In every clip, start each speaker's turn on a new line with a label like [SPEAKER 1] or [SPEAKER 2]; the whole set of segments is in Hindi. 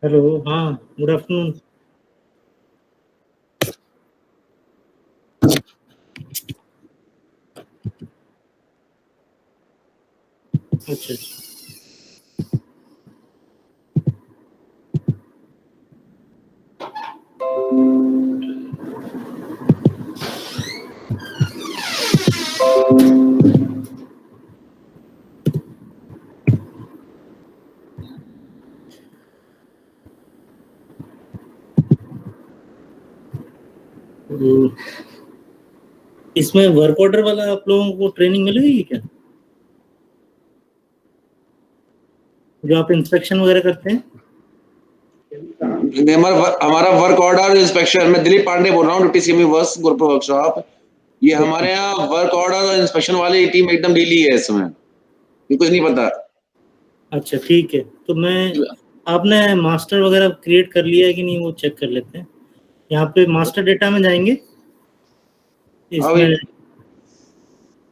[SPEAKER 1] हेलो, हाँ, गुड आफ्टरनून। अच्छा अच्छा। तो इसमें वर्क ऑर्डर वाला आप लोगों को ट्रेनिंग मिलेगी क्या, जो आप इंस्पेक्शन वगैरह करते हैं?
[SPEAKER 2] हमारा वर्क ऑर्डर इंस्पेक्शन, मैं दिलीप पांडे बोल रहा हूँ, टीसीएमई वर्क्स ग्रुप वर्कशॉप। ये हमारे यहाँ वर्क ऑर्डर और इंस्पेक्शन वाली टीम एकदम डेली है इसमें, ये कुछ नहीं पता।
[SPEAKER 1] अच्छा ठीक है, तो मैं आपने मास्टर वगैरह क्रिएट कर लिया है कि नहीं वो चेक कर लेते हैं। यहाँ पे मास्टर डेटा में जाएंगे, इसमें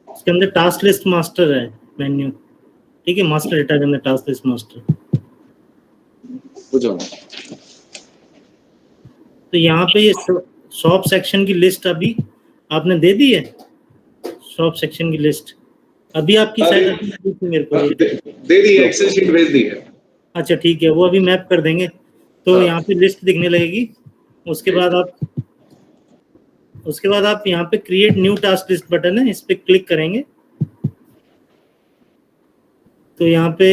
[SPEAKER 1] इसके अंदर टास्क लिस्ट मास्टर है मेन्यू। ठीक है, मास्टर डेटा के अंदर टास्क लिस्ट मास्टर। तो यहाँ पे ये शॉप सेक्शन की लिस्ट अभी आपने दे दी है। शॉप सेक्शन की लिस्ट अभी आपकी शायद मेरे को
[SPEAKER 2] दे दी है, एक्सेल शीट भेज दी है।
[SPEAKER 1] अच्छा ठीक है, वो अभी मैप कर देंगे तो यहाँ पे लिस्ट दिखने लगेगी। उसके बाद आप यहाँ पे create new task list button है, इस पे क्लिक करेंगे तो यहाँ पे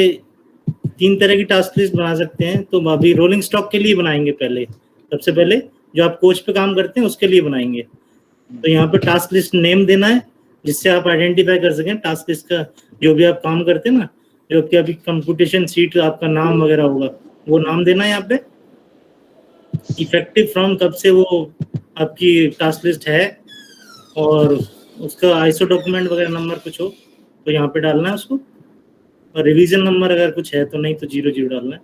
[SPEAKER 1] 3 तरह की टास्क लिस्ट बना सकते हैं। तो अभी रोलिंग स्टॉक के लिए बनाएंगे, पहले सबसे पहले जो आप कोच पे काम करते हैं उसके लिए बनाएंगे। तो यहाँ पे टास्क लिस्ट नेम देना है, जिससे आप आइडेंटिफाई कर सकें टास्क लिस्ट का जो भी आप काम करते हैं ना, जो कि अभी कंप्यूटेशन सीट आपका नाम वगैरह होगा वो नाम देना है यहाँ पे। इफेक्टिव फ्रॉम कब से वो आपकी टास्क लिस्ट है, और उसका आईएसओ डॉक्यूमेंट वगैरह नंबर कुछ हो तो यहाँ पे डालना है उसको, और रिवीजन नंबर अगर कुछ है तो, नहीं तो 00 डालना है,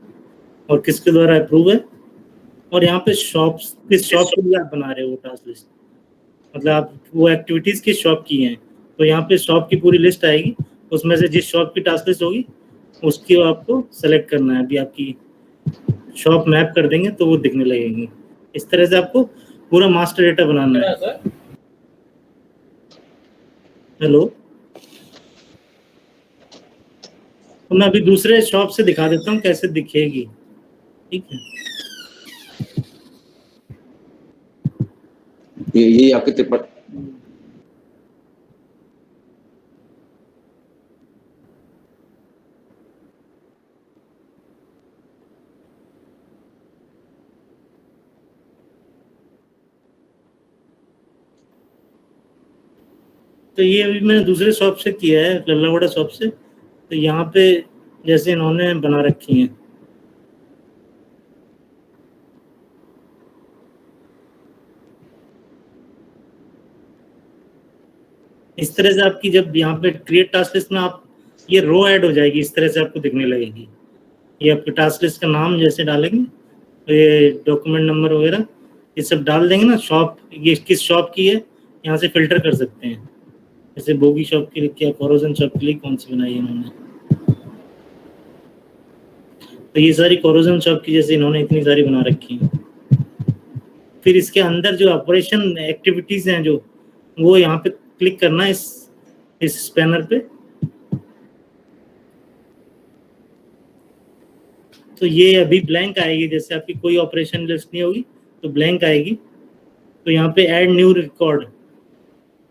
[SPEAKER 1] और किसके द्वारा अप्रूव है। और यहाँ पे शॉप्स, किस शॉप के लिए आप बना रहे हो वो टास्क लिस्ट, मतलब आप वो एक्टिविटीज किस शॉप की हैं। तो यहाँ पे शॉप की पूरी लिस्ट आएगी, उसमें से जिस शॉप की टास्क लिस्ट होगी उसकी आपको सेलेक्ट करना है। अभी आपकी शॉप मैप कर देंगे तो वो दिखने लगेगी। इस तरह से आपको पूरा मास्टर डेटा बनाना है। हेलो, तो मैं अभी दूसरे शॉप से दिखा देता हूँ कैसे दिखेगी। ठीक है,
[SPEAKER 2] ये आपके तिब्बत
[SPEAKER 1] तो ये अभी मैंने दूसरे शॉप से किया है, लल्लावाड़ा शॉप से। तो यहाँ पे जैसे इन्होंने बना रखी हैं, इस तरह से आपकी जब यहाँ पे क्रिएट टास्क लिस्ट में आप ये रो ऐड हो जाएगी, इस तरह से आपको दिखने लगेगी। ये आपके टास्क लिस्ट का नाम जैसे डालेंगे तो ये डॉक्यूमेंट नंबर वगैरह ये सब डाल देंगे ना, शॉप ये किस शॉप की है यहाँ से फिल्टर कर सकते हैं। जैसे बोगी शॉप के लिए क्या, कोरोजन शॉप के लिए कौन सी बनाई है इन्होंने, तो ये सारी कोरोजन शॉप की जैसे इन्होंने इतनी सारी बना रखी है। फिर इसके अंदर जो ऑपरेशन एक्टिविटीज हैं जो, वो यहाँ पे क्लिक करना है इस स्पैनर पे। तो ये अभी ब्लैंक आएगी, जैसे आपकी कोई ऑपरेशन लिस्ट नहीं होगी तो ब्लैंक आएगी। तो यहाँ पे ऐड न्यू रिकॉर्ड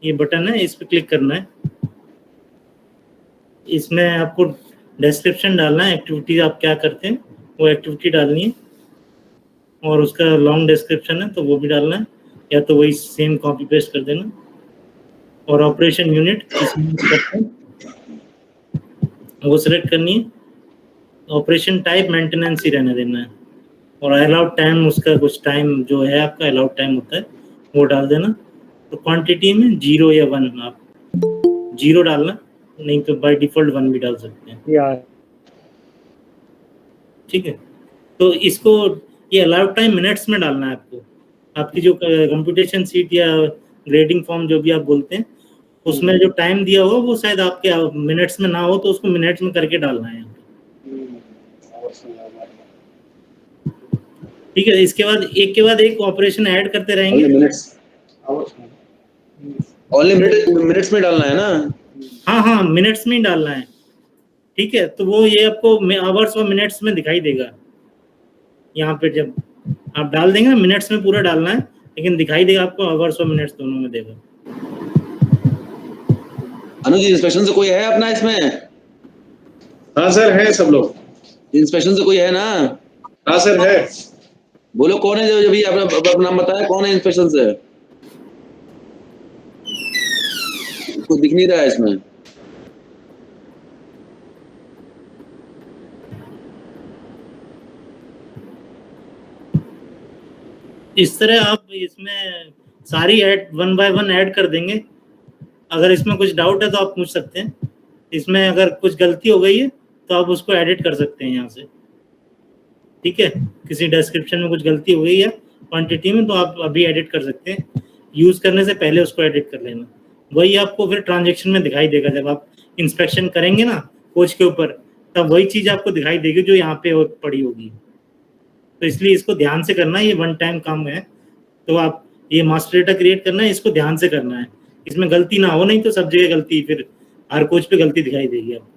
[SPEAKER 1] ये बटन है, इस पे क्लिक करना है। इसमें आपको डिस्क्रिप्शन डालना है, एक्टिविटी आप क्या करते हैं वो एक्टिविटी डालनी है, और उसका लॉन्ग डिस्क्रिप्शन है तो वो भी डालना है, या तो वही सेम कॉपी पेस्ट कर देना। और ऑपरेशन यूनिट वो सिलेक्ट करनी है। ऑपरेशन टाइप मेंटेनेंस ही रहने देना है, और अलाउड टाइम उसका कुछ टाइम जो है आपका अलाउड टाइम होता है वो डाल देना। तो क्वांटिटी में 0 या 1 आप 0 डालना, नहीं तो बाय डिफॉल्ट 1 भी डाल सकते हैं। ठीक है, तो इसको ये अलाउड टाइम मिनट्स में डालना है आपको। आपकी जो कंप्यूटेशन सीट या ग्रेडिंग फॉर्म जो भी आप बोलते हैं उसमें जो टाइम दिया हो वो शायद आपके मिनट्स में ना हो, तो उसको मिनट्स में करके डालना है। ठीक है, इसके बाद एक के बाद एक ऑपरेशन ऐड करते रहेंगे।
[SPEAKER 2] ओनली मिनट्स में डालना है ना?
[SPEAKER 1] हाँ, मिनट्स में ही डालना है। ठीक है, तो वो ये आपको आवर्स और मिनट्स में दिखाई देगा। यहाँ पे जब आप डाल देंगे ना, मिनट्स में पूरा डालना है, लेकिन दिखाई देगा आपको आवर्स और मिनट्स दोनों में देगा।
[SPEAKER 2] अनुज, इंस्पेक्शन से कोई है अपना इसमें?
[SPEAKER 3] हाँ सर, है सब लोग।
[SPEAKER 2] इंस्पेक्शन से कोई है ना?
[SPEAKER 3] हाँ सर, है।
[SPEAKER 2] बोलो कौन है जो भी अपना नाम बताया, कौन है इंस्पेक्शन से? कुछ दिख नहीं रहा है इसमें।
[SPEAKER 1] इस तरह आप इसमें सारी ऐड 1 बाय 1 ऐड कर देंगे। अगर इसमें कुछ डाउट है तो आप पूछ सकते हैं। इसमें अगर कुछ गलती हो गई है तो आप उसको एडिट कर सकते हैं यहाँ से। ठीक है, किसी डिस्क्रिप्शन में कुछ गलती हो गई है क्वांटिटी में, तो आप अभी एडिट कर सकते हैं। यूज करने से पहले उसको एडिट कर लेना। वही आपको फिर ट्रांजैक्शन में दिखाई देगा। जब आप इंस्पेक्शन करेंगे ना कोच के ऊपर, तब वही चीज आपको दिखाई देगी जो यहाँ पे पड़ी होगी। तो इसलिए इसको ध्यान से करना है, ये 1 टाइम काम है। तो आप ये मास्टर डेटा क्रिएट करना है, इसको ध्यान से करना है, इसमें गलती ना हो, नहीं तो सब जगह गलती, फिर हर कोच पे गलती दिखाई देगी आपको।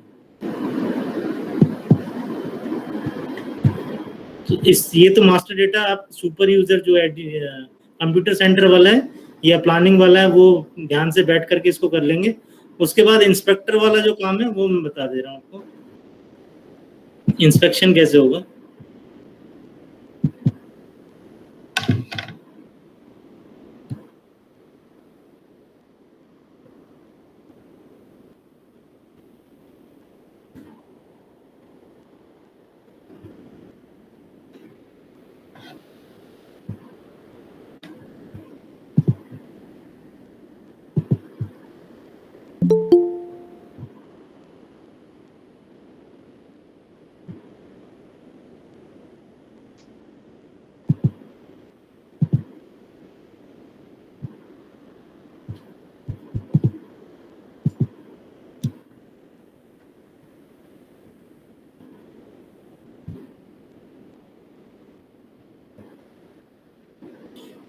[SPEAKER 1] तो ये तो मास्टर डेटा आप सुपर यूजर जो है कंप्यूटर सेंटर वाला है या प्लानिंग वाला है, वो ध्यान से बैठ करके इसको कर लेंगे। उसके बाद इंस्पेक्टर वाला जो काम है वो मैं बता दे रहा हूँ आपको, इंस्पेक्शन कैसे होगा।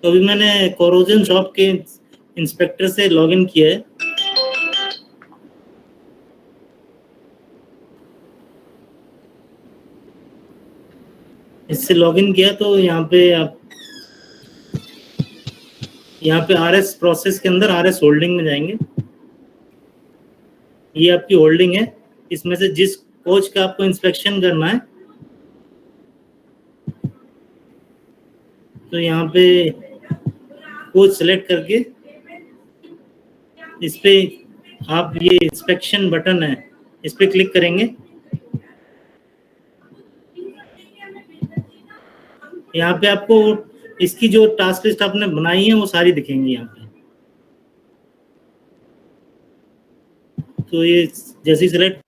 [SPEAKER 1] तो अभी मैंने कोरोजन शॉप के इंस्पेक्टर से लॉगिन किया है। इससे लॉगिन किया तो यहाँ पे आप आरएस प्रोसेस के अंदर आरएस होल्डिंग में जाएंगे। ये आपकी होल्डिंग है, इसमें से जिस कोच का आपको इंस्पेक्शन करना है, तो यहाँ पे कोच सेलेक्ट करके इस पे आप ये इंस्पेक्शन बटन है, इस पे क्लिक करेंगे। यहाँ पे आपको इसकी जो टास्क लिस्ट आपने बनाई है वो सारी दिखेंगी यहाँ पे। तो ये जैसे ही सिलेक्ट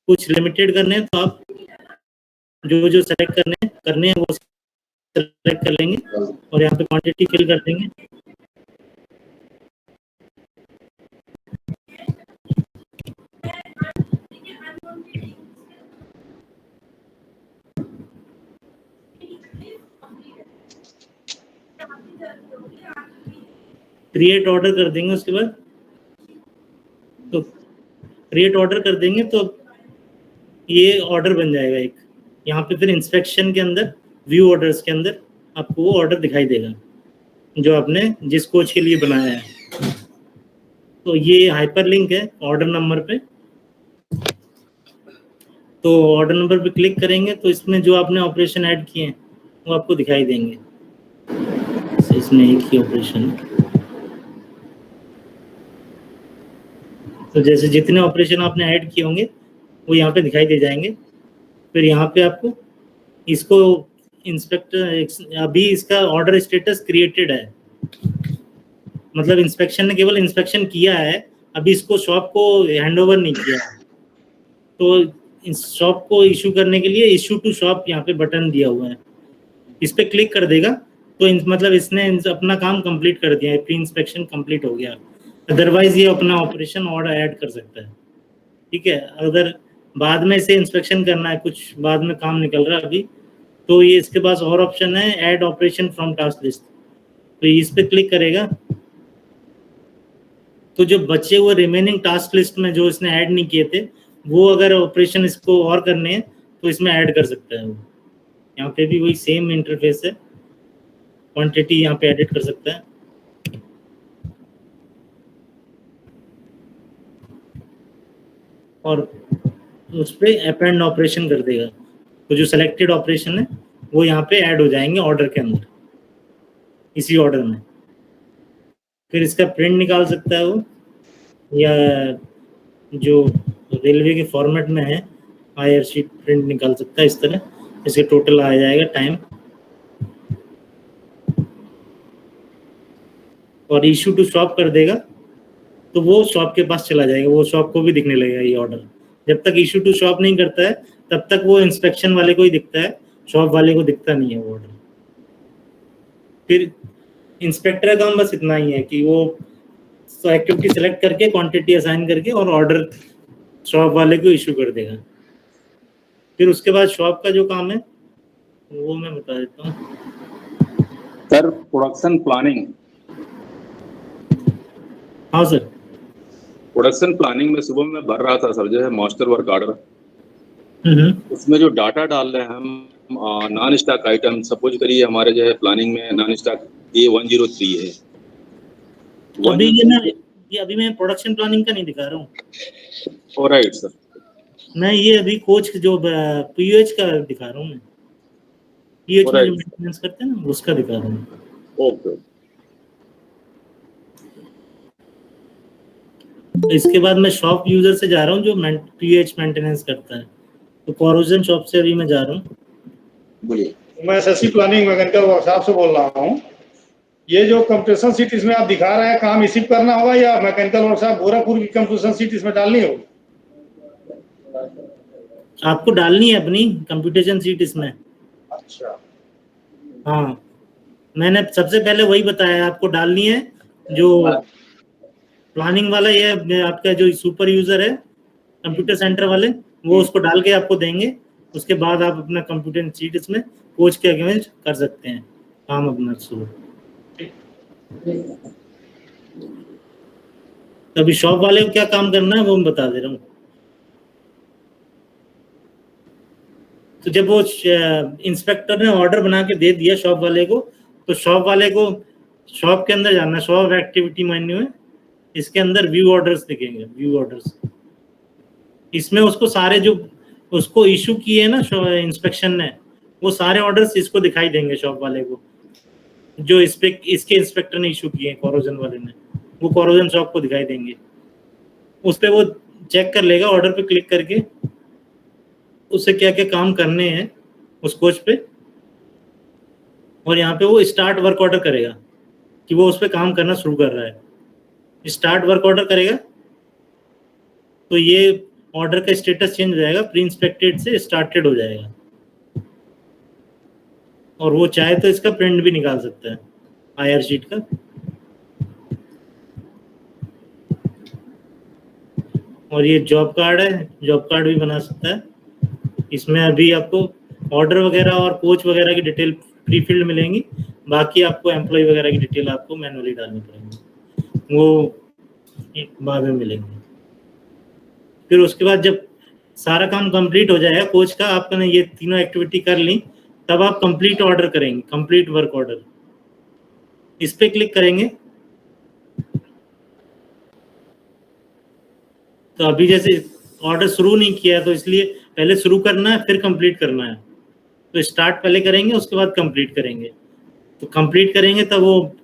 [SPEAKER 1] कुछ लिमिटेड करने हैं तो आप जो सेलेक्ट करने हैं वो सेलेक्ट कर लेंगे और यहाँ पे क्वांटिटी फिल कर देंगे। क्रिएट ऑर्डर कर देंगे। उसके बाद तो क्रिएट ऑर्डर कर देंगे तो ये ऑर्डर बन जाएगा एक। यहाँ पे फिर इंस्पेक्शन के अंदर व्यू ऑर्डर्स के अंदर आपको वो ऑर्डर दिखाई देगा जो आपने जिस कोच के लिए बनाया है। तो ये हाइपरलिंक है ऑर्डर नंबर पे। तो ऑर्डर नंबर पे क्लिक करेंगे तो इसमें जो आपने ऑपरेशन ऐड किए हैं वो आपको दिखाई देंगे। इसमें एक ही ऑपरेशन है, तो जैसे जितने ऑपरेशन आपने ऐड किए होंगे वो यहाँ पे दिखाई दे जाएंगे। फिर यहाँ पे आपको इसको इंस्पेक्टर, अभी इसका ऑर्डर स्टेटस क्रिएटेड है, मतलब इंस्पेक्शन ने केवल इंस्पेक्शन किया है, अभी इसको शॉप को हैंडओवर नहीं किया। तो इस शॉप को इशू करने के लिए इशू टू शॉप यहाँ पे बटन दिया हुआ है, इस पे क्लिक कर देगा तो मतलब इसने अपना काम कंप्लीट कर दिया है, प्री इंस्पेक्शन कंप्लीट हो गया। अदरवाइज ये अपना ऑपरेशन और ऐड कर सकता है। ठीक है, अगर बाद में इसे इंस्पेक्शन करना है, कुछ बाद में काम निकल रहा है अभी, तो ये इसके पास और ऑप्शन है add operation from task list. तो इस पे क्लिक करेगा तो जो बचे हुए रिमेनिंग टास्क लिस्ट में जो इसने ऐड नहीं किए थे, वो अगर ऑपरेशन इसको और करने हैं तो इसमें ऐड कर सकता है वो। यहाँ पे भी वही सेम इंटरफेस है, क्वांटिटी यहाँ पे एडिट कर सकता है। और उस पे अपेंड ऑपरेशन कर देगा, तो जो सेलेक्टेड ऑपरेशन है वो यहाँ पे ऐड हो जाएंगे ऑर्डर के अंदर, इसी ऑर्डर में। फिर इसका प्रिंट निकाल सकता है वो, या जो रेलवे के फॉर्मेट में है आईआर शीट प्रिंट निकाल सकता है इस तरह, इसके टोटल आ जाएगा टाइम। और इशू टू शॉप कर देगा तो वो शॉप के पास चला जाएगा, वो शॉप को भी दिखने लगेगा ये ऑर्डर। जब तक इशू टू शॉप नहीं करता है तब तक वो इंस्पेक्शन वाले को ही दिखता है, शॉप वाले को दिखता नहीं है वो ऑर्डर। फिर इंस्पेक्टर का काम बस इतना ही है कि वो एक्टिविटी सेलेक्ट करके क्वांटिटी असाइन करके और ऑर्डर शॉप वाले को इशू कर देगा। फिर उसके बाद शॉप का जो काम है वो मैं बता देता हूँ।
[SPEAKER 4] सर प्रोडक्शन प्लानिंग,
[SPEAKER 1] हाँ सर,
[SPEAKER 4] प्रोडक्शन प्लानिंग में सुबह में भर रहा था सर, जो है मास्टर वर्क ऑर्डर, उसमें जो डाटा डाल रहे हैं हम नॉन स्टॉक आइटम, सपोज करिए हमारे जो है प्लानिंग में नॉन स्टॉक A103 है।
[SPEAKER 1] अभी मैं प्रोडक्शन प्लानिंग का नहीं दिखा रहा हूँ।
[SPEAKER 4] ऑलराइट सर,
[SPEAKER 1] मैं ये अभी कोच जो पीयूएच का दिखा रहा हूँ, मैं पीयूएच में जो मेंटेनेंस करते हैं ना उसका दिखा रहा हूँ।
[SPEAKER 4] ओके।
[SPEAKER 1] तो इसके बाद मैं शॉप यूजर से जा रहा हूँ जो पीयूएच मेंटेनेंस करता है, तो कोरोजन शॉप से अभी मैं जा रहा हूँ।
[SPEAKER 2] बोलिए।
[SPEAKER 3] मैं एसएससी प्लानिंग मैकेनिकल वर्कशॉप से बोल रहा हूँ। ये जो कंप्यूटेशन सीट इसमें आप दिखा रहे हैं, काम रिसीव करना होगा या मैकेनिकल वर्कशॉप गोरखपुर की कंप्यूटेशन सीट इसमें डालनी होगी?
[SPEAKER 1] आपको डालनी है अपनी कंप्यूटेशन सीट इसमें।
[SPEAKER 3] अच्छा,
[SPEAKER 1] हाँ, मैंने सबसे पहले वही बताया, आपको डालनी है जो प्लानिंग वाला, ये आपका जो सुपर यूजर है कंप्यूटर सेंटर वाले, वो उसको डाल के आपको देंगे। उसके बाद आप अपना कंप्यूटर सीट इसमें कोच के अगेंस्ट कर सकते हैं काम अपना शुरू। अभी शॉप वाले को क्या काम करना है वो मैं बता दे रहा हूँ। तो जब वो इंस्पेक्टर ने ऑर्डर बना के दे दिया शॉप वाले को, तो शॉप वाले को शॉप के अंदर जाना, शॉप एक्टिविटी मेन्यू है, इसके अंदर व्यू ऑर्डर्स दिखेंगे, व्यू ऑर्डर्स। इसमें उसको सारे जो उसको इशू किए है ना इंस्पेक्शन ने, वो सारे ऑर्डर्स इसको दिखाई देंगे शॉप वाले को, जो इसके इंस्पेक्टर ने इशू किए हैं कोरोजन वाले ने, वो कोरोजन शॉप को दिखाई देंगे। उस पर वो चेक कर लेगा ऑर्डर पे क्लिक करके उसे क्या क्या काम करने हैं उस कोच पे, और यहाँ पे वो स्टार्ट वर्क ऑर्डर करेगा कि वो उस पर काम करना शुरू कर रहा है। स्टार्ट वर्क ऑर्डर करेगा तो ये ऑर्डर का स्टेटस चेंज हो जाएगा, प्री इंस्पेक्टेड से स्टार्टेड हो जाएगा। और वो चाहे तो इसका प्रिंट भी निकाल सकता है आईआर शीट का। और ये जॉब कार्ड है, जॉब कार्ड भी बना सकता है। इसमें अभी आपको ऑर्डर वगैरह और कोच वगैरह की डिटेल प्री फिल्ड मिलेंगी, बाकी आपको एम्प्लॉय वगैरह की डिटेल आपको मैनुअली डालनी पड़ेगी, वो बाद में मिलेंगे। फिर उसके बाद जब सारा काम कंप्लीट हो जाएगा कोच का, आपने ये तीनों एक्टिविटी कर ली, तब आप कंप्लीट ऑर्डर करेंगे, कंप्लीट वर्क ऑर्डर। इस पे क्लिक करेंगे तो अभी जैसे ऑर्डर शुरू नहीं किया है तो इसलिए पहले शुरू करना है फिर कंप्लीट करना है। तो स्टार्ट पहले करेंगे उसके बाद कंप्लीट करेंगे। तो कंप्लीट करेंगे तब वो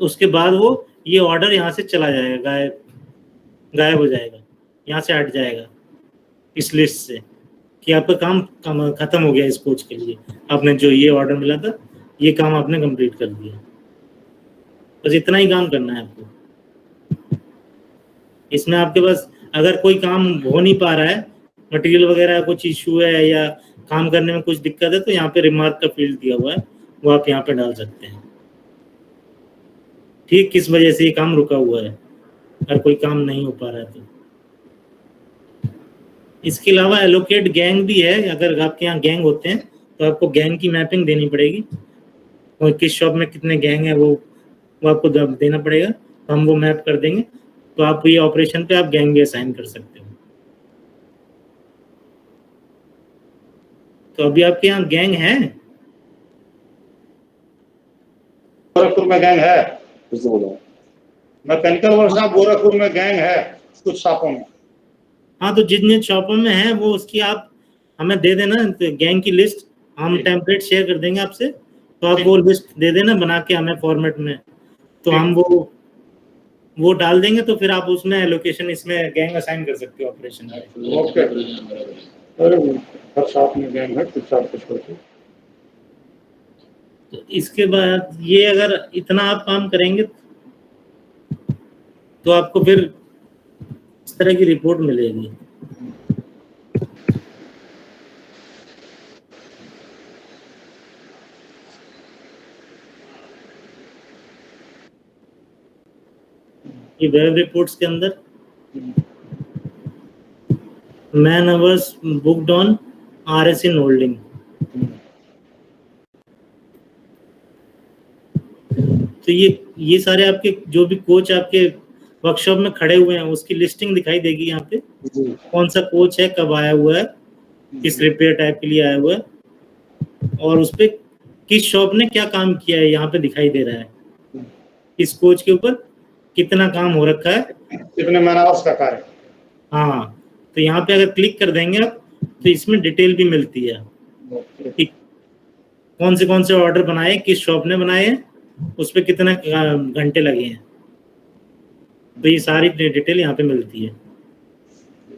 [SPEAKER 1] उसके बाद वो ये ऑर्डर यहाँ से चला जाएगा, गायब हो जाएगा, यहाँ से हट जाएगा इस लिस्ट से कि आपका काम खत्म हो गया इस कोच के लिए। आपने जो ये ऑर्डर मिला था ये काम आपने कंप्लीट कर दिया। बस इतना ही काम करना है आपको। इसमें आपके पास अगर कोई काम हो नहीं पा रहा है, मटेरियल वगैरह कुछ इशू है या काम करने में कुछ दिक्कत है, तो यहाँ पे रिमार्क का फील्ड दिया हुआ है, वो आप यहाँ पे डाल सकते हैं। ठीक किस वजह से ये काम रुका हुआ है, अगर कोई काम नहीं हो पा रहा है तो। इसके अलावा एलोकेट गैंग भी है, अगर आपके यहाँ गैंग होते हैं तो आपको गैंग की मैपिंग देनी पड़ेगी, और किस शॉप में कितने गैंग है वो आपको देना पड़ेगा, तो हम वो मैप कर देंगे, तो आप ये ऑपरेशन पे आप गैंग भी असाइन कर सकते हो। तो अभी आपके यहाँ गैंग है?
[SPEAKER 3] गोरखपुर में गैंग है, मैकेनिकल वर्कशॉप गोरखपुर में गैंग है कुछ शॉपों में।
[SPEAKER 1] हाँ, तो जितने शॉपों में है वो उसकी आप हमें दे देना, तो गैंग की लिस्ट हम टेम्पलेट शेयर कर देंगे आपसे, तो आप वो लिस्ट दे देना बना के हमें फॉर्मेट में, तो हम वो डाल देंगे, तो फिर आप उसमें एलोकेशन इसमें गैंग असाइन कर सकते हो ऑपरेशन में।
[SPEAKER 3] ओके, हर शॉप में गैंग है कुछ शॉप कुछ करके।
[SPEAKER 1] तो इसके बाद ये अगर इतना आप काम करेंगे तो आपको फिर इस तरह की रिपोर्ट मिलेगी। ये वेब रिपोर्ट्स के अंदर man hours booked on RS in holding, तो ये सारे आपके जो भी कोच आपके वर्कशॉप में खड़े हुए हैं उसकी लिस्टिंग दिखाई देगी यहाँ पे, कौन सा कोच है, कब आया हुआ है, किस रिपेयर टाइप के लिए आया हुआ है, और उस पे किस शॉप ने क्या काम किया है यहाँ पे दिखाई दे रहा है, इस कोच के ऊपर कितना काम हो रखा है,
[SPEAKER 3] कितने मैन आवर्स का कार्य।
[SPEAKER 1] हाँ, तो यहाँ पे अगर क्लिक कर देंगे आप तो इसमें डिटेल भी मिलती है कि कौन से ऑर्डर बनाए, किस शॉप ने बनाए हैं, उस पर कितना घंटे लगे हैं, तो ये सारी डिटेल यहाँ पे मिलती है।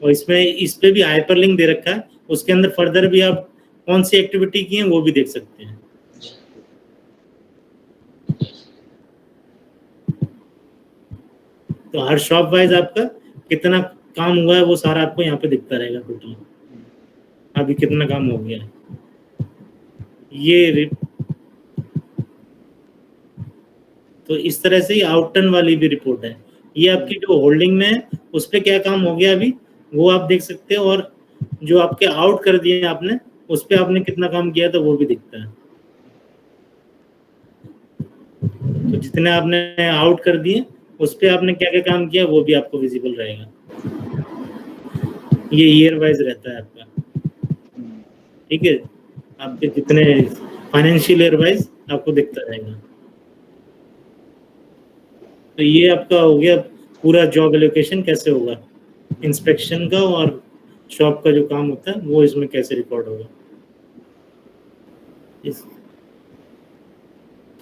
[SPEAKER 1] और इसमें इस पे भी हाइपर लिंक दे रखा है, उसके अंदर फर्दर भी आप कौन सी एक्टिविटी की है वो भी देख सकते हैं। तो हर शॉप वाइज आपका कितना काम हुआ है वो सारा आपको यहाँ पे दिखता रहेगा टोटल, अभी कितना काम हो गया है। ये तो इस तरह से ही आउट टर्न वाली भी रिपोर्ट है, ये आपकी जो होल्डिंग में है उस पर क्या काम हो गया अभी वो आप देख सकते हो, और जो आपके आउट कर दिए आपने उस पर आपने कितना काम किया था वो भी दिखता है। तो जितने आपने आउट कर दिए उस पर आपने क्या क्या काम किया वो भी आपको विजिबल रहेगा। ये ईयर वाइज रहता है आपका, ठीक है, आपके जितने फाइनेंशियल ईयर वाइज आपको दिखता रहेगा। तो ये आपका हो गया पूरा जॉब एलोकेशन कैसे होगा, इंस्पेक्शन का और शॉप का जो काम होता है वो इसमें कैसे रिकॉर्ड होगा।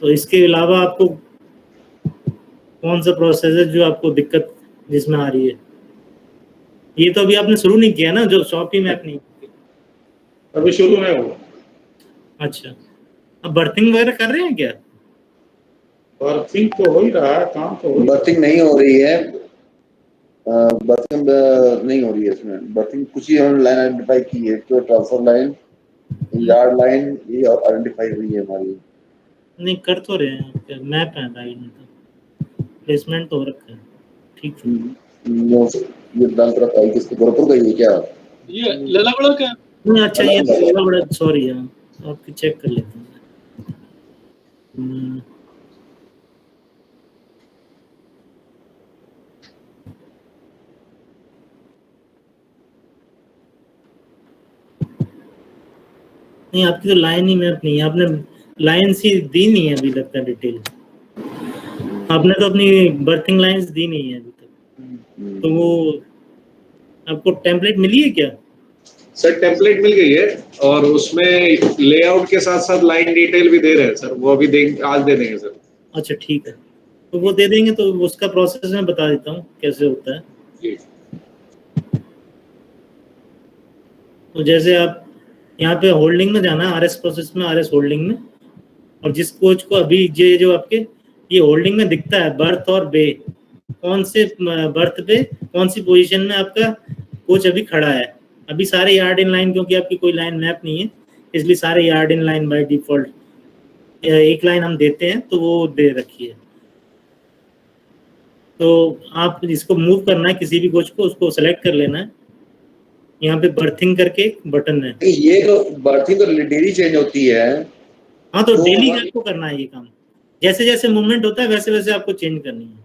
[SPEAKER 1] तो इसके अलावा आपको कौन सा प्रोसेस है जो आपको दिक्कत जिसमें आ रही है? ये तो अभी आपने शुरू नहीं किया ना, जो शॉप ही मैप नहीं,
[SPEAKER 3] अभी शुरू नहीं हुआ।
[SPEAKER 1] अच्छा, अब बर्थिंग वगैरह कर रहे हैं क्या?
[SPEAKER 3] बर्थिंग तो हो ही रहा है, काम तो हो।
[SPEAKER 2] बर्थिंग नहीं हो रही है, बर्थिंग नहीं हो रही है इसमें। बर्थिंग कुछ ही हमने लाइन आइडेंटिफाई की है, जो ट्रांसफर लाइन, यार्ड लाइन ये आइडेंटिफाई हुई है हमारी। नहीं
[SPEAKER 1] कर तो रहे हैं, मैप है लाइन में, तो प्लेसमेंट तो हो रखा है, ठीक है।
[SPEAKER 2] ये दाल तरफ आई किसको, गोरखपुर का ही क्या?
[SPEAKER 5] ये ललागड़ा का
[SPEAKER 1] नहीं, अच्छा ये ललागड़ा, सॉरी यार, आपकी चेक कर लेते हैं। नहीं, आपकी तो लाइन ही मैप नहीं है, आपने लाइन सी दी नहीं है अभी लगता है डिटेल, आपने तो अपनी बर्थिंग लाइंस दी नहीं है अभी तक। तो वो आपको टेम्पलेट मिली है क्या?
[SPEAKER 6] सर टेम्पलेट मिल गई है, और उसमें लेआउट के साथ साथ लाइन डिटेल भी दे रहे हैं सर, वो अभी आज दे देंगे सर।
[SPEAKER 1] अच्छा ठीक है, तो वो दे देंगे, तो उसका प्रोसेस मैं बता देता हूँ कैसे होता है।
[SPEAKER 6] जी।
[SPEAKER 1] तो जैसे आप यहाँ पे होल्डिंग में जाना है, RS प्रोसेस में, RS होल्डिंग में, और जिस कोच को अभी जो आपके ये होल्डिंग में दिखता है बर्थ और बे, कौन से बर्थ पे कौन सी पोजीशन में आपका कोच अभी खड़ा है। अभी सारे यार्ड इन लाइन, क्योंकि आपकी कोई लाइन मैप नहीं है इसलिए सारे yard in line by default एक लाइन हम देते हैं, तो वो दे रखी है। तो आप जिसको मूव करना है किसी भी कोच को, उसको सेलेक्ट कर लेना है। यहाँ पे बर्थिंग करके बटन है।
[SPEAKER 2] ये तो बर्थिंग तो डेली चेंज होती है।
[SPEAKER 1] हाँ, तो डेली आपको करना है ये काम, जैसे जैसे मूवमेंट होता है वैसे वैसे आपको चेंज करनी है।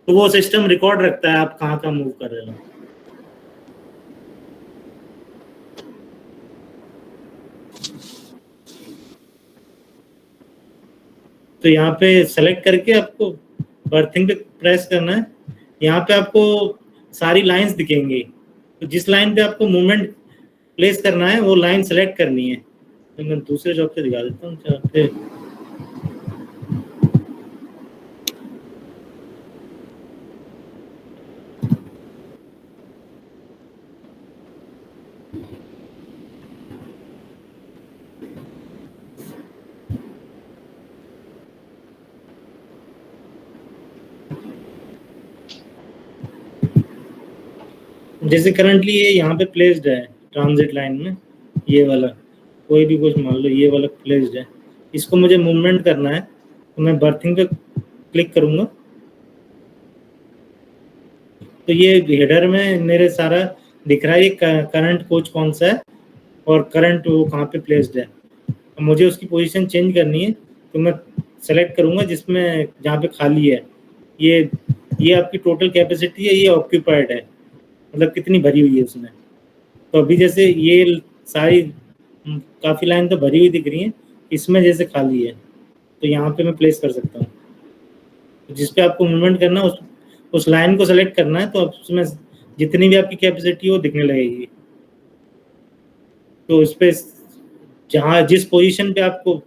[SPEAKER 1] तो वो सिस्टम रिकॉर्ड रखता है आप कहाँ कहाँ मूव कर रहे हो। तो यहाँ पे सेलेक्ट करके आपको बर्थिंग पे प्रेस करना है। यहाँ पे आपको सारी लाइंस दिखेंगी, तो जिस लाइन पे आपको मूवमेंट प्लेस करना है वो लाइन सेलेक्ट करनी है। तो मैं दूसरे जॉब पे दिखा देता हूँ जहाँ पे जैसे करंटली ये यहाँ पे प्लेस्ड है ट्रांजिट लाइन में, ये वाला कोई भी कुछ मान लो ये वाला प्लेस्ड है। इसको मुझे मूवमेंट करना है तो मैं बर्थिंग पे क्लिक करूँगा, तो ये हेडर में मेरे सारा दिख रहा है ये करंट कोच कौन सा है और करंट वो कहाँ पे प्लेस्ड है। अब मुझे उसकी पोजीशन चेंज करनी है तो मैं सेलेक्ट करूँगा जिसमें जहाँ पे खाली है। ये आपकी टोटल कैपेसिटी है, ये ऑक्यूपाइड है, मतलब कितनी भरी हुई है उसमें। तो अभी जैसे ये सारी काफ़ी लाइन तो भरी हुई दिख रही है, इसमें जैसे खाली है तो यहाँ पे मैं प्लेस कर सकता हूँ। तो जिस पे आपको मूवमेंट करना है उस लाइन को सेलेक्ट करना है, तो उसमें जितनी भी आपकी कैपेसिटी है वो दिखने लगेगी। तो उस पर जहाँ जिस पोजीशन पे आपको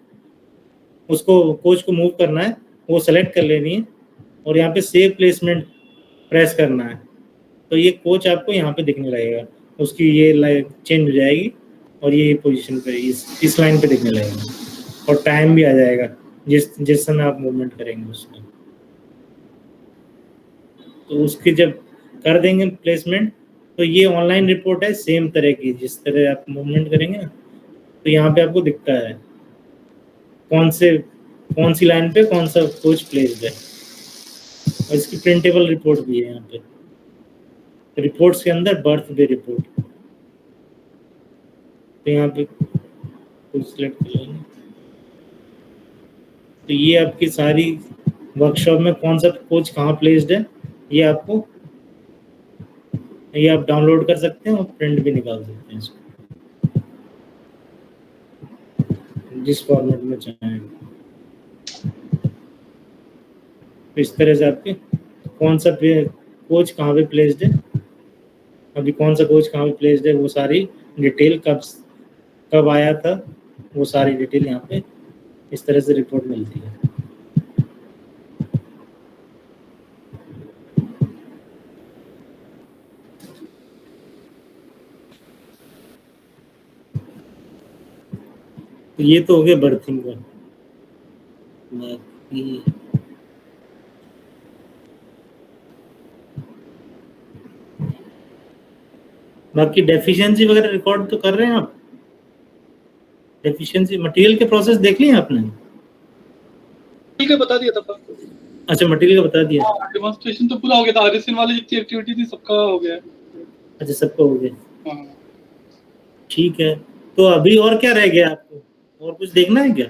[SPEAKER 1] उसको कोच को मूव करना है वो सेलेक्ट कर लेनी है और यहाँ पे सेव प्लेसमेंट प्रेस करना है। तो ये कोच आपको यहाँ पे दिखने लगेगा, उसकी ये लाइन चेंज हो जाएगी और ये पोजीशन पे इस लाइन पे दिखने लगेगा और टाइम भी आ जाएगा जिस समय आप मूवमेंट करेंगे उसमें। तो उसकी जब कर देंगे प्लेसमेंट तो ये ऑनलाइन रिपोर्ट है सेम तरह की, जिस तरह आप मूवमेंट करेंगे ना तो यहाँ पे आपको दिखता है कौन सी लाइन पे कौन सा कोच प्लेस्ड है। और इसकी प्रिंटेबल रिपोर्ट भी है यहाँ पे, रिपोर्ट्स के अंदर बर्थ डे रिपोर्ट। तो यहाँ पे कुछ सिलेक्ट कर लेंगे तो ये आपकी सारी वर्कशॉप में कौन सा कोच कहाँ प्लेस्ड है ये आप डाउनलोड कर सकते हैं और प्रिंट भी निकाल सकते हैं इसको जिस फॉर्मेट में चाहें। तो इस तरह से आपके कौन सा कोच कहाँ पे प्लेस्ड है, अभी कौन सा कोच कहाँ पे प्लेस्ड है, वो सारी डिटेल कब आया था वो सारी डिटेल यहाँ पे इस तरह से रिपोर्ट मिलती है। तो ये तो हो गया बर्थिंग का। बाकी डेफिशिएंसी वगैरह रिकॉर्ड तो कर रहे हैं आप? डेफिशिएंसी मटेरियल के प्रोसेस देख लिए आपने?
[SPEAKER 5] ठीक है, बता दिया था।
[SPEAKER 1] अच्छा, मटेरियल का बता दिया।
[SPEAKER 5] हाँ, डेमोन्स्ट्रेशन तो पूरा हो गया था, आरएसएन वाली जितनी एक्टिविटी थी सबका हो गया।
[SPEAKER 1] अच्छा, सबका हो गया।
[SPEAKER 5] हाँ।
[SPEAKER 1] ठीक है, तो अभी और क्या रह गया आपको, और कुछ देखना है क्या?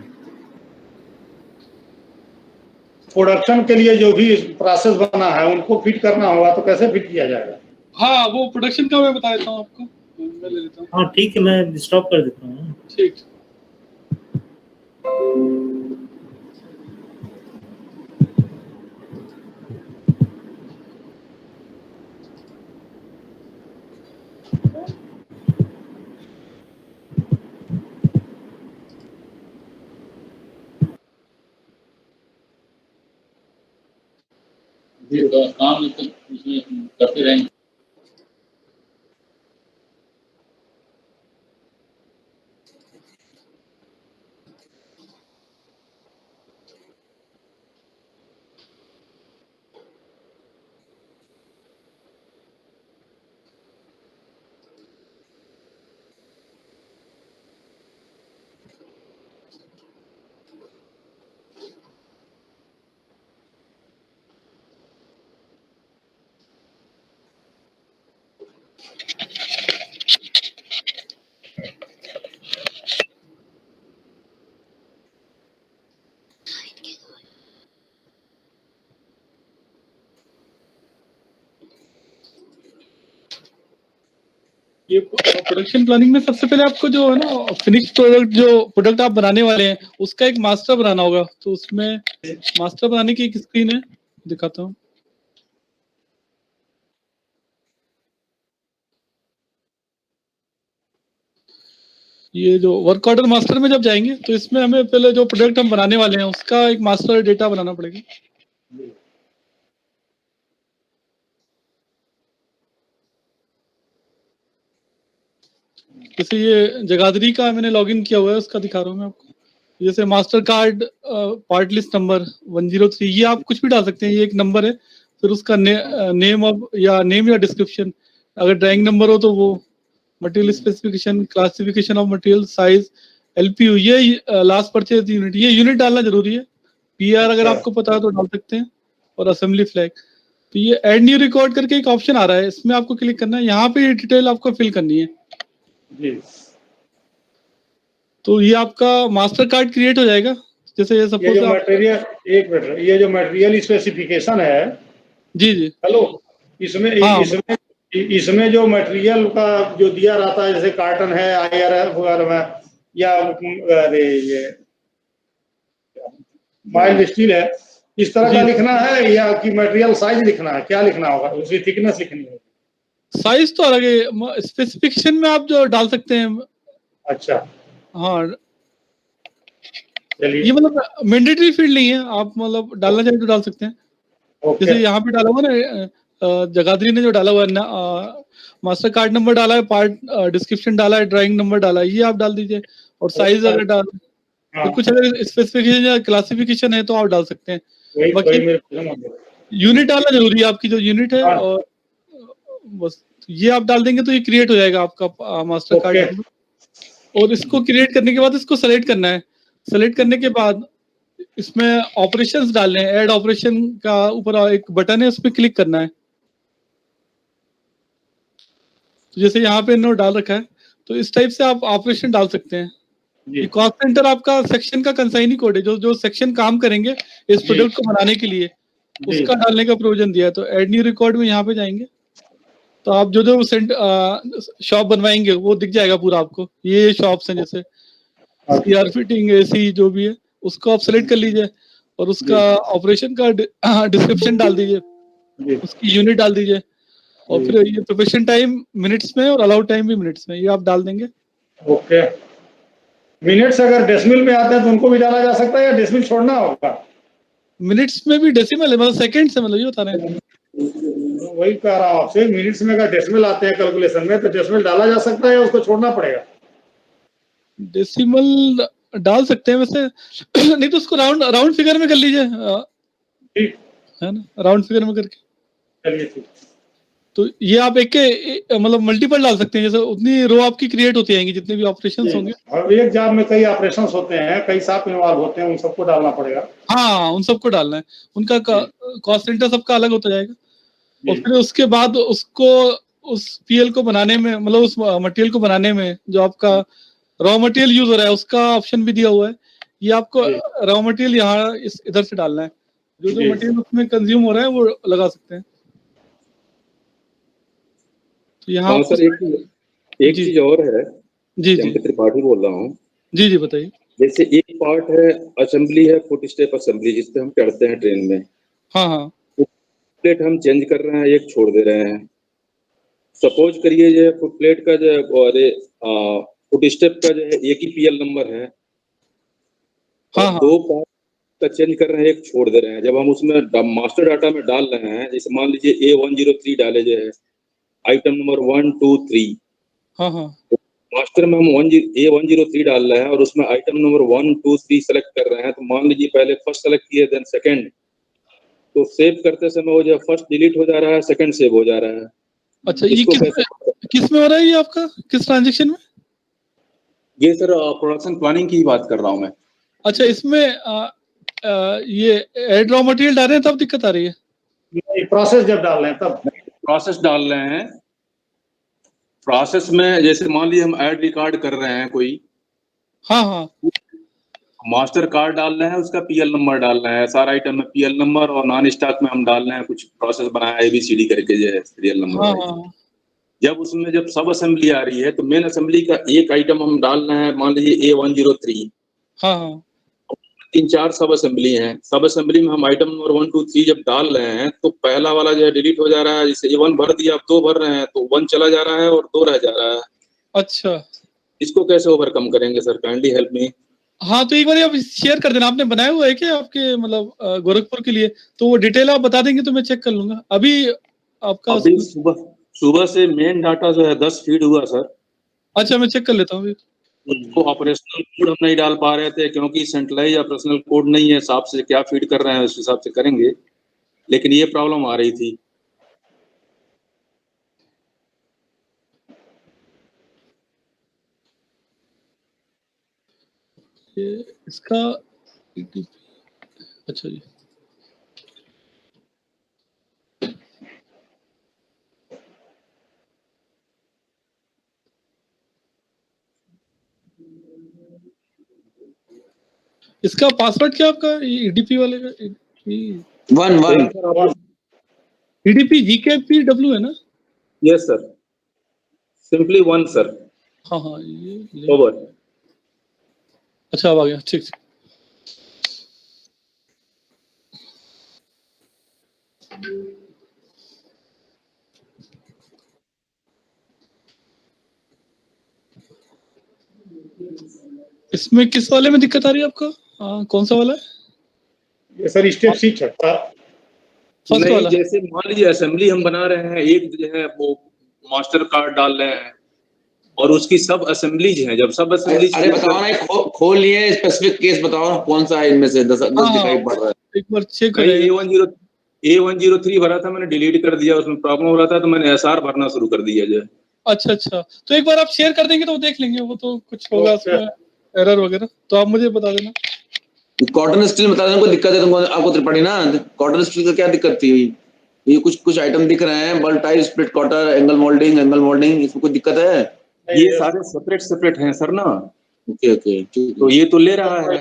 [SPEAKER 3] प्रोडक्शन के लिए जो भी प्रोसेस बना है उनको फिट करना होगा, तो कैसे फिट किया जाएगा?
[SPEAKER 5] हाँ, वो प्रोडक्शन का मैं बता देता हूँ आपको, मैं ले लेता हूँ।
[SPEAKER 1] हाँ ठीक है, मैं स्टॉप कर देता हूँ।
[SPEAKER 5] ठीक।
[SPEAKER 7] काम करते रहेंगे।
[SPEAKER 5] ये प्रोडक्शन प्लानिंग में सबसे पहले आपको जो है ना फिनिश प्रोडक्ट आप बनाने वाले हैं उसका एक मास्टर बनाना होगा। तो उसमें मास्टर बनाने की एक स्क्रीन है, दिखाता हूँ। ये जो वर्क ऑर्डर मास्टर में जब जाएंगे तो इसमें हमें पहले जो प्रोडक्ट हम बनाने वाले हैं उसका एक मास्टर डेटा बनाना पड़ेगा। जैसे ये जगाधरी का मैंने लॉगिन किया हुआ है, उसका दिखा रहा हूँ मैं आपको। जैसे master card part list number 103, ये आप कुछ भी डाल सकते हैं, ये एक नंबर है। फिर उसका नेम या डिस्क्रिप्शन, अगर ड्राइंग नंबर हो तो वो, material specification, classification of material, size, LPU, ये लास्ट परचेज यूनिट, ये यूनिट डालना जरूरी है। पीआर अगर आपको पता है तो डाल सकते हैं, और असेंबली फ्लैग। तो ये ऐड न्यू रिकॉर्ड करके एक ऑप्शन आ रहा है, इसमें आपको क्लिक करना है। यहाँ पे ये डिटेल आपको फिल करनी है
[SPEAKER 3] जी।
[SPEAKER 5] तो ये आपका मास्टर कार्ड क्रिएट हो जाएगा। जैसे ये
[SPEAKER 3] ये
[SPEAKER 5] सपोज
[SPEAKER 3] जो मटेरियल, एक मिनट, ये जो मटेरियल स्पेसिफिकेशन है,
[SPEAKER 5] जी जी,
[SPEAKER 3] हेलो, इसमें
[SPEAKER 5] हाँ,
[SPEAKER 3] इसमें जो मटेरियल का जो दिया रहता है, जैसे कार्टन है IRF वगैरह में, या अरे ये माइल्ड स्टील है, इस तरह का
[SPEAKER 5] जी,
[SPEAKER 3] लिखना है, या कि मटेरियल साइज लिखना है, क्या लिखना होगा, उसकी थिकनेस लिखनी होगी?
[SPEAKER 5] साइज तो अलग है, स्पेसिफिकेशन में आप जो डाल सकते हैं।
[SPEAKER 3] अच्छा,
[SPEAKER 5] हाँ,
[SPEAKER 3] चलिए,
[SPEAKER 5] ये मतलब मैंडेटरी फील्ड नहीं है, आप मतलब डालना चाहें तो डाल सकते हैं।
[SPEAKER 3] ओके,
[SPEAKER 5] जैसे यहाँ पे डाला हुआ ना, जगाधरी ने जो डाला हुआ है ना, मास्टर कार्ड नंबर डाला है, पार्ट डिस्क्रिप्शन डाला है, ड्राइंग नंबर डाला है, ये आप डाल दीजिए। और साइज अगर डाल,
[SPEAKER 3] हाँ,
[SPEAKER 5] फिर कुछ अगर स्पेसिफिकेशन या क्लासिफिकेशन है तो आप डाल सकते हैं।
[SPEAKER 3] वही
[SPEAKER 5] बाकी
[SPEAKER 3] मेरे को समझ गया।
[SPEAKER 5] यूनिट डालना जरूरी है, आपकी जो यूनिट है।
[SPEAKER 3] हाँ,
[SPEAKER 5] और बस ये आप डाल देंगे तो ये क्रिएट हो जाएगा आपका मास्टर कार्ड
[SPEAKER 3] ओके,
[SPEAKER 5] नंबर। और इसको क्रिएट करने के बाद इसको सेलेक्ट करना है। सेलेक्ट करने के बाद इसमें ऑपरेशंस डालने हैं। ऐड ऑपरेशन का ऊपर एक बटन है, उस पर क्लिक करना है। तो जैसे यहाँ पे इन्होंने डाल रखा है, तो इस टाइप से आप ऑपरेशन डाल सकते हैं। ये कॉस्ट सेंटर आपका सेक्शन का कंसाइनी कोड है, जो जो सेक्शन काम करेंगे इस प्रोडक्ट को बनाने के लिए, उसका डालने का प्रोविजन दिया है। तो ऐड न्यू रिकॉर्ड में यहाँ पे जाएंगे तो आप जो जो शॉप बनवाएंगे वो दिख जाएगा पूरा आपको। ये शॉप्स हैं, जैसे सीआर फिटिंग, एसी, जो भी है उसको आप सेलेक्ट कर लीजिए और उसका ऑपरेशन का डिस्क्रिप्शन डाल दीजिए, उसकी यूनिट डाल दीजिए। और फिर ये प्रिपरेशन टाइम मिनट्स में और अलाउड टाइम भी मिनट्स में, ये आप डाल देंगे।
[SPEAKER 3] ओके, मिनट्स अगर डेसिमल में आते हैं तो उनको भी डाला जा सकता है, या डेसिमल छोड़ना होगा?
[SPEAKER 5] मिनट्स में भी डेसिमल है, मतलब सेकंड से, मतलब ये बता रहे हैं।
[SPEAKER 3] वही कह रहा हूँ आपसे, मिनट्स में अगर डेसिमल आते हैं कैलकुलेशन में, तो डेसिमल डाला जा सकता है या उसको छोड़ना पड़ेगा?
[SPEAKER 5] डेसिमल डाल सकते हैं वैसे नहीं तो उसको राउंड राउंड फिगर में कर लीजिए,
[SPEAKER 3] ठीक
[SPEAKER 5] है ना, राउंड फिगर में करके।
[SPEAKER 3] चलिए, ठीक।
[SPEAKER 5] तो ये आप मतलब मल्टीपल डाल सकते हैं, जैसे उतनी रो आपकी क्रिएट होती जाएंगी जितने भी ऑपरेशंस होंगे।
[SPEAKER 3] और एक जॉब में कई ऑपरेशंस होते हैं, कई साथ इन्वॉल्व होते हैं, उन सबको डालना पड़ेगा।
[SPEAKER 5] हाँ, उन सबको डालना है। उनका कॉस्ट सेंटर सबका अलग होता जाएगा। और फिर उसके बाद उसको उस पीएल को बनाने में, मतलब उस मटेरियल को बनाने में जो आपका रॉ मटेरियल यूज हो रहा है उसका ऑप्शन भी दिया हुआ है। ये आपको रॉ मटेरियल यहाँ इधर से डालना है, जो जो मटेरियल उसमें कंज्यूम हो रहा है वो लगा सकते हैं। तो यहाँ
[SPEAKER 4] सर एक चीज और है।
[SPEAKER 5] जी जी,
[SPEAKER 4] त्रिपाठी बोल रहा हूँ।
[SPEAKER 5] जी जी, बताइए।
[SPEAKER 4] जैसे एक पार्ट है असेंबली, है फुट स्टेप असेंबली, जिसपे हम चढ़ते हैं ट्रेन में।
[SPEAKER 5] हाँ हाँ,
[SPEAKER 4] प्लेट हम चेंज कर रहे हैं, एक छोड़ दे रहे हैं। सपोज करिए जो फुट प्लेट का जो और फुट स्टेप का जो है एक ही पीएल नंबर है,
[SPEAKER 5] हाँ,
[SPEAKER 4] दो पार्ट का चेंज कर रहे हैं, एक छोड़ दे रहे हैं। जब हम उसमें मास्टर डाटा में डाल रहे हैं, जैसे मान लीजिए A103 डाले जो है आइटम नंबर 1 2 3,
[SPEAKER 5] हाँ हाँ,
[SPEAKER 4] मास्टर में हम A103 डाल रहे हैं और उसमें आइटम नंबर 1 2 3 सेलेक्ट कर रहे हैं। तो मान लीजिए पहले फर्स्ट सेलेक्ट किए, देन सेकंड, तो सेव करते समय वो जो फर्स्ट डिलीट हो जा रहा है, सेकंड सेव हो जा रहा है।
[SPEAKER 5] अच्छा, ये किस में हो रहा है, ये आपका किस ट्रांजेक्शन में?
[SPEAKER 4] ये सर प्रोडक्शन प्लानिंग की बात कर रहा हूँ मैं।
[SPEAKER 5] अच्छा, इसमें ये एड रॉ मटेरियल डाल रहे हैं तब दिक्कत आ रही है?
[SPEAKER 3] प्रोसेस जब डाल रहे हैं तब।
[SPEAKER 4] प्रोसेस डाल रहे हैं, प्रोसेस में जैसे मान लीजिए हम ऐड रिकॉर्ड कर रहे हैं कोई,
[SPEAKER 5] हाँ हाँ,
[SPEAKER 4] मास्टर कार्ड डाल रहे हैं, उसका पीएल नंबर डाल रहे हैं, सारा आइटम में पीएल नंबर, और नॉन स्टॉक में हम डाल रहे हैं कुछ प्रोसेस बनाया ABCD करके जो है सीरियल नंबर।
[SPEAKER 5] हाँ हाँ,
[SPEAKER 4] जब उसमें जब सब असेंबली आ रही है तो मेन असेंबली का एक आइटम हम डाल रहे हैं, मान लीजिए A103।
[SPEAKER 5] हाँ हाँ
[SPEAKER 4] 3-4 सब असेंबली हैं, सब असेंबली में हम आइटम नंबर 1 2 3 जब डाल रहे हैं तो पहला वाला जो है डिलीट हो जा रहा है। जैसे A1 भर दिया, अब 2 भर रहे हैं तो 1 चला जा रहा है और 2 रह जा रहा है।
[SPEAKER 5] अच्छा
[SPEAKER 4] इसको कैसे ओवरकम करेंगे सर, काइंडली हेल्प मी।
[SPEAKER 5] हाँ, तो एक बार आप शेयर कर देना। आपने बनाया हुआ है क्या आपके मतलब गोरखपुर के लिए? तो वो डिटेल आप बता देंगे तो मैं चेक कर लूंगा। अभी आपका
[SPEAKER 4] अभी सुबह से मेन डाटा जो है 10 फीड हुआ सर।
[SPEAKER 5] अच्छा, मैं चेक कर लेता हूँ अभी।
[SPEAKER 4] उसको ऑपरेशनल कोड हम नहीं डाल पा रहे थे क्योंकि सेंट्रलाइज ऑपरेशनल कोड नहीं है। हिसाब से क्या फीड कर रहे हैं उस हिसाब से करेंगे, लेकिन ये प्रॉब्लम आ रही थी।
[SPEAKER 5] ये इसका अच्छा जी, इसका पासवर्ड क्या आपका ईडीपी वाले का?
[SPEAKER 2] 1
[SPEAKER 5] ईडीपी GKPW है ना?
[SPEAKER 4] Yes sir, simply 1 sir.
[SPEAKER 5] हाँ हाँ, ये
[SPEAKER 4] ओवर।
[SPEAKER 5] अच्छा, अब आ गया। ठीक ठीक। इसमें किस वाले में दिक्कत आ रही है आपको? कौन सा वाला है?
[SPEAKER 3] ये सर स्टेप सी छठा
[SPEAKER 5] फर्स्ट
[SPEAKER 4] नहीं,
[SPEAKER 5] वाला।
[SPEAKER 4] जैसे मान लीजिए असेंबली हम बना रहे हैं, एक जो है वो मास्टर कार्ड डाल रहे हैं और उसकी सब असेंबलीज हैं। जब सब असेंबलीज
[SPEAKER 2] अरे बताओ ना, खोल लिए स्पेसिफिक केस बताओ ना, कौन सा है इनमें से 10 दिखाई पड़ रहा है।
[SPEAKER 5] एक बार चेक
[SPEAKER 4] नहीं,
[SPEAKER 5] करें।
[SPEAKER 4] A103 भरा था, मैंने डिलीट कर दिया, उसमें प्रॉब्लम हो रहा था तो मैंने SR भरना शुरू कर दिया जो है।
[SPEAKER 5] अच्छा अच्छा, तो एक बार आप शेयर कर देंगे तो वो देख लेंगे। वो तो कुछ होगा उसमें एरर वगैरह, तो आप मुझे बता देना।
[SPEAKER 2] कॉटन स्टील बता दें, कोई दिक्कत है तुमको, आपको त्रिपाठी ना, कॉटन स्टील का क्या दिक्कत थी? ये कुछ आइटम दिख रहे हैं, बल टाई, स्प्लिट कॉटर, एंगल मोल्डिंग, इसमें कोई दिक्कत है?
[SPEAKER 4] ये सारे सेपरेट हैं सर ना।
[SPEAKER 2] ओके ओके,
[SPEAKER 4] तो ये तो ले रहा है।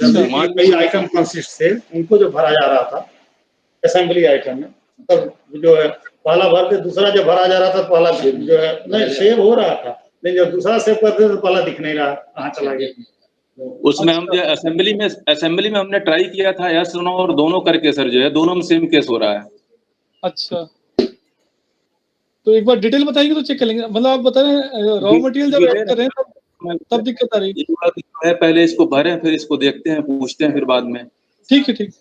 [SPEAKER 3] जब कई आइटम कंसिस्ट थे, उनको जो भरा जा रहा था असेंबली आइटम में, तब जो है पहला भर के दूसरा जब भरा जा रहा था, पहला जो है नहीं सेव हो रहा था, लेकिन जब दूसरा सेव करते तो पहला दिख नहीं रहा, कहाँ चला गया।
[SPEAKER 4] उसमें हम जो असेंबली में हमने ट्राई किया था यस नो और दोनों करके सर, जो है दोनों में सेम केस हो रहा है।
[SPEAKER 5] अच्छा, तो एक बार डिटेल बताएंगे तो चेक कर लेंगे। मतलब आप बता रहे हैं रॉ मटेरियल जब ऐड कर रहे हैं तब दिक्कत आ रही
[SPEAKER 4] है। पहले इसको भरें, फिर इसको देखते हैं, पूछते हैं फिर बाद में।
[SPEAKER 5] ठीक है, ठीक।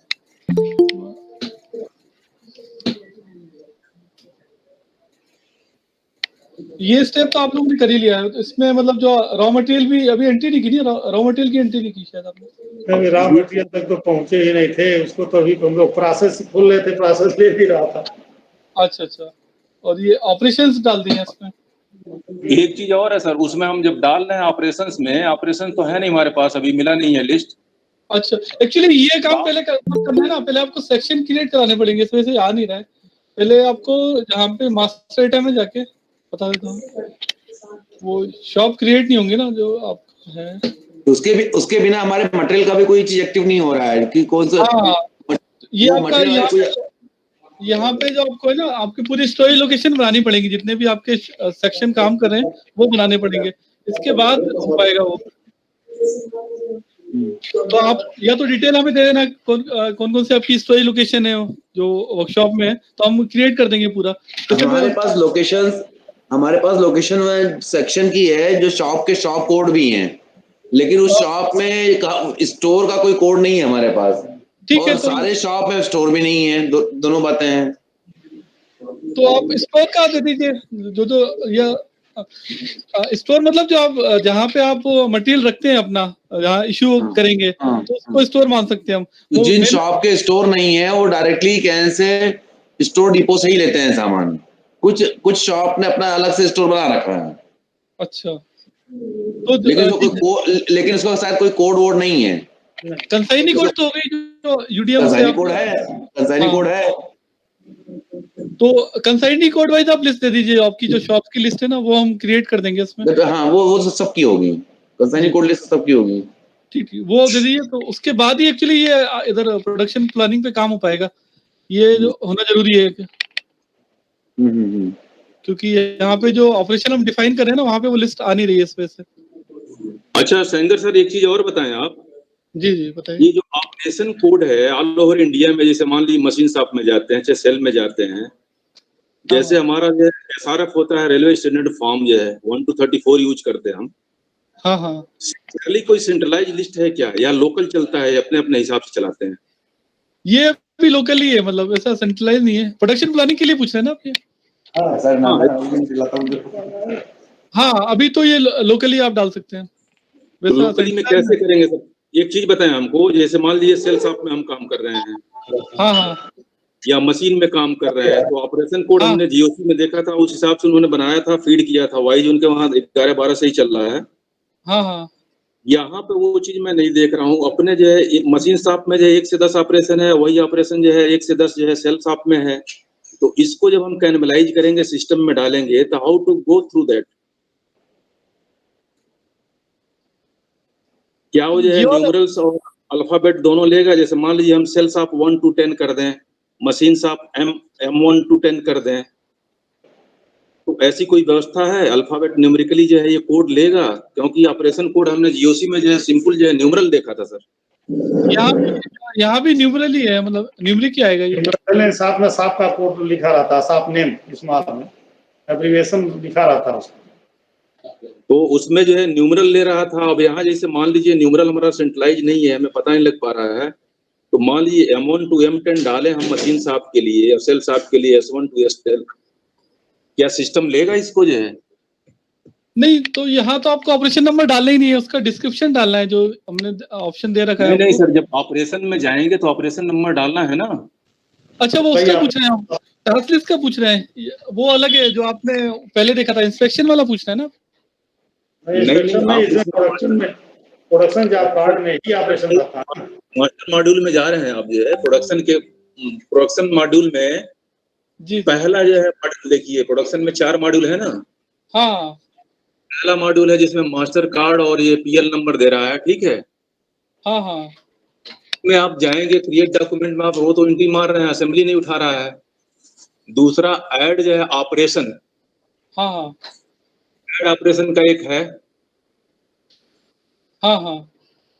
[SPEAKER 5] ये स्टेप तो आप लोगों ने कर ही लिया है। तो इसमें मतलब जो रॉ मटेरियल भी अभी एंट्री नहीं की थी, रॉ मटेरियल की एंट्री नहीं की शायद आपने।
[SPEAKER 3] अभी रॉ मटेरियल तक तो पहुंचे ही नहीं थे, उसको तो अभी हम लोग प्रोसेस खोल रहे थे, प्रोसेस ले भी रहा था।
[SPEAKER 5] अच्छा अच्छा, और ये ऑपरेशंस डाल दिए हैं इसमें।
[SPEAKER 4] एक चीज और है सर, उसमें हम जब डाल रहे हैं ऑपरेशन तो है नहीं हमारे पास, अभी मिला नहीं है लिस्ट।
[SPEAKER 5] अच्छा, एक्चुअली ये काम पहले करना है ना, पहले आपको सेक्शन क्रिएट कराने पड़ेंगे। इस वजह से आ नहीं रहा है। पहले आपको जहाँ पे मास्टर आइटम में जाके बता देता हूँ, वो शॉप क्रिएट नहीं होंगे ना जो आप है।
[SPEAKER 2] उसके बिना हमारे मटेरियल का भी कोई चीज एक्टिव नहीं हो रहा है कि कौन सा।
[SPEAKER 5] ये आपका यहाँ पे जो आपको है ना, आपकी पूरी स्टोरेज लोकेशन बनानी पड़ेगी। जितने भी आपके सेक्शन काम कर रहे हैं वो बनाने पड़ेंगे, इसके बाद हो पाएगा वो। तो आप या तो डिटेल हमें दे देना कौन से आपकी स्टोरेज लोकेशन है जो वर्कशॉप में है, तो हम क्रिएट कर देंगे पूरा। तो
[SPEAKER 2] हमारे पास लोकेशन सेक्शन की है, जो शॉप के शॉप कोड भी हैं, लेकिन उस शॉप में स्टोर का कोई कोड नहीं है हमारे पास।
[SPEAKER 5] ठीक है,
[SPEAKER 2] तो सारे शॉप में स्टोर भी नहीं है, दोनों बातें हैं।
[SPEAKER 5] तो आप स्टोर का दे दीजिए, जो या स्टोर मतलब जो आप जहाँ पे आप मटेरियल रखते हैं अपना, जहाँ इश्यू करेंगे तो उसको स्टोर मान सकते हैं हम।
[SPEAKER 2] तो जिन शॉप के स्टोर नहीं है वो directly can say store depot से ही लेते हैं सामान। कुछ शॉप ने अपना अलग से स्टोर बना रखा है।
[SPEAKER 5] अच्छा, तो
[SPEAKER 2] लेकिन उसका शायद कोई कोड वोड नहीं है।
[SPEAKER 5] कंसाइनी कोड तो हो गई जो यूडीएम
[SPEAKER 2] कंसाइनी कोड है।
[SPEAKER 5] तो कंसाइनी कोड वाइज आप लिस्ट दे दीजिए। आपकी जो शॉप की लिस्ट है ना, वो हम क्रिएट कर देंगे इसमें।
[SPEAKER 2] हाँ, वो सबकी होगी, कंसाइनी कोड लिस्ट सबकी होगी।
[SPEAKER 5] ठीक है, वो दे दीजिए। तो उसके बाद ही एक्चुअली ये इधर प्रोडक्शन प्लानिंग पे काम हो पाएगा। ये जो होना जरूरी है। क्योंकि यहाँ पे जो ऑपरेशन हम डिफाइन कर रहे हैं ना, वहाँ पे वो लिस्ट आ नहीं रही है इस वजह से।
[SPEAKER 4] अच्छा सैंगर सर, एक चीज और बताएं आप।
[SPEAKER 5] जी जी बताइए।
[SPEAKER 4] ये जो ऑपरेशन कोड है ऑल ओवर इंडिया में, जैसे मान लीजिए मशीन शॉप में जाते हैं चाहे सेल में जाते हैं, जैसे हमारा जो SRF होता है, रेलवे स्टैंडर्ड फॉर्म जो है 1 to 34 यूज करते हैं हम।
[SPEAKER 5] हाँ हाँ,
[SPEAKER 4] सेंट्रली कोई सेंट्रलाइज लिस्ट है क्या, या लोकल चलता है, अपने अपने हिसाब से चलाते हैं?
[SPEAKER 5] ये भी लोकल ही है, मतलब ऐसा सेंट्रलाइज नहीं है। प्रोडक्शन प्लानिंग के लिए पूछ रहे हैं ना आप ये?
[SPEAKER 6] हाँ सर,
[SPEAKER 4] हाँ,
[SPEAKER 5] हाँ अभी तो ये लोकली आप डाल सकते हैं।
[SPEAKER 4] तो लोकली में कैसे करेंगे सर? एक चीज बताएं हमको, जैसे मान लीजिए सेल शॉप में हम काम कर रहे हैं,
[SPEAKER 5] हाँ हाँ
[SPEAKER 4] या मशीन में काम कर रहे हैं, तो ऑपरेशन कोड
[SPEAKER 5] हाँ।
[SPEAKER 4] हमने जीओसी में देखा था, उस हिसाब से उन्होंने बनाया था, फीड किया था, वाइज उनके वहाँ 11-12 से ही चल रहा है।
[SPEAKER 5] हाँ हाँ,
[SPEAKER 4] यहाँ पे वो चीज मैं नहीं देख रहा हूँ। अपने जो है मशीन शॉप में जो 1 से 10 ऑपरेशन है, वही ऑपरेशन जो है 1 से 10 जो है सेल शॉप में है। तो इसको जब हम कैनिबलाइज करेंगे, सिस्टम में डालेंगे, तो how to go through that? क्या वो जो है न्यूमरल्स और अल्फाबेट दोनों लेगा? जैसे मान लीजिए हम सेल शॉप 1 to 10 कर दें, मशीन शॉप M1 to 10 कर दें, तो ऐसी कोई व्यवस्था है? अल्फाबेट न्यूमेरिकली जो है ये कोड लेगा? क्योंकि ऑपरेशन कोड हमने जीओसी में जो है सिंपल जो है न्यूमरल देखा था सर।
[SPEAKER 5] यहाँ भी न्यूमरल ही है, मतलब न्यूमरिक ही आएगा ये।
[SPEAKER 3] पहले साथ में साफ का कोड लिखा रहता, साफ नेम स्मॉल में एब्रिविएशन लिखा रहता उसमें।
[SPEAKER 4] तो उसमें जो है न्यूमरल ले रहा था। अब यहाँ जैसे मान लीजिए न्यूमरल हमारा सेंट्रलाइज नहीं है, हमें पता नहीं लग पा रहा है, तो मान लीजिए M1 to M10 डालें हम मशीन शॉप के लिए और सेल शॉप के लिए S1 to S10, क्या सिस्टम लेगा इसको जो है?
[SPEAKER 5] नहीं, तो यहाँ तो आपको ऑपरेशन नंबर डालना ही नहीं है, उसका डिस्क्रिप्शन डालना है, जो हमने ऑप्शन दे रखा है।
[SPEAKER 4] नहीं सर, जब ऑपरेशन में जाएंगे तो ऑपरेशन नंबर डालना है ना।
[SPEAKER 5] अच्छा, वो उसका पूछ रहे हैं आप? टास्क लिस्ट का पूछ रहे हैं? वो अलग है जो आपने पहले देखा था, इंस्पेक्शन वाला पूछ रहे हैं ना?
[SPEAKER 3] प्रोडक्शन जॉब कार्ड में ही ऑपरेशन था।
[SPEAKER 4] मास्टर मॉड्यूल में जा रहे हैं आप जो है, प्रोडक्शन मॉड्यूल में
[SPEAKER 5] जी
[SPEAKER 4] पहला जो है मॉड्यूल देखिए, प्रोडक्शन में 4 मॉड्यूल है ना।
[SPEAKER 5] हाँ,
[SPEAKER 4] पहला मॉड्यूल है जिसमें मास्टर कार्ड और ये PL नंबर दे रहा है, ठीक है।
[SPEAKER 5] हाँ हाँ,
[SPEAKER 4] में आप जाएंगे क्रिएट डॉक्यूमेंट में, आप वो तो एंट्री मार रहे हैं, असेंबली नहीं उठा रहा है। दूसरा ऐड जो है ऑपरेशन,
[SPEAKER 5] हाँ हाँ,
[SPEAKER 4] ऐड ऑपरेशन का एक है,
[SPEAKER 5] हाँ हाँ,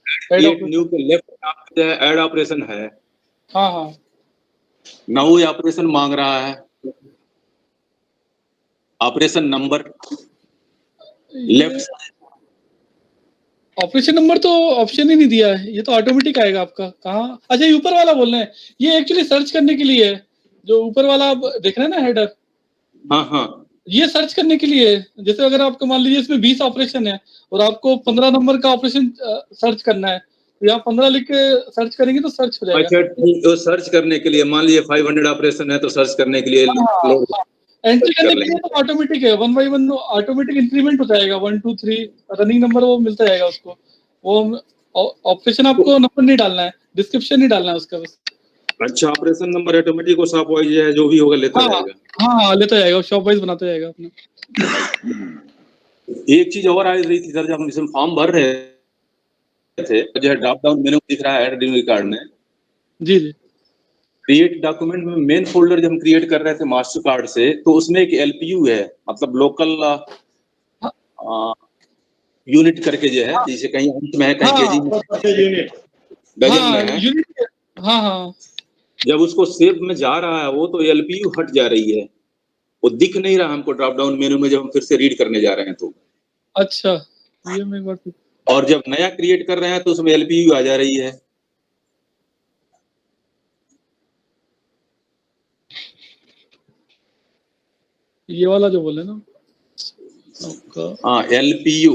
[SPEAKER 4] क्रिएट न्यू के लेफ्ट जो है ऐड ऑपरेशन है।
[SPEAKER 5] हाँ हाँ,
[SPEAKER 4] नाउ ये ऑपरेशन मांग रहा है, operation number left.
[SPEAKER 5] Operation number तो ऑप्शन ही नहीं दिया है, ये तो ऑटोमेटिक आएगा आपका। कहाँ? अच्छा, ये ऊपर वाला बोल रहे हैं, ये एक्चुअली सर्च करने के लिए है, जो ऊपर वाला आप देख रहे हैं ना हेडर।
[SPEAKER 4] हाँ हाँ,
[SPEAKER 5] ये सर्च करने के लिए है। जैसे अगर आपको मान लीजिए इसमें 20 ऑपरेशन है और आपको 15 नंबर का ऑपरेशन सर्च करना है, तो यहाँ 15 लिख के सर्च करेंगे तो सर्च हो जाएगा।
[SPEAKER 4] अच्छा ठीक, तो सर्च करने के लिए मान लीजिए 500 ऑपरेशन है, तो सर्च करने के लिए
[SPEAKER 5] एंट्री करने के लिए तो ऑटोमेटिक है, 1 by 1 ऑटोमेटिक इंक्रीमेंट हो जाएगा, 1 2 3 रनिंग नंबर वो मिलता जाएगा उसको। वो ऑपरेशन आपको नंबर नहीं डालना है, डिस्क्रिप्शन नहीं डालना है उसका बस।
[SPEAKER 4] अच्छा, ऑपरेशन नंबर ऑटोमेटिक वो शॉप वाइज है, जो भी होगा लेता जाएगा।
[SPEAKER 5] हाँ लेता जाएगा, शॉप वाइज बनाता जाएगा अपना।
[SPEAKER 4] एक चीज और आ रही थी सर, जब हम इसमें फॉर्म भर रहे थे, जो है ड्रॉप डाउन मेनू दिख रहा है एडिटिंग कार्ड में।
[SPEAKER 5] जी जी,
[SPEAKER 4] क्रिएट डॉक्यूमेंट में मेन फोल्डर जब हम क्रिएट कर रहे थे मास्टर कार्ड से, तो उसमें एक LPU है, मतलब लोकल यूनिट करके जो है, जैसे कहीं अंत में है, कहीं केजी में, डजन में है।
[SPEAKER 5] हाँ हाँ,
[SPEAKER 4] जब उसको सेव में जा रहा है वो, तो LPU हट जा रही है, वो दिख नहीं रहा हमको ड्रॉप डाउन मेनू में, जब हम फिर से रीड करने जा रहे हैं तो।
[SPEAKER 5] अच्छा, ये मैं एक बार,
[SPEAKER 4] और जब नया क्रिएट कर रहे हैं तो उसमें LPU आ जा रही है।
[SPEAKER 5] ये वाला जो बोले ना आपका,
[SPEAKER 4] हाँ LPU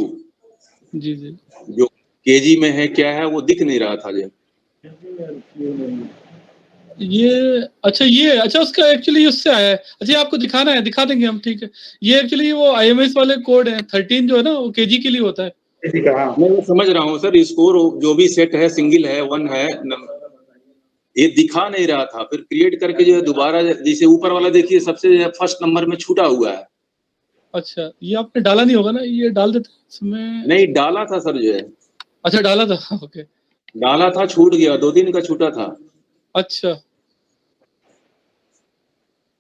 [SPEAKER 5] जी जी,
[SPEAKER 4] जो केजी में है क्या है वो दिख नहीं रहा था जो।
[SPEAKER 5] ये अच्छा, ये अच्छा उसका एक्चुअली उससे आया है। अच्छा, ये आपको दिखाना है, दिखा देंगे हम, ठीक है। ये एक्चुअली वो IMS वाले कोड है, 13 जो है ना, वो केजी के लिए होता है।
[SPEAKER 4] मैं समझ रहा हूँ सर, स्कोर जो भी सेट है, सिंगल है, 1 है, ये दिखा नहीं रहा था। फिर क्रिएट करके जो है दोबारा, जैसे ऊपर वाला देखिए सबसे फर्स्ट नंबर में छूटा हुआ है।
[SPEAKER 5] अच्छा, ये आपने डाला नहीं होगा ना, ये डाल देते इसमें।
[SPEAKER 4] नहीं डाला था सर जो है।
[SPEAKER 5] अच्छा, डाला था, ओके।
[SPEAKER 4] डाला था, छूट गया, 2-3 का छूटा था।
[SPEAKER 5] अच्छा,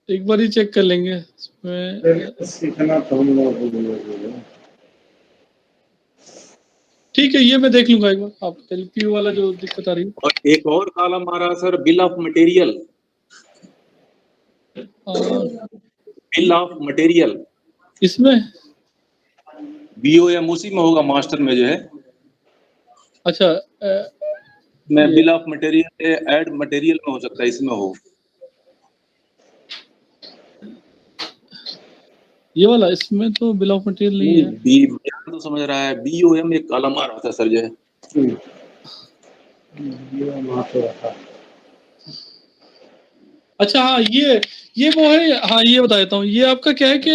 [SPEAKER 5] एक बार ही चेक कर लेंगे इसमें।
[SPEAKER 3] सीखना तो हम लोग।
[SPEAKER 5] ठीक है, ये मैं देख लूंगा एक बार। आप एलपीयू वाला जो दिक्कत आ रही है।
[SPEAKER 4] और एक और कॉलम आ रहा है sir, bill of material. Bill of material
[SPEAKER 5] इसमें
[SPEAKER 4] BOM उसी में होगा, मास्टर में जो है।
[SPEAKER 5] अच्छा,
[SPEAKER 4] मैं bill of material add material में हो सकता है, इसमें हो।
[SPEAKER 5] ये वाला इसमें तो बिल ऑफ मटेरियल नहीं है।
[SPEAKER 4] मेरा तो समझ रहा है BOM एक कॉलम आ रहा था सर जो है।
[SPEAKER 5] अच्छा हाँ, ये वो है। हाँ, ये बता देता हूँ। ये आपका क्या है कि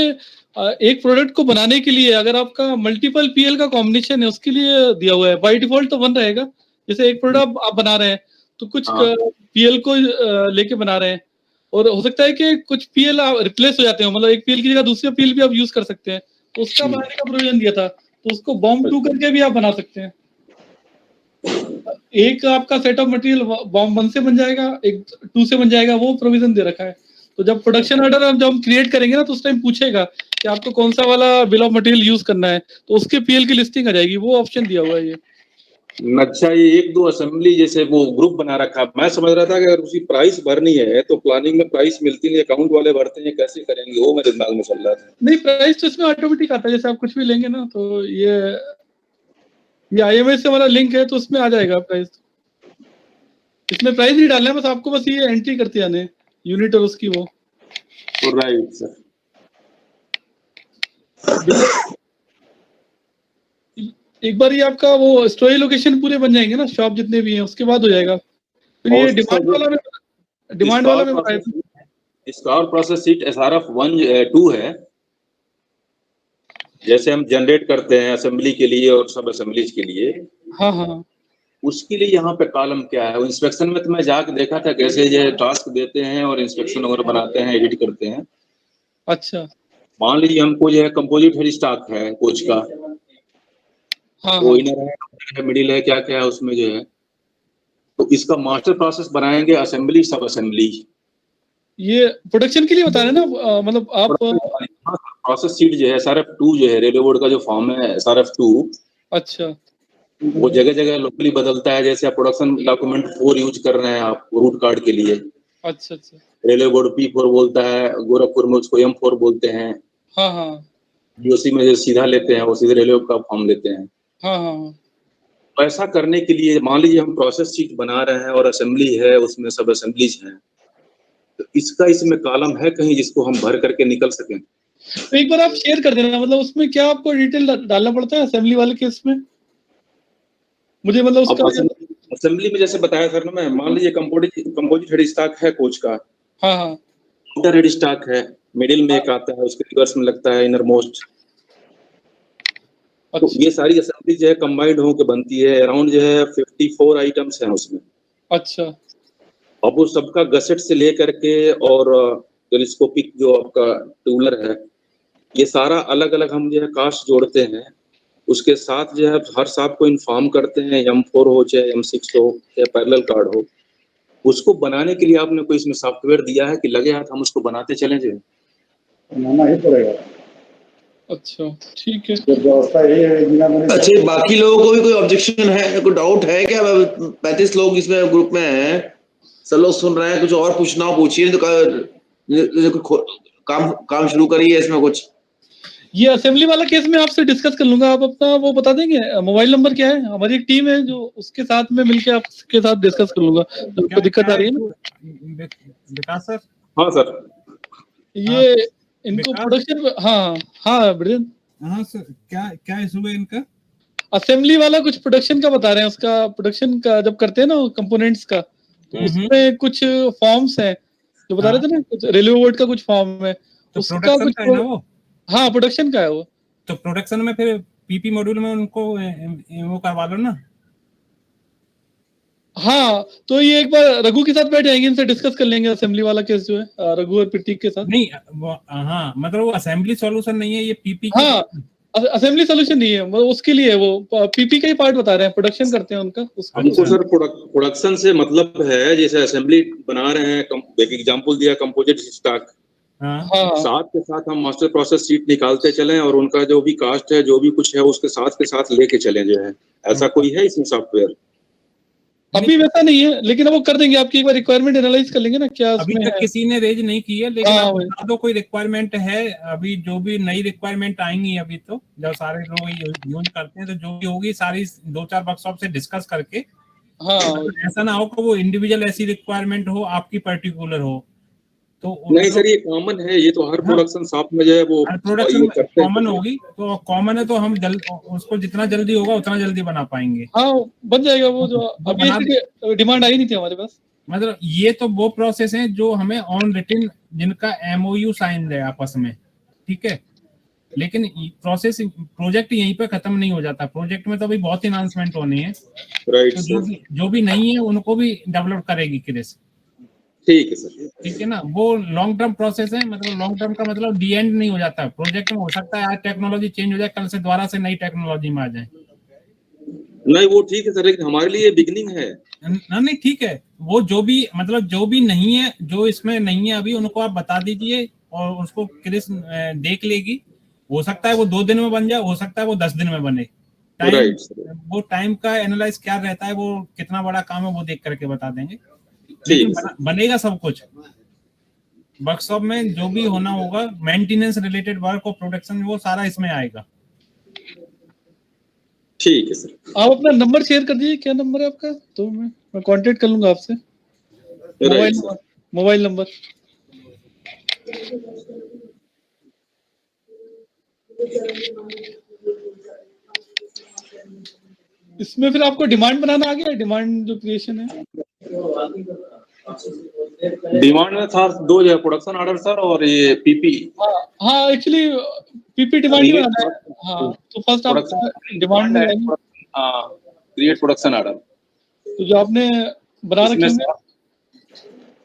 [SPEAKER 5] एक प्रोडक्ट को बनाने के लिए अगर आपका मल्टीपल पीएल का कॉम्बिनेशन है, उसके लिए दिया हुआ है। बाय डिफॉल्ट तो 1 रहेगा। जैसे एक प्रोडक्ट आप बना रहे हैं तो कुछ पीएल को लेके बना रहे हैं, और हो सकता है कि कुछ पीएल रिप्लेस हो जाते हो, मतलब एक पीएल की जगह दूसरा पीएल भी आप यूज कर सकते हैं। तो उसका बनाने का प्रोविजन दिया था, तो उसको बॉम्ब 2 करके भी आप बना सकते हैं। एक आपका सेट ऑफ मटेरियल बॉम्ब 1 से बन जाएगा, एक 2 से बन जाएगा, वो प्रोविजन दे रखा है। तो जब प्रोडक्शन ऑर्डर जब हम क्रिएट करेंगे ना, तो उस टाइम पूछेगा कि आपको कौन सा वाला बिल ऑफ मटेरियल यूज करना है, तो उसके पीएल की लिस्टिंग आ जाएगी। वो ऑप्शन दिया हुआ है ये।
[SPEAKER 4] अच्छा, ये 1-2 असेंबली जैसे वो ग्रुप बना रखा। मैं समझ रहा था कि अगर उसी प्राइस भरनी है तो प्लानिंग में प्राइस मिलती नहीं, अकाउंट वाले भरते हैं, कैसे करेंगे वो मेरे दिमाग में चल रहा था।
[SPEAKER 5] नहीं, प्राइस तो इसमें ऑटोमेटिक आता है। जैसे आप कुछ भी लेंगे ना, तो ये IMS से हमारा लिंक है, तो उसमें आ जाएगा प्राइस। इसमें प्राइस नहीं डालना है, बस आपको बस ये एंट्री करते जाने हैं, यूनिट और उसकी वो।
[SPEAKER 4] Right sir.
[SPEAKER 5] एक बार ये आपका वो स्टोरेज लोकेशन पूरे बन जाएंगे ना, शॉप जितने भी हैं, उसके बाद हो जाएगा। फिर ये डिमांड वाला में बताया था।
[SPEAKER 4] इसका और प्रोसेस शीट SRF 1-2 है। जैसे हम जनरेट करते हैं असेंबली के लिए और सब असेंबलीज के लिए।
[SPEAKER 5] हाँ हाँ,
[SPEAKER 4] उसके लिए यहाँ पे कॉलम क्या है? इंस्पेक्शन में तो मैं जाके देखा था कैसे जो टास्क देते हैं और इंस्पेक्शन वगैरह बनाते हैं, एडिट करते हैं।
[SPEAKER 5] अच्छा
[SPEAKER 4] मान लीजिए हमको जो है कंपोजिट हेड स्टॉक है कोच का,
[SPEAKER 5] हाँ
[SPEAKER 4] वो
[SPEAKER 5] हाँ,
[SPEAKER 4] इनर है, मिडिल है, क्या क्या है उसमें जो है। तो इसका मास्टर प्रोसेस बनाएंगे असेंबली सब असेंबली।
[SPEAKER 5] ये प्रोडक्शन के लिए बता रहे हैं ना, मतलब आप।
[SPEAKER 4] प्रोसेस शीट जो है SRF 2 जो है, रेलवे बोर्ड का जो फॉर्म है SRF 2,
[SPEAKER 5] अच्छा
[SPEAKER 4] वो जगह जगह लोकली बदलता है। जैसे आप प्रोडक्शन डॉक्यूमेंट 4 यूज कर रहे हैं आप रूट कार्ड के लिए,
[SPEAKER 5] अच्छा अच्छा,
[SPEAKER 4] रेलवे बोर्ड P4 बोलता है, गोरखपुर में उसको M4 बोलते हैं।
[SPEAKER 5] हाँ हाँ
[SPEAKER 4] DOC में जो सीधा लेते हैं वो सीधे रेलवे का फॉर्म लेते हैं।
[SPEAKER 5] हाँ हाँ,
[SPEAKER 4] तो ऐसा करने के लिए मान लीजिए हम प्रोसेस शीट बना रहे हैं और असेंबली है, उसमें सब असेंबलीज हैं, तो इसमें कॉलम है कहीं जिसको हम भर करके निकल सकें?
[SPEAKER 5] तो एक बार आप शेयर कर देना। मतलब उसमें क्या आपको डिटेल डालना पड़ता है असेंबली वाले केस में? मुझे मतलब उसका
[SPEAKER 4] असेंबली में जैसे बताया सर ना, मैं मान लीजिए कंपोजिट हेड स्टॉक है कोच का,
[SPEAKER 5] हाँ हाँ,
[SPEAKER 4] आउटर हेड स्टॉक है, मिडिल में एक आता है, उसके रिवर्स में लगता है इनर मोस्ट। तो ये सारी असेंबली जो है कंबाइंड होकर बनती है। अराउंड जो है 54 आइटम्स हैं उसमें।
[SPEAKER 5] अच्छा
[SPEAKER 4] अब वो सबका गसेट से लेकर के और टेलीस्कोपिक जो आपका टूलर है, ये सारा अलग अलग हम जो है कास्ट जोड़ते हैं। उसके साथ जो है हर साहब को इन्फॉर्म करते हैं, M4 हो चाहे M6 हो या पैरेलल कार्ड हो। उसको बनाने के लिए आपने कोई इसमें सॉफ्टवेयर दिया है कि लगे हाथ हम उसको बनाते चले जाए?
[SPEAKER 3] बनाना ही पड़ेगा।
[SPEAKER 5] अच्छा ठीक है।
[SPEAKER 3] व्यवस्था यही है।
[SPEAKER 2] अच्छा, बाकी लोगों को भी कोई ऑब्जेक्शन है, कोई डाउट है क्या? 35 लोग इसमें ग्रुप में हैं, सब लोग सुन रहे हैं। कुछ और पूछना हो पूछिए, तो काम शुरू करिए इसमें कुछ।
[SPEAKER 5] ये असेंबली वाला केस में आपसे डिस्कस कर लूंगा। आप अपना वो बता देंगे मोबाइल नंबर क्या है? हमारी एक टीम है जो उसके साथ में मिलके आपके साथ डिस्कस कर लूंगा। तो कोई दिक्कत आ रही है ना
[SPEAKER 8] विकास सर?
[SPEAKER 4] हाँ सर,
[SPEAKER 5] ये इनको प्रोडक्शन, हाँ हाँ ब्रिजेन,
[SPEAKER 8] हाँ सर, क्या इशू है इनका?
[SPEAKER 5] असेंबली वाला कुछ प्रोडक्शन का बता रहे हैं। उसका प्रोडक्शन का जब करते हैं ना कंपोनेंट्स का, तो उसमें कुछ फॉर्म्स हैं जो बता रहे थे ना, कुछ रेलवे बोर्ड का कुछ फॉर्म है,
[SPEAKER 8] तो
[SPEAKER 5] उसका कुछ
[SPEAKER 8] है ना वो?
[SPEAKER 5] हाँ, प्रोडक्शन का है वो।
[SPEAKER 8] तो प्रोडक्शन में फिर पीपी मॉड्यूल में उनको वो करवा लो ना।
[SPEAKER 5] हाँ, तो ये एक बार रघु के साथ बैठ जाएंगे, इनसे डिस्कस कर लेंगे असेंबली वाला केस जो है, रघु और प्रतीक के साथ।
[SPEAKER 8] नहीं वो, हाँ मतलब वो असेंबली सॉल्यूशन नहीं है, ये पीपी
[SPEAKER 5] हाँ, असेंबली सोल्यूशन नहीं है, मतलब उसके लिए वो पीपी का ही पार्ट बता रहे हैं, प्रोडक्शन करते हैं उनका।
[SPEAKER 4] हमको सर प्रोडक्शन से मतलब है, जैसे असेंबली बना रहे हैं, एक एग्जांपल दिया कंपोजिट स्टॉक,
[SPEAKER 8] हाँ
[SPEAKER 4] साथ के साथ हम मास्टर प्रोसेस शीट निकालते चलें और उनका जो भी कास्ट है जो भी कुछ है उसके साथ लेके चलें जो है, ऐसा कोई है इसमें सॉफ्टवेयर?
[SPEAKER 5] अभी वैसा नहीं है, लेकिन वो कर देंगे। आपकी एक बार रिक्वायरमेंट एनालाइज कर लेंगे ना क्या
[SPEAKER 8] अभी
[SPEAKER 5] उसमें
[SPEAKER 8] तक
[SPEAKER 5] है।
[SPEAKER 8] किसी ने रेज नहीं की है, लेकिन
[SPEAKER 5] हाँ,
[SPEAKER 8] आप
[SPEAKER 5] वही।
[SPEAKER 8] बता दो कोई रिक्वायरमेंट है। अभी जो भी नई रिक्वायरमेंट आएंगी अभी तो जब सारे लोग यूज करते हैं तो जो भी होगी सारी 2-4 वर्कशॉप से डिस्कस करके,
[SPEAKER 5] हाँ
[SPEAKER 8] ऐसा ना हो कि वो इंडिविजुअल ऐसी रिक्वायरमेंट हो आपकी पर्टिकुलर हो तो
[SPEAKER 4] नहीं सर, ये कॉमन है, ये तो हर प्रोडक्शन शॉप में जो है वो
[SPEAKER 8] हर प्रोडक्शन
[SPEAKER 4] ये
[SPEAKER 8] में
[SPEAKER 4] करते हैं।
[SPEAKER 8] कॉमन होगी, तो कॉमन है तो हम उसको जितना जल्दी होगा उतना जल्दी बना पाएंगे।
[SPEAKER 5] हाँ, बन जाएगा वो जो
[SPEAKER 8] वो
[SPEAKER 5] अभी
[SPEAKER 8] बना
[SPEAKER 5] डिमांड आई नहीं थी हमारे पास।
[SPEAKER 8] मतलब ये तो वो प्रोसेस है जो हमें ऑन रिटन जिनका एमओयू साइन है आपस में, ठीक है। लेकिन प्रोसेस प्रोजेक्ट यहीं पे खत्म नहीं हो जाता, प्रोजेक्ट में तो अभी बहुत इन्हांसमेंट होनी है।
[SPEAKER 4] राइट
[SPEAKER 8] तो
[SPEAKER 4] सर,
[SPEAKER 8] जो भी नहीं है उनको भी डेवलप करेगी क्रिस,
[SPEAKER 4] ठीक है सर।
[SPEAKER 8] ठीक है ना। वो लॉन्ग टर्म प्रोसेस है, मतलब लॉन्ग टर्म का मतलब डी एंड नहीं हो जाता प्रोजेक्ट में। हो सकता है आज टेक्नोलॉजी चेंज हो जाए, कल से दोबारा से नई टेक्नोलॉजी में आ जाए।
[SPEAKER 4] नहीं वो ठीक है सर, लेकिन हमारे लिए बिगनिंग है।
[SPEAKER 8] नहीं ठीक है, वो जो भी मतलब जो भी नहीं है, जो इसमें नहीं है अभी, उनको आप बता दीजिए और उसको क्रिस देख लेगी। हो सकता है वो 2 दिन में बन जाए, हो सकता है वो 10 दिन में बने। टाइम वो टाइम का एनालाइज क्या रहता है, वो कितना बड़ा काम है वो देख करके बता देंगे। लेकिन बनेगा सब कुछ। वर्कशॉप में जो भी होना होगा मेंटेनेंस रिलेटेड वर्क और प्रोडक्शन, वो सारा इसमें आएगा।
[SPEAKER 4] ठीक है सर।
[SPEAKER 5] आप अपना नंबर शेयर कर दीजिए, क्या नंबर है आपका, तो मैं कांटेक्ट कर लूंगा आपसे। मोबाइल नंबर इसमें फिर आपको डिमांड बनाना आ गया, डिमांड जो क्रिएशन है।
[SPEAKER 4] डिमांड में था 2 जो है, प्रोडक्शन ऑर्डर सर और ये पीपी।
[SPEAKER 5] हाँ एक्चुअली पीपी डिमांड में आना है। हाँ तो फर्स्ट आप डिमांड में आएंगे।
[SPEAKER 4] क्रिएट प्रोडक्शन ऑर्डर
[SPEAKER 5] तो जो आपने बना रखे होंगे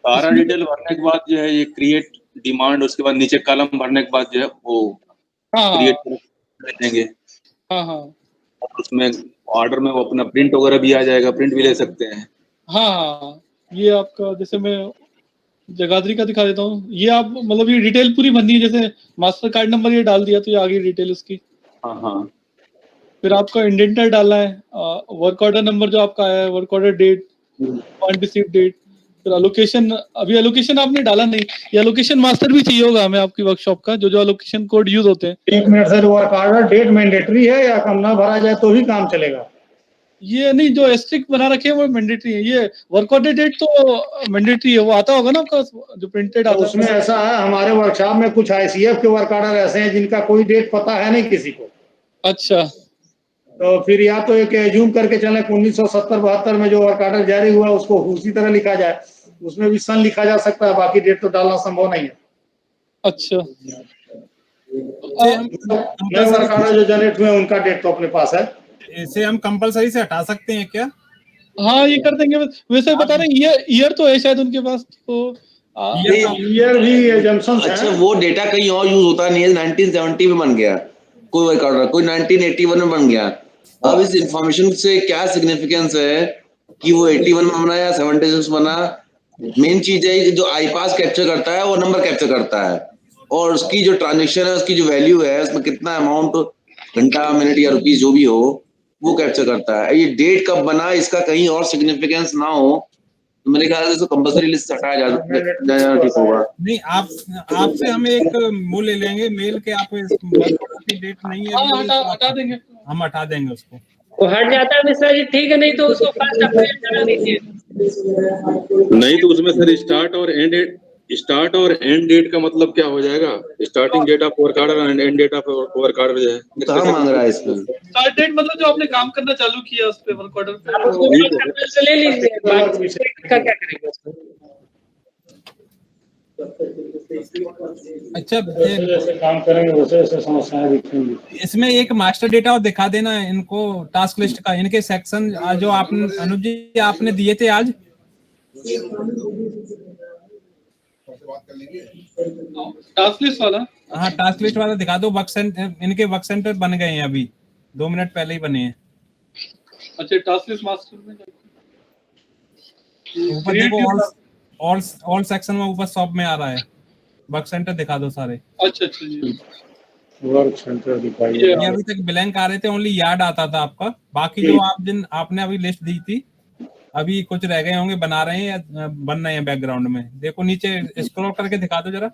[SPEAKER 4] सारा डिटेल भरने के बाद जो है ये क्रिएट डिमांड, उसके बाद नीचे कॉलम भरने के बाद जो है वो क्रिएट देंगे।
[SPEAKER 5] हाँ हाँ,
[SPEAKER 4] और उसमें ऑर्डर में वो अपना प्रिंट वगैरह भी आ जाएगा, प्रिंट भी ले सकते हैं।
[SPEAKER 5] हाँ ये आपका, जैसे मैं जगाधरी का दिखा देता हूँ। ये आप मतलब ये डिटेल पूरी भरनी है, जैसे मास्टर कार्ड नंबर ये डाल दिया तो ये आ गई डिटेल उसकी।
[SPEAKER 4] हाँ
[SPEAKER 5] फिर आपका इंडेंटर डालना है, वर्क ऑर्डर नंबर जो आपका आया है, work order date, receive date, फिर एलोकेशन। अभी एलोकेशन आपने डाला नहीं, ये एलोकेशन मास्टर भी चाहिए होगा हमें आपकी वर्कशॉप का, जो एलोकेशन कोड यूज होते हैं।
[SPEAKER 3] 1 minute sir, work order date mandatory है या कम ना भरा जाए तो ही काम चलेगा?
[SPEAKER 5] ये नहीं, जो एस्ट्रिक्ट बना रखे हैं वो मैंडेटरी है। ये वर्क ऑर्डर डेट तो मैंडेटरी है, वो आता होगा ना आपका जो प्रिंटेड आता है।
[SPEAKER 3] उसमें ऐसा है, हमारे वर्कशॉप में कुछ आईसीएफ के वर्क ऑर्डर ऐसे हैं जिनका कोई डेट पता है नहीं किसी को।
[SPEAKER 5] अच्छा,
[SPEAKER 3] तो फिर या तो एक एज्यूम करके चले 1970-72 में जो वर्क ऑर्डर जारी हुआ उसको उसी तरह लिखा जाए, उसमें भी सन लिखा जा सकता है, बाकी डेट तो डालना संभव नहीं है।
[SPEAKER 5] अच्छा,
[SPEAKER 3] नए वर्क ऑर्डर जो जनरेट हुए उनका डेट तो अपने पास है।
[SPEAKER 8] इसे हम कंपलसरी से हटा सकते हैं क्या?
[SPEAKER 5] हाँ ये कर देंगे। वैसे बता रहे हैं ईयर तो है शायद उनके पास, तो
[SPEAKER 3] ईयर भी एजम्पशन है।
[SPEAKER 2] अच्छा, वो डेटा कहीं और यूज होता नहीं है। 1970 में बन गया कोई वर्क ऑर्डर, कोई 1981 में बन गया। अब इस इंफॉर्मेशन से क्या सिग्निफिकेंस है कि वो 81 में बना या 76 बना? मेन चीज है कि जो आईपास कैप्चर करता है वो नंबर कैप्चर करता है, और उसकी जो ट्रांजेक्शन है उसकी जो वैल्यू है उसमें कितना अमाउंट, घंटा, मिनट या रुपीस जो भी हो, वो कैप्चर करता है। ये डेट कब बना इसका कहीं और सिग्निफिकेंस ना हो तो मेरे ख्याल से इसको कंपलसरी लिस्ट से हटाया जाना ठीक होगा।
[SPEAKER 8] नहीं, आपसे हम एक वो ले लेंगे मेल के, आप की डेट नहीं है
[SPEAKER 5] हटा देंगे,
[SPEAKER 8] हम हटा देंगे उसको।
[SPEAKER 9] वो हट जाता है मिश्रा जी, ठीक है। नहीं तो उसको फर्स्ट अप्रैल चढ़ा दीजिए।
[SPEAKER 4] नहीं तो उसमें सर स्टार्ट और एंड डेट का मतलब क्या हो जाएगा? Starting date of work order end end date of work order जो है
[SPEAKER 2] कहाँ मांग रहा है इसमें?
[SPEAKER 5] स्टार्ट डेट मतलब जो आपने काम करना चालू किया उस पे वर्क ऑर्डर पे,
[SPEAKER 9] आप उसको फर्स्ट अप्रैल से ले लीजिए, बाकी का क्या करेंगे उसको।
[SPEAKER 8] अच्छा,
[SPEAKER 3] जैसे काम करेंगे वैसे समस्याएं दिखेंगी।
[SPEAKER 8] इसमें एक मास्टर डेटा और दिखा देना इनको, टास्क लिस्ट का, इनके सेक्शन जो आपने अनुज जी आपने दिए थे आज।
[SPEAKER 5] टास्क लिस्ट वाला,
[SPEAKER 8] हाँ टास्क लिस्ट वाला दिखा दो। वर्क सेंटर, इनके वर्क सेंटर बन गए हैं अभी 2 मिनट पहले ही बने हैं।
[SPEAKER 5] अच्छा टास्क लिस्ट मास्टर में
[SPEAKER 8] ऊपर देखो ऑल सेक्शन में ऊपर शॉप में आ रहा है। वर्क सेंटर दिखा दो सारे।
[SPEAKER 5] अच्छा अच्छा जी,
[SPEAKER 3] वर्क सेंटर दिखाइए।
[SPEAKER 8] ये अभी तक ब्लैंक आ रहे थे, ओनली यार्ड आता था आपका, बाकी जो आप जिन आपने अभी लिस्ट दी थी, अभी कुछ रह गए होंगे, बना रहे हैं या बन रहे हैं बैकग्राउंड में। देखो नीचे स्क्रॉल करके दिखा दो जरा,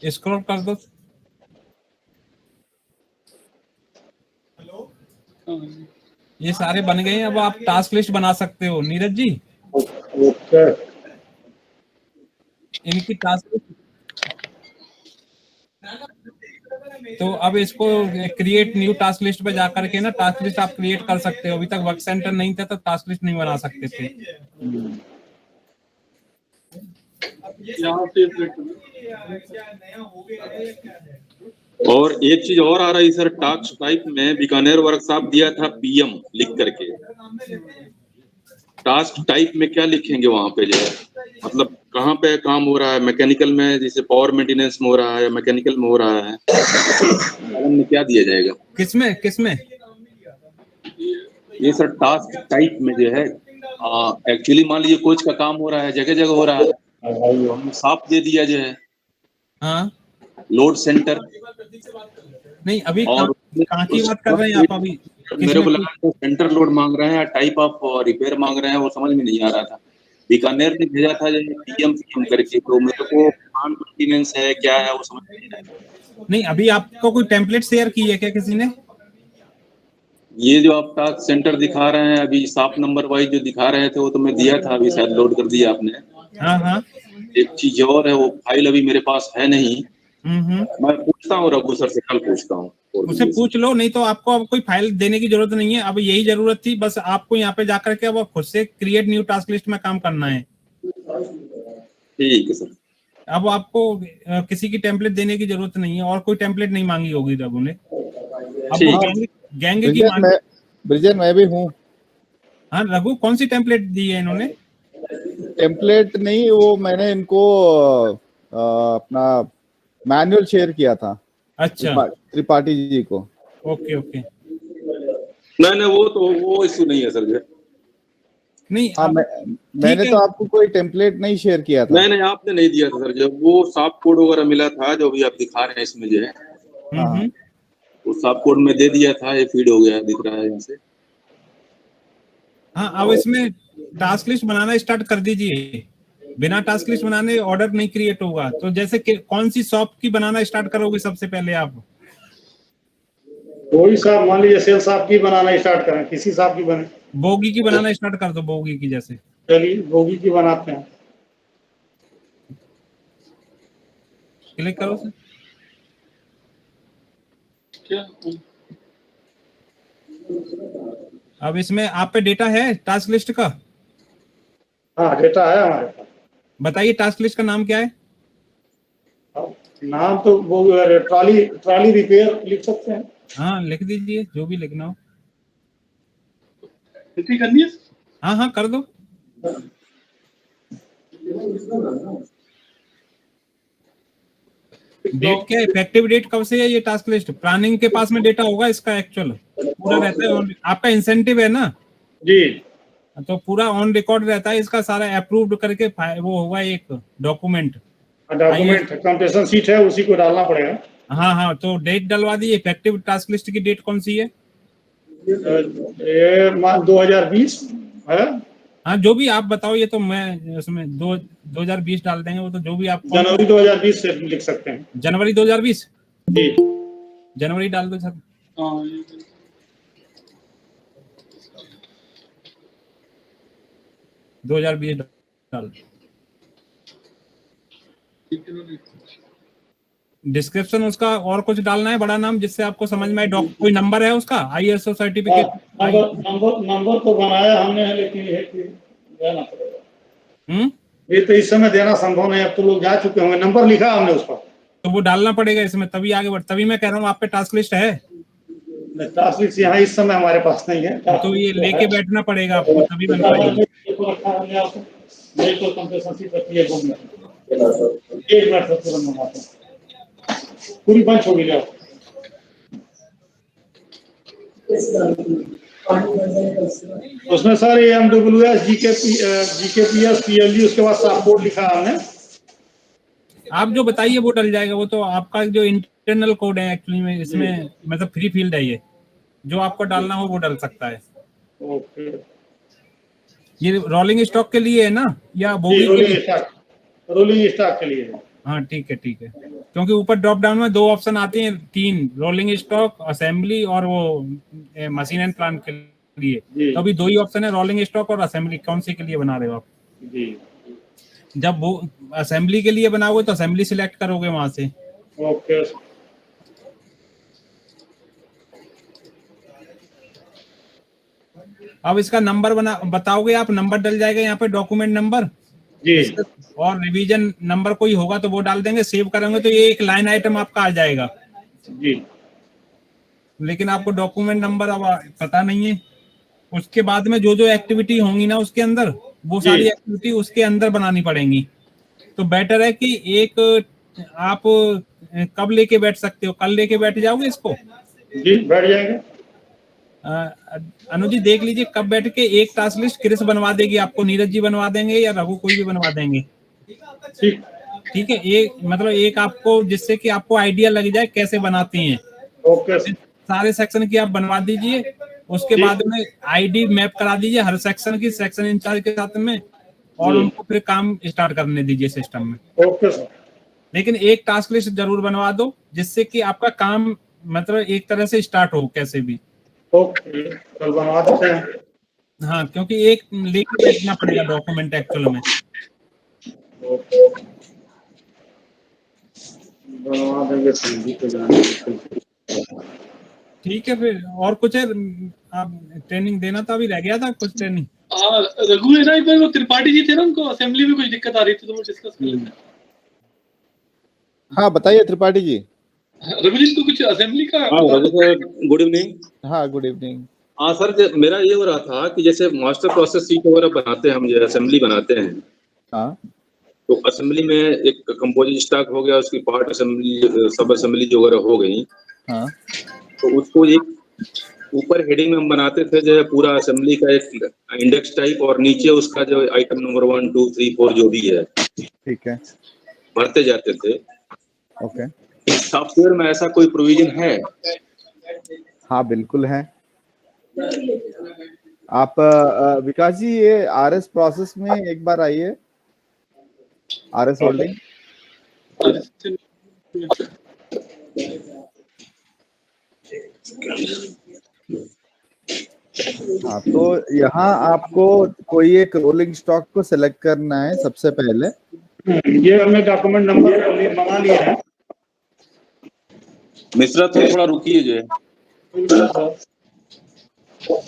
[SPEAKER 8] स्क्रॉल कर दो। ये सारे बन गए हैं, अब आप टास्क लिस्ट बना सकते हो नीरज जी।
[SPEAKER 3] ओके,
[SPEAKER 8] इनकी टास्क लिस्ट, तो अब इसको क्रिएट न्यू टास्क लिस्ट पे जाकर के ना टास्क लिस्ट आप क्रिएट कर सकते हो। अभी तक वर्क सेंटर नहीं था तो टास्क लिस्ट नहीं बना सकते थे।
[SPEAKER 5] यहाँ पे
[SPEAKER 4] और एक चीज और आ रही सर, टास्क टाइप में बीकानेर वर्कशॉप दिया था पीएम लिख करके, टास्क टाइप में क्या लिखेंगे वहां पे जो है, मतलब कहाँ पे काम हो रहा है, मैकेनिकल में जैसे पावर मेंटेनेंस में हो रहा है या मैकेनिकल में हो रहा है, कॉलम में क्या दिया जाएगा?
[SPEAKER 8] किसमें किसमें?
[SPEAKER 4] ये सर टास्क टाइप में जो है, एक्चुअली मान लीजिए कोच का काम हो रहा है, जगह जगह हो रहा है, हमने साफ दे दिया जो है।
[SPEAKER 8] हाँ,
[SPEAKER 4] लोड सेंटर
[SPEAKER 8] नहीं अभी
[SPEAKER 4] और
[SPEAKER 8] कहाँ की बात कर रहे हैं आप? अभी
[SPEAKER 4] मेरे को लगा तो सेंटर लोड मांग रहे हैं या टाइप ऑफ रिपेयर मांग रहे हैं, वो समझ में नहीं आ रहा था। बीकानेर ने भेजा था पीएम करके, तो मेरे को प्लांट मेंटेनेंस है क्या है वो समझ नहीं आया।
[SPEAKER 8] नहीं, अभी आपको कोई टेम्पलेट शेयर की है क्या किसी ने?
[SPEAKER 4] ये जो आप टास्क सेंटर दिखा रहे हैं अभी, शॉप नंबर वाइज जो दिखा रहे थे, वो तो मैं दिया था, अभी शायद लोड कर दिया आपने।
[SPEAKER 8] हाँ हाँ,
[SPEAKER 4] एक चीज और है, वो फाइल अभी मेरे पास है नहीं, मैं पूछता हूँ रघु सर से, कल पूछता हूँ।
[SPEAKER 8] उसे पूछ लो, नहीं तो आपको अब कोई फाइल देने की जरूरत नहीं है। अब यही जरूरत थी बस आपको यहाँ पे जाकर के अब खुद से क्रिएट न्यू टास्क लिस्ट में काम करना है।
[SPEAKER 4] ठीक है सर।
[SPEAKER 8] अब आपको किसी की टेम्पलेट देने की जरूरत नहीं है, और कोई टेम्पलेट नहीं मांगी होगी रघु ने। अब गैंग की मांगी।
[SPEAKER 10] ब्रिजेश मैं भी हूँ।
[SPEAKER 8] हाँ रघु, कौन सी टेम्पलेट दी है इन्होंने?
[SPEAKER 10] टेम्पलेट नहीं, वो मैंने इनको अपना मैनुअल शेयर किया था।
[SPEAKER 8] अच्छा,
[SPEAKER 10] त्रिपाठी जी को।
[SPEAKER 8] Okay okay.
[SPEAKER 4] नहीं वो तो वो इशू नहीं है सर जी।
[SPEAKER 8] नहीं
[SPEAKER 10] हाँ, मैंने तो आपको कोई टेम्पलेट नहीं शेयर किया था।
[SPEAKER 4] नहीं आपने नहीं दिया था सर, जब वो साफ कोड वगैरह मिला था जो भी आप दिखा रहे हैं इसमें जो है, वो साफ कोड में दे दिया था, ये फीड हो गया दिख रहा है यहाँ से।
[SPEAKER 8] हाँ, अब इसमें टास्क लिस्ट बनाना स्टार्ट कर दीजिए। बिना टास्क लिस्ट बनाने ऑर्डर नहीं क्रिएट होगा। तो जैसे कौन सी शॉप की बनाना स्टार्ट करोगे सबसे पहले आप?
[SPEAKER 3] कोई साहब मान लीजिए सेल साहब की बनाना स्टार्ट करें, किसी साहब की बने।
[SPEAKER 8] बोगी की बनाना स्टार्ट कर दो, बोगी की जैसे।
[SPEAKER 3] चलिए बोगी की बनाते हैं।
[SPEAKER 8] क्लिक करो सर।
[SPEAKER 5] क्या
[SPEAKER 8] अब इसमें आप पे डेटा है टास्क लिस्ट का?
[SPEAKER 3] हाँ डेटा है हमारे पास।
[SPEAKER 8] बताइए टास्क लिस्ट का नाम क्या है?
[SPEAKER 3] नाम तो वो ट्रॉली रिपेयर लिख सकते हैं।
[SPEAKER 8] हाँ लिख दीजिए, जो भी लिखना हो।
[SPEAKER 5] करनी है?
[SPEAKER 8] हाँ हाँ कर दो। डेट क्या, इफेक्टिव डेट कब से है ये टास्क लिस्ट? प्लानिंग के पास में डेटा होगा इसका, एक्चुअल पूरा रहता है। आपका इंसेंटिव है ना
[SPEAKER 3] जी,
[SPEAKER 8] तो पूरा ऑन रिकॉर्ड रहता है इसका सारा, अप्रूव्ड करके वो होगा एक डॉक्यूमेंट
[SPEAKER 3] कंप्रेशन सीट है, उसी को डालना पड़ेगा।
[SPEAKER 8] हाँ हाँ, तो डेट डलवा दी। इफेक्टिव टास्क लिस्ट की डेट कौन सी है?
[SPEAKER 3] ये 2020 है।
[SPEAKER 8] हाँ जो भी आप बताओ, ये तो मैं उसमें 2020 डाल देंगे, वो तो जो भी आप।
[SPEAKER 3] जनवरी 2020 से लिख सकते हैं।
[SPEAKER 8] जनवरी 2020
[SPEAKER 3] जी,
[SPEAKER 8] जनवरी डाल दो सर। 2020 डाल। डिस्क्रिप्शन उसका और कुछ डालना है, बड़ा नाम जिससे आपको समझ में आए। कोई नंबर है उसका, ISO सर्टिफिकेट?
[SPEAKER 3] नंबर तो बनाया हमने, लेकिन ये देना पड़ेगा।
[SPEAKER 8] ये
[SPEAKER 3] तो इस समय देना संभव नहीं, अब तो लोग जा चुके होंगे। नंबर लिखा हमने उस पर,
[SPEAKER 8] तो वो डालना पड़ेगा इसमें, तभी आगे बढ़। तभी मैं कह रहा हूँ आप पे टास्क लिस्ट है।
[SPEAKER 3] टास्क लिस्ट यहाँ इस समय हमारे पास नहीं है,
[SPEAKER 8] तो ये लेके बैठना पड़ेगा आपको, तभी बन पाएगी।
[SPEAKER 3] एक मिनट तुरंत मंगाते हैं, पूरी बंच होगी। उसमें सर AMWS GKPS PLG उसके बाद सब कोड लिखा है हमने।
[SPEAKER 8] आप जो बताइए वो डल जाएगा, वो तो आपका जो इंटरनल कोड है एक्चुअली में, इसमें मतलब फ्री फील्ड है, ये जो आपको डालना हो वो डाल सकता है।
[SPEAKER 3] ओके,
[SPEAKER 8] ये रोलिंग स्टॉक के लिए है ना या बोगी के लिए?
[SPEAKER 3] रोलिंग स्टॉक के लिए।
[SPEAKER 8] हाँ ठीक है ठीक है, क्योंकि ऊपर ड्रॉप डाउन में 2 ऑप्शन आते हैं, 3, रोलिंग स्टॉक, असेंबली और वो मशीन एंड प्लांट के लिए। तो अभी 2 ही ऑप्शन है, रोलिंग स्टॉक और असेंबली। कौन सी के लिए बना रहे हो आप?
[SPEAKER 3] जी,
[SPEAKER 8] जब वो असेंबली के लिए बनाओगे तो असेंबली सिलेक्ट करोगे वहां से।
[SPEAKER 3] ओके,
[SPEAKER 8] अब इसका नंबर बताओगे आप, नंबर डल जाएगा यहाँ पे, डॉक्यूमेंट नंबर
[SPEAKER 3] जी,
[SPEAKER 8] और रिवीजन नंबर कोई होगा तो वो डाल देंगे। सेव करेंगे तो ये एक लाइन आइटम आपका आ जाएगा
[SPEAKER 3] जी,
[SPEAKER 8] लेकिन आपको डॉक्यूमेंट नंबर अब पता नहीं है। उसके बाद में जो जो एक्टिविटी होंगी ना उसके अंदर, वो सारी एक्टिविटी उसके अंदर बनानी पड़ेंगी। तो बेटर है कि एक आप कब लेके बैठ सकते हो, कल लेके बैठ जाओगे इसको?
[SPEAKER 3] जी, बैठ जाएंगे।
[SPEAKER 8] अनुज जी देख लीजिए कब बैठ के एक टास्क लिस्ट क्रिस बनवा देगी आपको, नीरज जी बनवा देंगे या रघु, कोई भी बनवा देंगे। ठीक है, एक मतलब एक आपको, जिससे कि आपको आइडिया लग जाए कैसे बनाती हैं।
[SPEAKER 3] ओके,
[SPEAKER 8] सारे सेक्शन की आप बनवा दीजिए, उसके बाद में आईडी मैप करा दीजिए हर सेक्शन की, सेक्शन इंचार्ज के साथ में, और उनको फिर काम स्टार्ट करने दीजिए सिस्टम में।
[SPEAKER 3] Okay sir.
[SPEAKER 8] लेकिन एक टास्क लिस्ट जरूर बनवा दो, जिससे कि आपका काम मतलब एक तरह से स्टार्ट हो कैसे भी।
[SPEAKER 3] ओके, कल बनवा देते हैं।
[SPEAKER 8] हाँ, क्योंकि एक लेके बैठना पड़ेगा डॉक्यूमेंट एक्चुअल में।
[SPEAKER 3] बनवा देंगे।
[SPEAKER 8] ठीक है, फिर और कुछ है? आप ट्रेनिंग देना था, अभी रह गया था कुछ ट्रेनिंग।
[SPEAKER 5] हाँ, रघु है ना, एक बार वो त्रिपाठी जी थे ना, उनको असेंबली में कुछ दिक्कत आ रही थी तो वो डिस्कस कर लेते हैं।
[SPEAKER 10] हाँ बताइए त्रिपाठी जी।
[SPEAKER 5] रघु जी को कुछ असेंबली का।
[SPEAKER 4] Good evening.
[SPEAKER 10] हाँ गुड इवनिंग।
[SPEAKER 4] हाँ सर, मेरा ये हो रहा था कि जैसे मास्टर प्रोसेस सीट वगैरह बनाते हैं हम, जो असेंबली बनाते हैं,
[SPEAKER 10] हाँ,
[SPEAKER 4] तो असेंबली में एक कंपोजिट स्टॉक हो गया, उसकी पार्ट असेंबली, सब असेंबली जो वगैरह हो गई,
[SPEAKER 10] हाँ,
[SPEAKER 4] तो उसको एक ऊपर हेडिंग में हम बनाते थे जो है पूरा असेंबली का एक इंडेक्स टाइप, और नीचे उसका जो आइटम नंबर 1 2 3 4 जो भी है
[SPEAKER 10] ठीक है,
[SPEAKER 4] भरते जाते थे।
[SPEAKER 10] ओके।
[SPEAKER 4] सॉफ्टवेयर में ऐसा कोई प्रोविजन है?
[SPEAKER 10] हाँ बिल्कुल है। आप विकास जी ये आरएस प्रोसेस में एक बार आइए, आरएस होल्डिंग। हाँ, तो यहाँ आपको कोई एक रोलिंग स्टॉक को सिलेक्ट करना है सबसे पहले।
[SPEAKER 3] ये हमने डॉक्यूमेंट नंबर बना लिया है।
[SPEAKER 4] मिश्रा थोड़ा रुकिए जो है।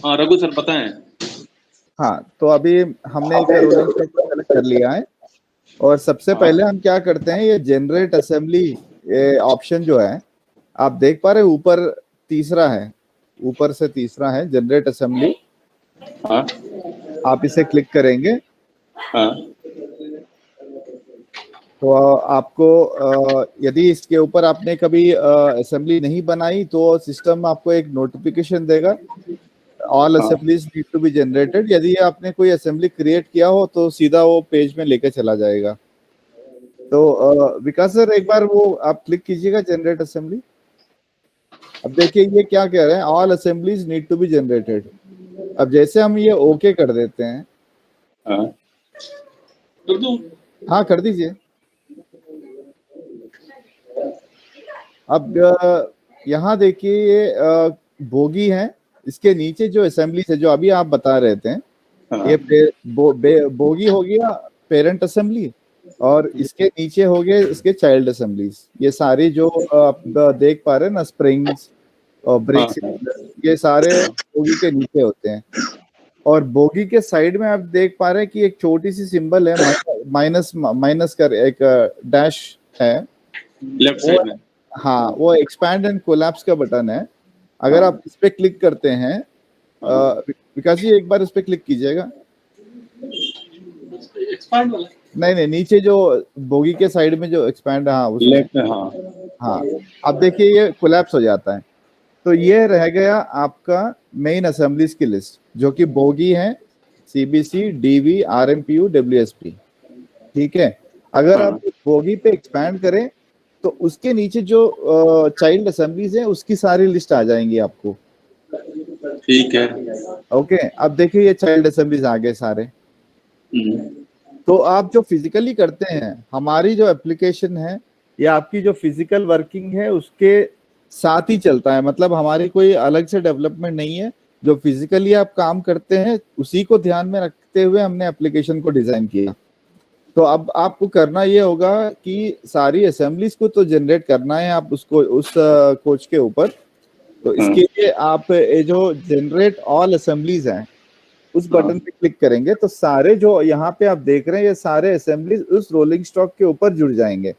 [SPEAKER 4] हाँ रघु सर बताएं।
[SPEAKER 10] हाँ, तो अभी हमने एक रोलिंग स्टॉक को सेलेक्ट कर लिया है, और सबसे पहले हम क्या करते हैं, ये जनरेट असेंबली ऑप्शन जो है आप देख पा रहे हैं, ऊपर तीसरा है, ऊपर से तीसरा है जनरेट असेंबली।
[SPEAKER 4] हाँ,
[SPEAKER 10] आप इसे क्लिक करेंगे।
[SPEAKER 4] हाँ,
[SPEAKER 10] तो आपको यदि इसके ऊपर आपने कभी असेंबली नहीं बनाई तो सिस्टम आपको एक नोटिफिकेशन देगा, all assemblies need to be generated. यदि आपने कोई असेंबली क्रिएट किया हो तो सीधा वो पेज में लेके चला जाएगा। तो विकास सर एक बार वो आप क्लिक कीजिएगा जनरेट असेंबली। अब देखिए ये क्या कह रहे हैं, all assemblies need to be generated. अब जैसे हम ये ओके कर देते हैं, हाँ कर दीजिए। अब यहाँ देखिए ये बोगी है, इसके नीचे जो असेंबली है जो अभी आप बता रहे थे, ये बोगी हो गया पेरेंट असेंबली, और इसके नीचे हो गए इसके चाइल्ड असेंबलीज। ये सारी जो आप देख पा रहे हैं ना, स्प्रिंग्स और ब्रेक्स, ये सारे बोगी के नीचे होते हैं। और बोगी के साइड में आप देख पा रहे हैं कि एक छोटी सी सिंबल है, माइनस कर एक डैश है
[SPEAKER 4] लेफ्ट साइड में।
[SPEAKER 10] हाँ, वो एक्सपैंड एंड कोलैप्स का बटन है। अगर आप इस पे क्लिक करते हैं, विकास जी एक बार इस पे क्लिक कीजिएगा।
[SPEAKER 5] एक्सपांड वाला?
[SPEAKER 10] नहीं, नीचे जो बोगी के साइड में जो एक्सपैंड, हाँ
[SPEAKER 4] लेफ्ट में। हाँ,
[SPEAKER 10] हाँ, अब देखिए ये कोलैप्स हो जाता है। तो ये रह गया आपका मेन असेंबलीज की लिस्ट, जो कि बोगी है, सीबीसी, डीवी, आरएमपीयू, डब्ल्यूएसपी। ठीक है, अगर आप बोगी पे एक्सपैंड करें तो उसके नीचे जो चाइल्ड असेंबलीज है उसकी सारी लिस्ट आ जाएंगी आपको।
[SPEAKER 4] ठीक है,
[SPEAKER 10] ओके, अब देखिए ये चाइल्ड असेंबलीज आ गए सारे। तो आप जो फिजिकली करते हैं, हमारी जो एप्लीकेशन है या आपकी जो फिजिकल वर्किंग है उसके साथ ही चलता है, मतलब हमारी कोई अलग से डेवलपमेंट नहीं है। जो फिजिकली आप काम करते हैं उसी को ध्यान में रखते हुए हमने एप्लीकेशन को डिजाइन किया। तो अब आपको करना ये होगा कि सारी असेंबलीज को तो जनरेट करना है आप उसको उस कोच के ऊपर। तो इसके लिए आप ये जो जनरेट ऑल असेंबलीज हैं उस बटन पे क्लिक करेंगे तो सारे जो यहाँ पे आप देख रहे हैं ये सारे असेंबलीज उस रोलिंग स्टॉक के ऊपर जुड़ जाएंगे।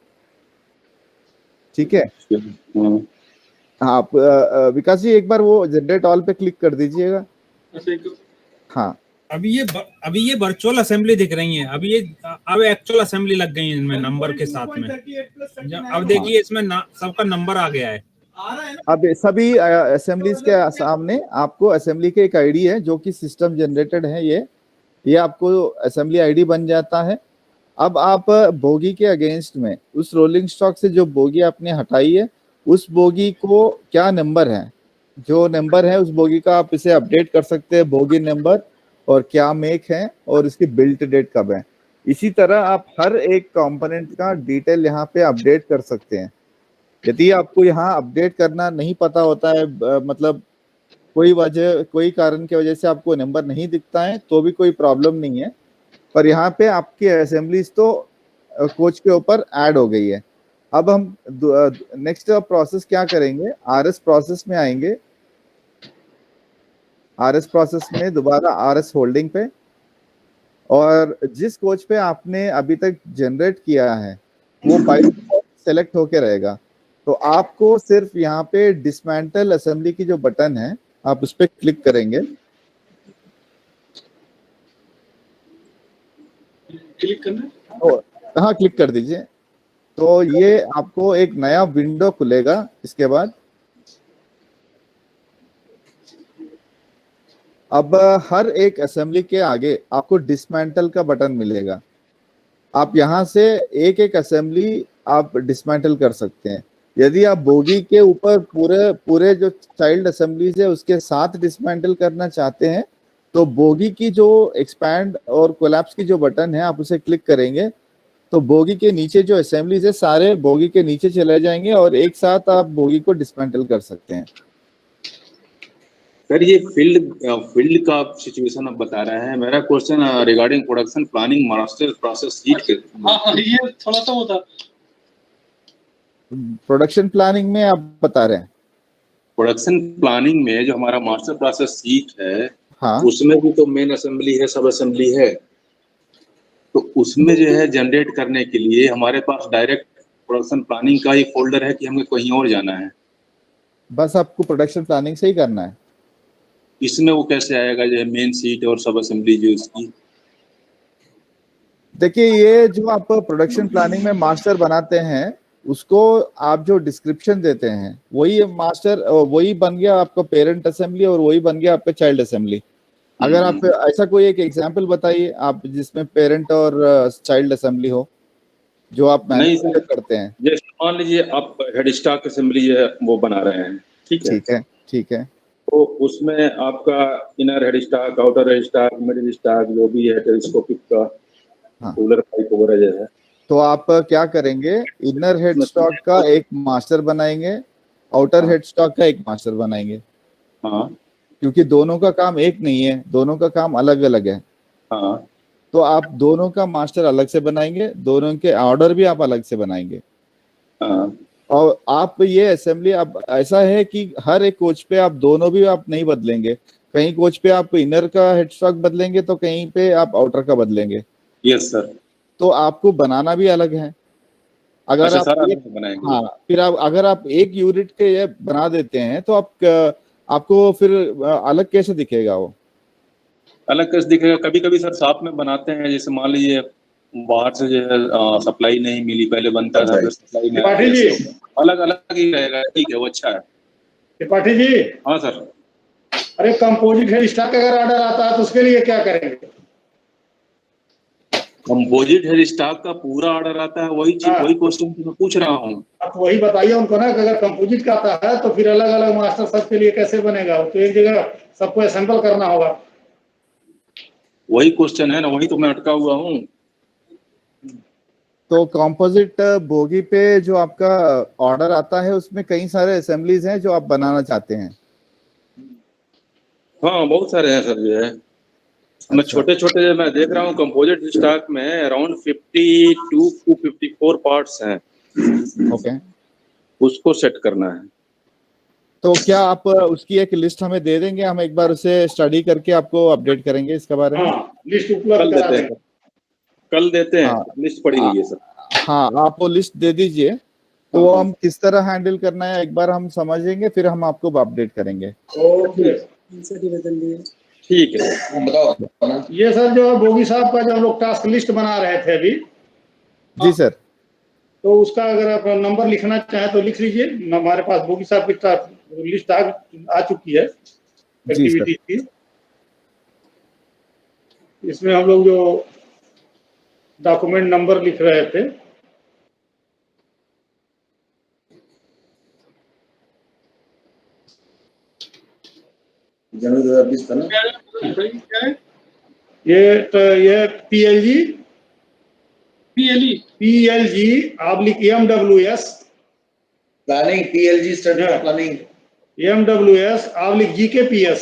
[SPEAKER 10] ठीक है, आप विकास जी एक बार वो जनरेट ऑल पे क्लिक कर दीजिएगा। हाँ,
[SPEAKER 8] अभी ये वर्चुअल असेंबली दिख रही है, अब एक्चुअल असेंबली लग गई है इनमें नंबर के साथ में। अब देखिए इसमें सबका नंबर आ गया है।
[SPEAKER 10] अब सभी असेंबलीज के सामने आपको असेंबली के एक आईडी है जो कि सिस्टम जनरेटेड है। ये आपको असेंबली आईडी बन जाता है। अब आप बोगी के अगेंस्ट में उस रोलिंग स्टॉक से जो बोगी आपने हटाई है उस बोगी को क्या नंबर है, जो नंबर है उस बोगी का आप इसे अपडेट कर सकते हैं, बोगी नंबर और क्या मेक है और इसकी बिल्ट डेट कब है। इसी तरह आप हर एक कंपोनेंट का डिटेल यहाँ पे अपडेट कर सकते हैं। यदि आपको यहाँ अपडेट करना नहीं पता होता है, मतलब कोई कारण की वजह से आपको नंबर नहीं दिखता है तो भी कोई प्रॉब्लम नहीं है, पर यहाँ पे आपकी असेंबलीज तो कोच के ऊपर ऐड हो गई है। अब हम नेक्स्ट प्रोसेस क्या करेंगे, आरएस प्रोसेस में आएंगे। आरएस प्रोसेस में दोबारा आरएस होल्डिंग पे, और जिस कोच पे आपने अभी तक जनरेट किया है वो बाय डिफॉल्ट सेलेक्ट होके रहेगा। तो आपको सिर्फ यहाँ पे डिसमेंटल असेंबली की जो बटन है आप उस पर क्लिक करेंगे।
[SPEAKER 5] क्लिक करना,
[SPEAKER 10] हाँ क्लिक कर दीजिए। तो ये आपको एक नया विंडो खुलेगा। इसके बाद अब हर एक असेंबली के आगे आपको डिसमेंटल का बटन मिलेगा। आप यहाँ से एक एक असेंबली आप डिसमेंटल कर सकते हैं। यदि आप बोगी के ऊपर पूरे जो चाइल्ड असेंबलीज है उसके साथ डिसमेंटल करना चाहते हैं तो बोगी की जो एक्सपैंड और कोलैप्स की जो बटन है आप उसे क्लिक करेंगे तो बोगी के नीचे जो असेंबलीज है सारे बोगी के नीचे चले जाएंगे और एक साथ आप बोगी को डिसमेंटल कर सकते हैं।
[SPEAKER 4] सर ये फील्ड का सिचुएशन आप बता रहे हैं। मेरा question regarding production planning master process sheet के।
[SPEAKER 5] हाँ ये थोड़ा सा वो था।
[SPEAKER 10] प्रोडक्शन प्लानिंग में आप बता रहे हैं,
[SPEAKER 4] प्रोडक्शन प्लानिंग में जो हमारा मास्टर प्रोसेस शीट है,
[SPEAKER 10] हाँ
[SPEAKER 4] उसमें भी तो मेन असेंबली है, सब असेंबली है। तो उसमें जो है जनरेट करने के लिए हमारे पास डायरेक्ट प्रोडक्शन प्लानिंग का ही फोल्डर है कि हमें कहीं और जाना है?
[SPEAKER 10] बस आपको प्रोडक्शन प्लानिंग से ही करना है।
[SPEAKER 4] इसमें वो कैसे आएगा जो मेन सीट और सब असेंबली जो इसकी?
[SPEAKER 10] देखिए ये जो आप प्रोडक्शन प्लानिंग में मास्टर बनाते हैं उसको आप जो डिस्क्रिप्शन देते हैं वही मास्टर, वही बन गया आपका पेरेंट असेंबली और वही बन गया आपका चाइल्ड असेंबली। अगर आप ऐसा कोई एक एग्जांपल बताइए आप जिसमें पेरेंट और चाइल्ड असेंबली हो जो आप मैनेज करते हैं।
[SPEAKER 4] जैसे मान लीजिए आप हेड स्टॉक असेंबली जो है वो बना रहे हैं, ठीक है। तो उसमें आपका inner head stock, outer head stock, middle stock जो भी है, टेलीस्कोपिक का कूलर पाइप वगैरह जो है,
[SPEAKER 10] तो आप क्या करेंगे, इनर हेड स्टॉक का एक मास्टर बनाएंगे, आउटर हेड स्टॉक का एक मास्टर बनाएंगे।
[SPEAKER 4] हाँ,
[SPEAKER 10] क्योंकि दोनों का काम एक नहीं है, दोनों का काम अलग अलग है।
[SPEAKER 4] हाँ,
[SPEAKER 10] तो आप दोनों का मास्टर अलग से बनाएंगे, दोनों के ऑर्डर भी आप अलग से बनाएंगे।
[SPEAKER 4] हाँ।
[SPEAKER 10] और आप ये असेंबली अब ऐसा है कि हर एक कोच पे आप दोनों भी आप नहीं बदलेंगे। कहीं कोच पे आप इनर का हेड स्टॉक बदलेंगे तो कहीं पे आप आउटर का बदलेंगे।
[SPEAKER 4] Yes sir.
[SPEAKER 10] तो आपको बनाना भी अलग है। अगर
[SPEAKER 4] अच्छा,
[SPEAKER 10] आप हाँ, फिर आप अगर आप एक यूनिट के ये बना देते हैं तो आपको फिर अलग कैसे दिखेगा? वो
[SPEAKER 4] अलग कैसे दिखेगा? कभी कभी सर साथ में बनाते हैं, जैसे मान लीजिए बाहर से जो है सप्लाई नहीं मिली, पहले बनता था, सप्लाई में अलग अलग ही रहेगा। ठीक है, वो अच्छा है।
[SPEAKER 3] त्रिपाठी जी।
[SPEAKER 4] हाँ सर।
[SPEAKER 3] अरे कंपोजिट हेड स्टॉक अगर ऑर्डर आता है तो उसके लिए क्या करेंगे?
[SPEAKER 4] कंपोजिट हेड स्टॉक का पूरा ऑर्डर आता है, वही चीज वही क्वेश्चन मैं पूछ रहा हूँ।
[SPEAKER 3] आप वही बताइए उनको ना कि अगर कंपोजिट का आता है तो फिर अलग अलग मास्टर सबके लिए कैसे बनेगा? तो एक जगह सबको असेंबल करना होगा।
[SPEAKER 4] वही क्वेश्चन है ना, वही तो मैं अटका हुआ हूँ।
[SPEAKER 10] तो कंपोजिट बोगी पे जो आपका ऑर्डर आता है उसमें कई सारे असेंबलीज हैं जो आप बनाना चाहते हैं।
[SPEAKER 4] हाँ बहुत सारे हैं सर जो है। मैं छोटे छोटे मैं देख रहा हूँ कंपोजिट स्टॉक में अराउंड 52 to 54 पार्ट्स हैं।
[SPEAKER 10] ओके।
[SPEAKER 4] उसको सेट करना है।
[SPEAKER 10] तो क्या आप उसकी एक लिस्ट हमें दे देंगे, हम एक बार उसे स्टडी करके आपको अपडेट करेंगे इसके बारे में।
[SPEAKER 3] लिस्ट उपलब्ध करा देंगे।
[SPEAKER 4] कल देते हैं। लिस्ट पड़ी हुई है सर।
[SPEAKER 10] हाँ आप वो लिस्ट दे दीजिए, तो वो हम किस तरह हैंडल करना है एक बार हम समझेंगे, फिर हम आपको अपडेट करेंगे।
[SPEAKER 3] ओके
[SPEAKER 4] ठीक है।
[SPEAKER 2] बताओ।
[SPEAKER 3] ये सर जो बोगी साहब का जो हम लोग टास्क लिस्ट बना रहे थे अभी।
[SPEAKER 10] जी सर।
[SPEAKER 3] तो उसका अगर आप नंबर लिखना चाहें तो लिख लीजिए। हमारे पास बोगी साहब की लिस्ट आ चुकी है एक्टिविटी की। इसमें हम लोग जो डॉक्यूमेंट नंबर लिख रहे थे,
[SPEAKER 2] जनवरी 2020 था ना?
[SPEAKER 3] ये PLG MWS
[SPEAKER 2] planning PLG study planning
[SPEAKER 3] MWS GKPS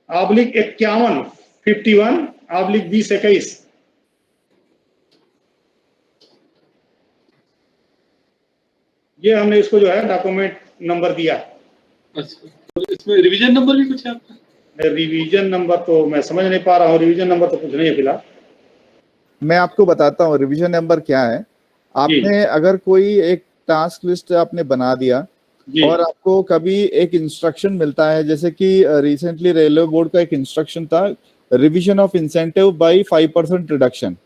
[SPEAKER 3] /51 2021 ये हमने इसको जो है डॉक्यूमेंट नंबर दिया।
[SPEAKER 5] अच्छा, तो इसमें रिवीजन नंबर भी कुछ है आपका?
[SPEAKER 3] रिवीजन नंबर तो मैं समझ नहीं पा रहा हूँ। रिवीजन नंबर तो कुछ नहीं है फिलहाल।
[SPEAKER 10] मैं आपको बताता हूँ रिवीजन नंबर क्या है। आपने अगर कोई एक टास्क लिस्ट आपने बना दिया और आपको कभी एक इंस्ट्रक्शन मिलता है, जैसे कि रिसेंटली रेलवे बोर्ड का एक इंस्ट्रक्शन था, revision of incentive by 5% reduction.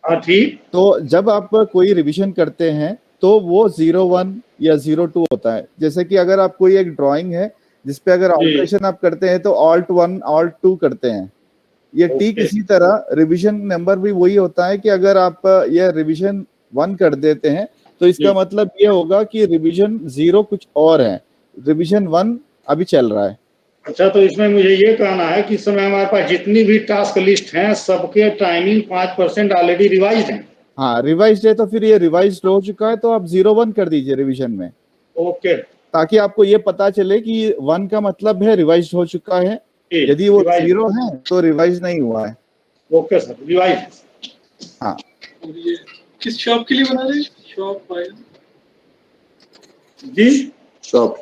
[SPEAKER 3] ठीक।
[SPEAKER 10] तो जब आप कोई रिवीजन करते हैं तो वो 01 या 02 होता है। जैसे कि अगर आप कोई एक ड्राइंग है जिसपे अगर ऑपरेशन आप करते हैं तो Alt 1 Alt 2 करते हैं। ये ठीक इसी तरह रिवीजन नंबर भी वही होता है कि अगर आप ये रिवीजन 1 कर देते हैं तो इसका मतलब ये होगा कि रिवीजन 0 कुछ और है, रिवीजन 1 अभी चल रहा है।
[SPEAKER 3] अच्छा, तो इसमें मुझे ये कहना है कि इस समय हमारे पास जितनी भी टास्क लिस्ट हैं सबके टाइमिंग 5% ऑलरेडी रिवाइज्ड हैं।
[SPEAKER 10] हाँ रिवाइज्ड है, तो फिर ये रिवाइज्ड हो चुका है तो आप 01 कर दीजिए रिवीजन में।
[SPEAKER 3] ओके।
[SPEAKER 10] ताकि आपको ये पता चले कि 1 का मतलब है रिवाइज्ड हो चुका है, यदि वो 0 है तो रिवाइज नहीं हुआ है।
[SPEAKER 3] Okay sir, revise.
[SPEAKER 10] हाँ।
[SPEAKER 5] ये किस शॉप के लिए बना रहे हैं? शॉप
[SPEAKER 3] जी
[SPEAKER 2] शॉप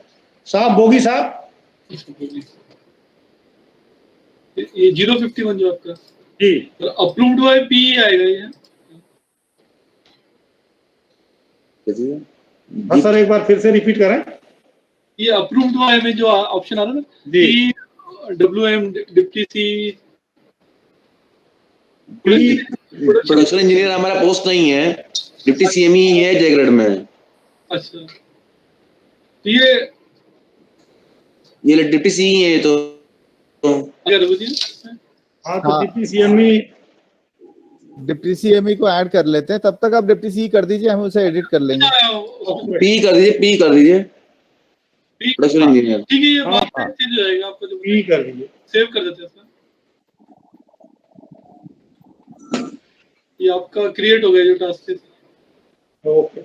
[SPEAKER 3] साहब बोगी साहब।
[SPEAKER 5] ये 051 जो आपका
[SPEAKER 3] जी
[SPEAKER 5] अप्रूव्ड हुआ है, पी आएगा ये।
[SPEAKER 3] हाँ सर, एक बार फिर से रिपीट करें।
[SPEAKER 5] ये अप्रूव्ड हुआ है में जो ऑप्शन आ रहा है ना, P WM deputy C
[SPEAKER 2] production engineer हमारा पोस्ट नहीं है, डिप्टी CME ही है जे ग्रेड में।
[SPEAKER 5] अच्छा, तो ये
[SPEAKER 2] डिप्टी सी ही है तो
[SPEAKER 3] हाँ, तो
[SPEAKER 10] डिप्टी CME को ऐड कर लेते हैं। तब तक आप डिप्टी सी कर दीजिए, हम उसे एडिट कर लेंगे।
[SPEAKER 2] पी कर दीजिए प्रोडक्शन इंजीनियर।
[SPEAKER 5] ठीक है, ये बात चेंज हो जाएगा आपको। जो
[SPEAKER 3] पी कर दीजिए,
[SPEAKER 5] सेव कर देते हैं इसमें। ये आपका क्रिएट हो गया जो टास्क है।
[SPEAKER 3] ओके।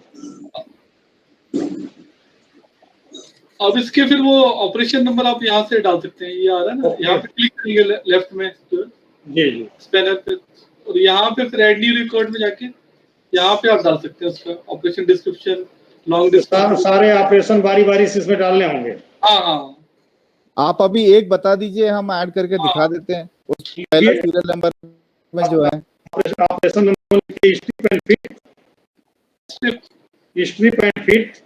[SPEAKER 5] अब इसके फिर वो ऑपरेशन नंबर आप यहाँ से डाल सकते हैं। ये आ रहा है ना, यहाँ पे क्लिक करिए लेफ्ट में
[SPEAKER 3] जी
[SPEAKER 5] स्पैनर पे, और यहाँ पे फिर ऐड न्यू रिकॉर्ड में जाके यहाँ पे आप डाल सकते हैं उसका ऑपरेशन डिस्क्रिप्शन, लॉन्ग डिस्क्रिप्शन।
[SPEAKER 3] सारे ऑपरेशन बारी बारी से इसमें डालने होंगे।
[SPEAKER 5] हाँ।
[SPEAKER 10] आप अभी एक बता दीजिए, हम ऐड करके दिखा देते हैं। उस पहला सीरियल नंबर में जो है
[SPEAKER 3] operation number strip and fit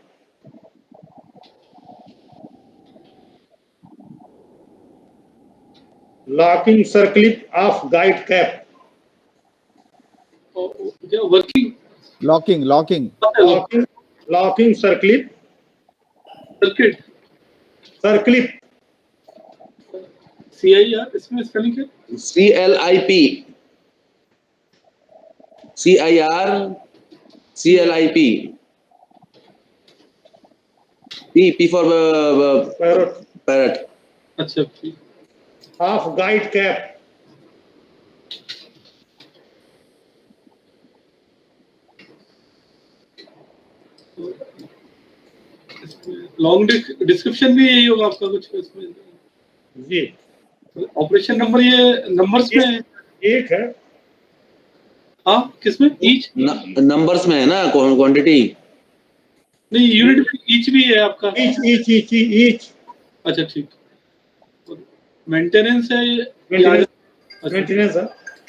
[SPEAKER 3] locking circlip of guide cap.
[SPEAKER 5] Working
[SPEAKER 10] locking
[SPEAKER 3] locking circuit
[SPEAKER 5] CIR इसमें स्पेलिंग है
[SPEAKER 2] CLIP P for parrot.
[SPEAKER 5] अच्छा ठीक।
[SPEAKER 3] Half guide cap
[SPEAKER 5] long description भी यही होगा आपका कुछ इसमें
[SPEAKER 3] जी।
[SPEAKER 5] ऑपरेशन नंबर ये नंबर्स में
[SPEAKER 3] एक है।
[SPEAKER 5] हाँ किसमें ईच
[SPEAKER 2] नंबर्स में है ना क्वांटिटी
[SPEAKER 5] नहीं यूनिट में ईच भी है आपका
[SPEAKER 3] ईच
[SPEAKER 5] अच्छा ठीक। मेंटेनेंस है
[SPEAKER 3] मेंटेनेंस है।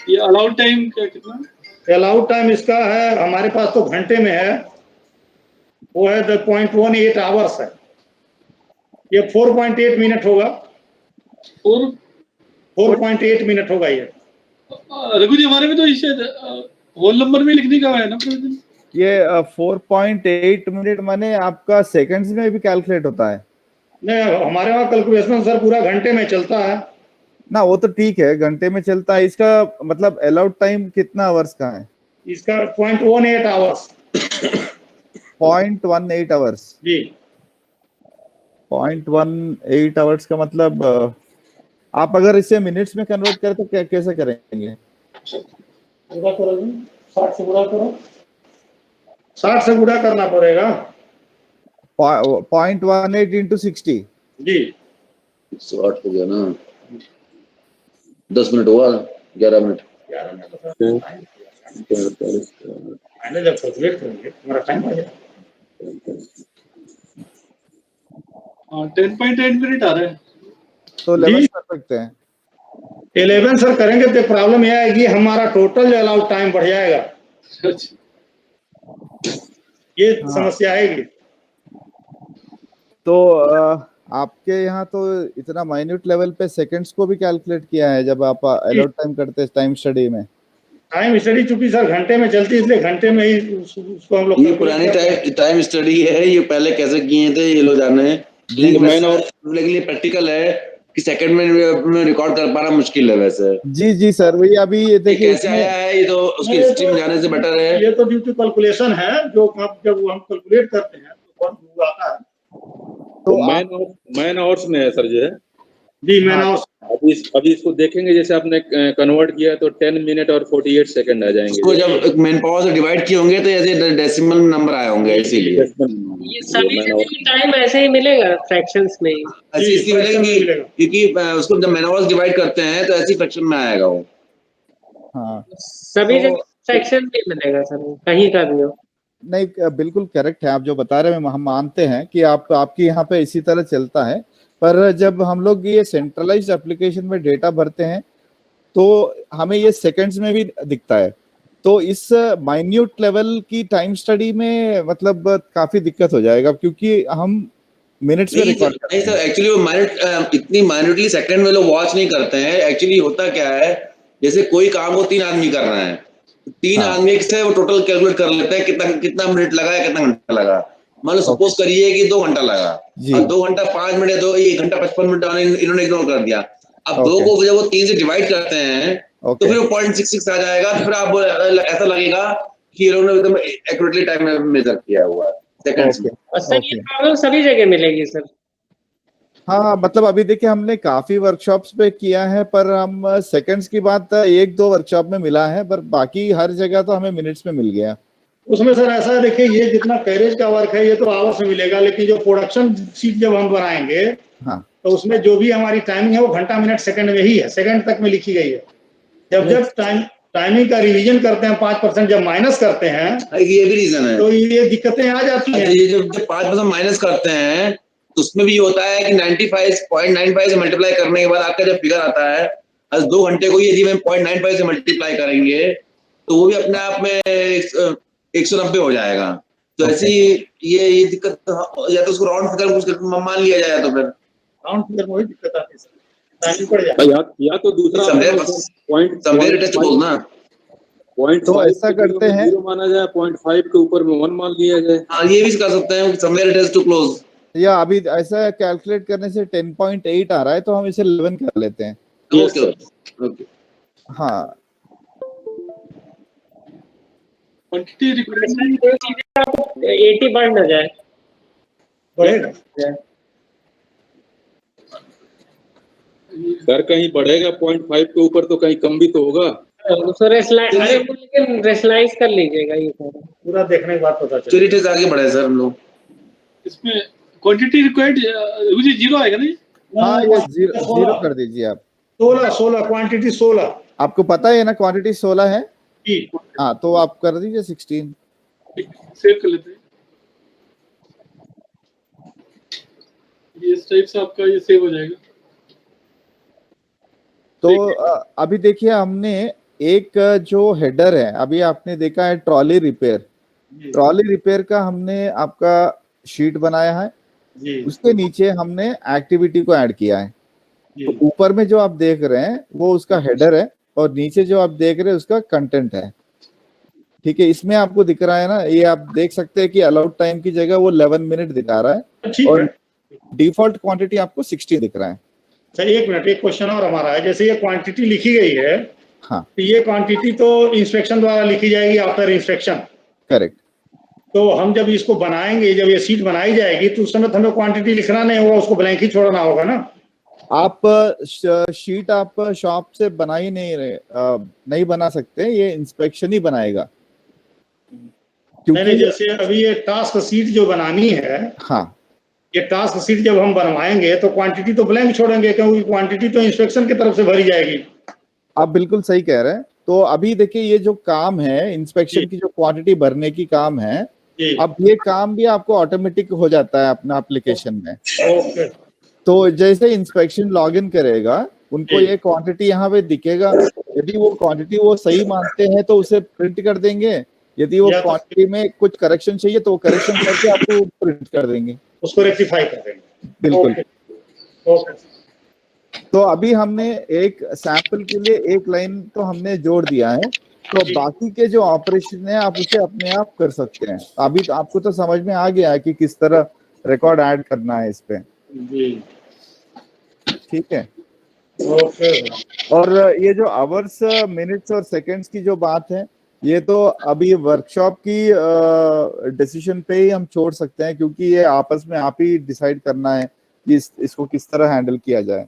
[SPEAKER 5] ये अलाउड टाइम क्या कितना
[SPEAKER 3] अलाउड टाइम इसका है हमारे पास तो घंटे में है वो है 0.18 आवर्स है। ये 4.8 मिनट होगा 4.8 मिनट होगा ये।
[SPEAKER 5] रघु जी हमारे में तो इसे होल नंबर में लिखने का है ना
[SPEAKER 10] ये 4.8 मिनट माने आपका सेकंड्स में भी कैलकुलेट होता है?
[SPEAKER 3] नहीं हमारे वहाँ कैलकुलेशन सर पूरा घंटे में चलता है
[SPEAKER 10] ना। वो तो ठीक है घंटे में चलता है। इसका मतलब अलाउड टाइम कितना आवर्स का है?
[SPEAKER 3] इसका 0.18 आवर्स
[SPEAKER 10] 0.18 आवर्स
[SPEAKER 3] जी।
[SPEAKER 10] 0.18 आवर्स का मतलब आप अगर इसे मिनट्स में कन्वर्ट करें तो कैसे करेंगे?
[SPEAKER 3] 60 से गुणा करो 60 से गुणा करना पड़ेगा
[SPEAKER 10] 0.18 into 60
[SPEAKER 3] जी।
[SPEAKER 2] 108 हो गया ना 10 मिनट हुआ 11 मिनट
[SPEAKER 3] मैंने जब कैलकुलेट करेंगे हमारा टाइम आ जाएगा
[SPEAKER 5] 10.8 मिनट आ रहा है
[SPEAKER 10] तो 11 कर सकते हैं
[SPEAKER 3] 11 सर करेंगे तो प्रॉब्लम यह आएगी हमारा टोटल जो अलाउड टाइम बढ़ जाएगा ये समस्या आएगी।
[SPEAKER 10] तो आपके यहाँ तो इतना माइन्यूट लेवल पे सेकंड्स को भी कैलकुलेट किया है जब आप अलाउड टाइम करते हैं टाइम स्टडी में? टाइम
[SPEAKER 3] स्टडी चूंकि सर घंटे में चलती है इसलिए घंटे में ही उसको हम लोग
[SPEAKER 2] ये पुरानी टाइम स्टडी है। ये पहले कैसे किए थे ये लोग जाने हैं लेकिन ये प्रैक्टिकल है कि सेकंड में रिकॉर्ड कर पाना मुश्किल है वैसे।
[SPEAKER 10] जी सर वही अभी ये देखिए
[SPEAKER 2] कैसे आया है ये तो उसकी हिस्ट्री में जाने से बेटर है।
[SPEAKER 3] ये तो ड्यू टू कैलकुलेशन है जो जब हम कैलकुलेट करते हैं तो कौन आता है
[SPEAKER 4] तो मैन आवर्स में है सर जो है
[SPEAKER 3] जी मैन आवर्स।
[SPEAKER 4] अभी इसको देखेंगे जैसे आपने कन्वर्ट किया तो 10 मिनट और 48 सेकंड आ जाएंगे।
[SPEAKER 2] इसको जब मैन पावर से डिवाइड किए होंगे तो ऐसे डेसिमल नंबर आए होंगे इसीलिए
[SPEAKER 9] ये सभी जगह टाइम ऐसे ही मिलेगा फ्रैक्शंस में ही
[SPEAKER 2] ऐसे इसलिए मिलेगा क्योंकि उसको जब मैन आवर्स डिवाइड करते हैं तो ऐसी फ्रैक्शन में आएगा वो।
[SPEAKER 10] हाँ
[SPEAKER 9] सभी जगह फ्रैक्शन भी मिलेगा सर कहीं का भी हो।
[SPEAKER 10] नहीं बिल्कुल करेक्ट है आप जो बता रहे हैं हम मानते हैं कि आपकी यहाँ पे इसी तरह चलता है। पर जब हम लोग ये सेंट्रलाइज्ड एप्लीकेशन में डेटा भरते हैं तो हमें ये सेकंड्स में भी दिखता है। तो इस माइन्यूट लेवल की टाइम स्टडी में मतलब काफी दिक्कत हो जाएगा क्योंकि हम मिनट्स में रिकॉर्ड करते हैं।
[SPEAKER 2] नहीं सर एक्चुअली वो इतनी माइन्यूटली सेकंड में लोग वॉच नहीं करते हैं। एक्चुअली होता क्या है जैसे कोई काम को 3 आदमी कर रहे हैं 3 आदमी से वो टोटल कैलकुलेट कर लेते हैं कितना मिनट लगा या कितना घंटा लगा। मान लो सपोज करिए कि 2 घंटा लगा और 2 घंटा 5 मिनट 1 घंटा 55 मिनट इन्होंने इग्नोर कर दिया। अब 2 को जब वो 3 से डिवाइड करते हैं तो फिर वो 0.66 आ जाएगा। तो फिर आप ऐसा लगेगा कि इन्होंने एकदम एक्यूरेटली टाइम में मेजर किया हुआ है सेकंड्स में।
[SPEAKER 9] सर ये प्रॉब्लम सभी जगह मिलेगी सर।
[SPEAKER 10] हाँ मतलब अभी देखिए हमने काफी वर्कशॉप्स पे किया है पर हम सेकंड्स की बात 1-2 वर्कशॉप में मिला है पर बाकी हर जगह तो हमें मिनट्स में मिल गया।
[SPEAKER 3] उसमें सर ऐसा है देखिए ये जितना कैरेज का वर्क है ये तो आवर्स में मिलेगा लेकिन जो प्रोडक्शन शीट जब हम बनाएंगे तो उसमें जो भी हमारी टाइमिंग है वो घंटा मिनट सेकंड में ही है सेकंड तक में लिखी गई है। जब टाइमिंग का रिवीजन करते हैं 5% जब माइनस करते हैं
[SPEAKER 2] ये भी रीजन है
[SPEAKER 3] तो ये दिक्कतें आ जाती हैं।
[SPEAKER 2] ये जब 5% माइनस करते हैं तो उसमें भी होता है कि 95.95 से मल्टीप्लाई करने के बाद आपका जब फिगर आता है 2 घंटे को यदि हम 0.95 से मल्टीप्लाई करेंगे तो वो भी अपने आप में 190 हो जाएगा। तो ऐसी ये दिक्कत या तो उसको राउंड फिगर कुछ मान लिया जाए तो फिर
[SPEAKER 3] राउंड फिगर में वही दिक्कत आती है टाइमिंग पड़ जाए
[SPEAKER 4] या तो दूसरा पॉइंट
[SPEAKER 2] बोलना
[SPEAKER 10] तो ऐसा करते हैं,
[SPEAKER 4] 0 माना जाए, 0.5 के ऊपर में 1 मान लिया जाए।
[SPEAKER 2] हाँ, ये भी कर सकते हैं, somewhere it has to close।
[SPEAKER 10] या अभी ऐसा कैलकुलेट करने से 10.8 आ रहा है, तो हम इसे 11 कर लेते हैं।
[SPEAKER 2] Okay okay.
[SPEAKER 10] हाँ,
[SPEAKER 5] क्वांटिटी
[SPEAKER 9] 80 बढ़ न जाए,
[SPEAKER 3] बढ़ेगा।
[SPEAKER 4] सर कहीं बढ़ेगा 0.5 के ऊपर तो कहीं कम भी तो होगा।
[SPEAKER 9] उसको लेकिन रेशनलाइज कर लीजिएगा ये सारा,
[SPEAKER 3] पूरा देखने के बाद पता चलेगा।
[SPEAKER 2] चलिए ठीक है, आगे बढ़े सर हम लोग।
[SPEAKER 5] इसमें क्वांटिटी रिक्वायर्ड 0 आएगा नहीं?
[SPEAKER 10] हाँ, ये जीरो कर दीजिए आप।
[SPEAKER 3] 16 क्वांटिटी 16
[SPEAKER 10] आपको पता है ना क्वांटिटी 16 है।
[SPEAKER 3] जी।
[SPEAKER 10] हाँ, तो आप कर दीजिए 16।
[SPEAKER 5] सेव कर लेते हैं, ये इस टाइप से आपका ये सेव हो जाएगा।
[SPEAKER 10] तो अभी देखिए, हमने एक जो हेडर है, अभी आपने देखा है ट्रॉली रिपेयर का हमने आपका शीट बनाया है
[SPEAKER 3] जी।
[SPEAKER 10] उसके नीचे हमने एक्टिविटी को ऐड किया है। तो ऊपर में जो आप देख रहे हैं वो उसका हेडर है और नीचे जो आप देख रहे हैं उसका कंटेंट है। ठीक है, इसमें आपको दिख रहा है ना, ये आप देख सकते हैं कि अलाउड टाइम की जगह वो 11 मिनट दिखा रहा है और डिफॉल्ट क्वांटिटी आपको 60 दिख रहा है।
[SPEAKER 3] सर एक मिनट, एक क्वेश्चन और हमारा है, जैसे ये क्वांटिटी लिखी गई है,
[SPEAKER 10] हाँ,
[SPEAKER 3] तो ये क्वांटिटी तो इंस्पेक्शन द्वारा लिखी जाएगी आफ्टर इंस्पेक्शन।
[SPEAKER 10] करेक्ट।
[SPEAKER 3] तो हम जब इसको बनाएंगे, जब ये सीट बनाई जाएगी, तो उस समय तो हमें क्वांटिटी लिखना नहीं होगा, उसको ब्लैंक ही छोड़ना होगा ना। आप
[SPEAKER 10] शीट आप शॉप से बना ही नहीं बना सकते, ये इंस्पेक्शन ही बनाएगा।
[SPEAKER 3] नहीं, जैसे अभी ये टास्क सीट जो बनानी है,
[SPEAKER 10] हाँ,
[SPEAKER 3] ये टास्क सीट जब हम बनवाएंगे तो क्वांटिटी तो ब्लैंक छोड़ेंगे, क्योंकि क्वांटिटी तो इंस्पेक्शन की तरफ से भरी जाएगी।
[SPEAKER 10] आप बिल्कुल सही कह रहे हैं। तो अभी देखिए, ये जो काम है इंस्पेक्शन की, जो क्वांटिटी भरने की काम है, अब ये काम भी आपको ऑटोमेटिक हो जाता है अपना एप्लीकेशन में।
[SPEAKER 3] ओके।
[SPEAKER 10] तो जैसे इंस्पेक्शन लॉगिन करेगा, उनको ये क्वांटिटी यहाँ पे दिखेगा। यदि वो क्वांटिटी वो सही मानते हैं तो उसे प्रिंट कर देंगे, यदि वो क्वांटिटी में कुछ करेक्शन चाहिए तो वो करेक्शन करके आपको प्रिंट कर देंगे,
[SPEAKER 3] उसको रेक्टिफाई कर देंगे।
[SPEAKER 10] बिल्कुल।
[SPEAKER 3] ओके।
[SPEAKER 10] तो अभी हमने एक सैंपल के लिए एक लाइन तो हमने जोड़ दिया है, तो बाकी के जो ऑपरेशन है आप उसे अपने आप कर सकते हैं। अभी तो आपको तो समझ में आ गया है कि किस तरह रिकॉर्ड ऐड करना है इस पे।
[SPEAKER 3] जी,
[SPEAKER 10] ठीक है।
[SPEAKER 3] ओके।
[SPEAKER 10] और ये जो आवर्स, मिनट्स और सेकंड्स की जो बात है, ये तो अभी वर्कशॉप की डिसीजन पे ही हम छोड़ सकते हैं, क्योंकि ये आपस में आप ही डिसाइड करना है कि इसको किस तरह हैंडल किया जाए।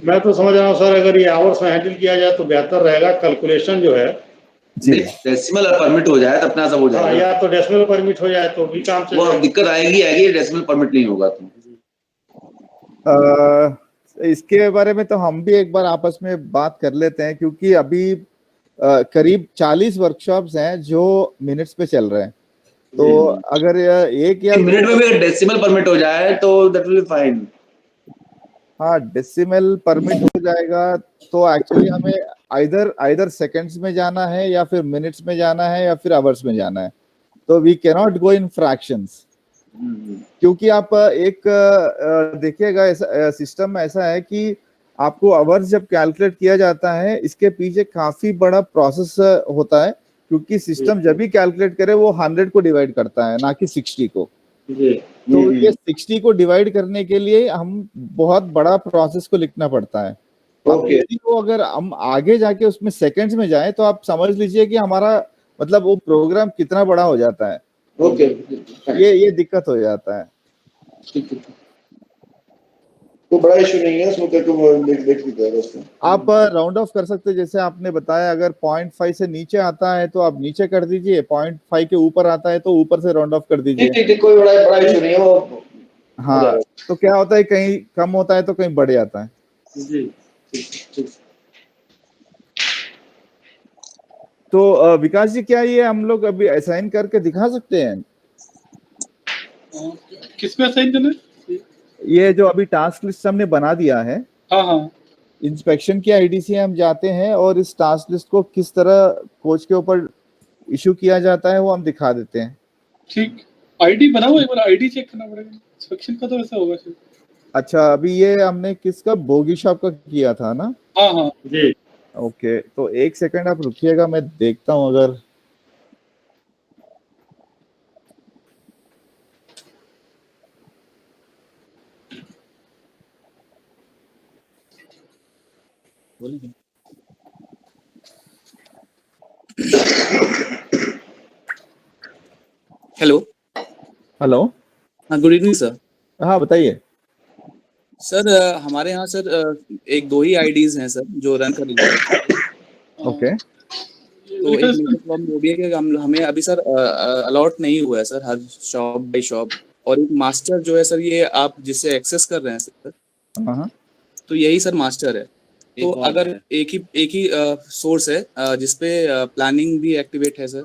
[SPEAKER 3] मैं तो समझ रहा हूँ सर, अगर ये आवर्स में हैंडल किया जाए तो बेहतर रहेगा। कैलकुलेशन जो है
[SPEAKER 10] जी,
[SPEAKER 2] डेसिमल परमिट हो जाए तो अपना सब हो जाएगा।
[SPEAKER 3] या तो डेसिमल परमिट हो जाए तो भी काम चलेगा।
[SPEAKER 2] वो दिक्कत आएगी, डेसिमल परमिट नहीं होगा तो।
[SPEAKER 10] इसके बारे में तो हम भी एक बार आपस में बात कर लेते हैं, क्योंकि अभी करीब 40 वर्कशॉप्स हैं जो मिनट्स पे चल रहे हैं। तो अगर एक या
[SPEAKER 2] मिनट में भी डेसिमल परमिट हो जाए तो दैट विल बी फाइन।
[SPEAKER 10] हाँ, डेसिमल परमिट हो जाएगा तो एक्चुअली हमें आइदर सेकंड्स में जाना है या फिर मिनट्स में जाना है या फिर आवर्स में जाना है। तो we can not go in fractions, क्योंकि आप एक देखिएगा, ऐसा सिस्टम ऐसा है कि आपको आवर्स जब कैलकुलेट किया जाता है, इसके पीछे काफी बड़ा प्रोसेस होता है, क्योंकि सिस्टम जब भी कैलकुलेट करे वो 100 को डिवाइड करता है, ना कि 60 को। तो ये 60 को डिवाइड करने के लिए हम बहुत बड़ा प्रोसेस को लिखना पड़ता है। यदि वो अगर हम आगे जाके उसमें सेकंड्स में जाए तो आप समझ लीजिए कि हमारा मतलब वो प्रोग्राम कितना बड़ा हो जाता है। ये दिक्कत हो जाता है।
[SPEAKER 2] तो बड़ा इशू नहीं है उसमें, देख लीजिएगा उसको।
[SPEAKER 10] आप राउंड ऑफ कर सकते हैं, जैसे आपने बताया, अगर 0.5 से नीचे आता है तो आप नीचे कर दीजिए, 0.5 के ऊपर आता है तो ऊपर से राउंड ऑफ कर दीजिए।
[SPEAKER 2] कोई बड़ा इशू नहीं है वो।
[SPEAKER 10] हाँ, तो क्या होता है, कहीं कम होता है तो कहीं बढ़ जाता है।
[SPEAKER 3] जी।
[SPEAKER 10] तो विकास जी, क्या ये हम लोग अभी असाइन करके दिखा सकते हैं?
[SPEAKER 5] किसमें असाइन करना है?
[SPEAKER 10] ये जो अभी टास्क लिस्ट हमने बना दिया है,
[SPEAKER 5] हाँ,
[SPEAKER 10] इंस्पेक्शन की आईडी से हम जाते हैं और इस टास्क लिस्ट को किस तरह कोच के ऊपर इशू किया जाता है वो हम दिखा देते हैं।
[SPEAKER 5] ठीक, आईडी बना हुआ, एक बार आईडी चेक करना पड़ेगा। इंस्पेक्शन का तो ऐसा होगा शायद।
[SPEAKER 10] अच्छा, अभी ये हमने किसका, बोगी शॉप का किया था ना?
[SPEAKER 5] हाँ जी।
[SPEAKER 10] ओके, तो एक सेकंड आप रुकिएगा, मैं देखता हूँ अगर
[SPEAKER 11] हेलो।
[SPEAKER 10] हेलो।
[SPEAKER 11] हाँ, गुड इवनिंग सर।
[SPEAKER 10] हाँ बताइए।
[SPEAKER 11] सर हमारे यहाँ सर एक दो ही आईडीज हैं सर जो रन कर रही है।
[SPEAKER 10] ओके।
[SPEAKER 11] तो एक मेजर प्रॉब्लम वो भी है कि हमें अभी सर अलॉट नहीं हुआ है sir her shop by shop, और एक मास्टर जो है सर ये आप जिससे एक्सेस कर रहे हैं सर,
[SPEAKER 10] हाँ
[SPEAKER 11] तो यही सर मास्टर है। तो अगर एक ही सोर्स है जिसपे प्लानिंग भी एक्टिवेट है सर।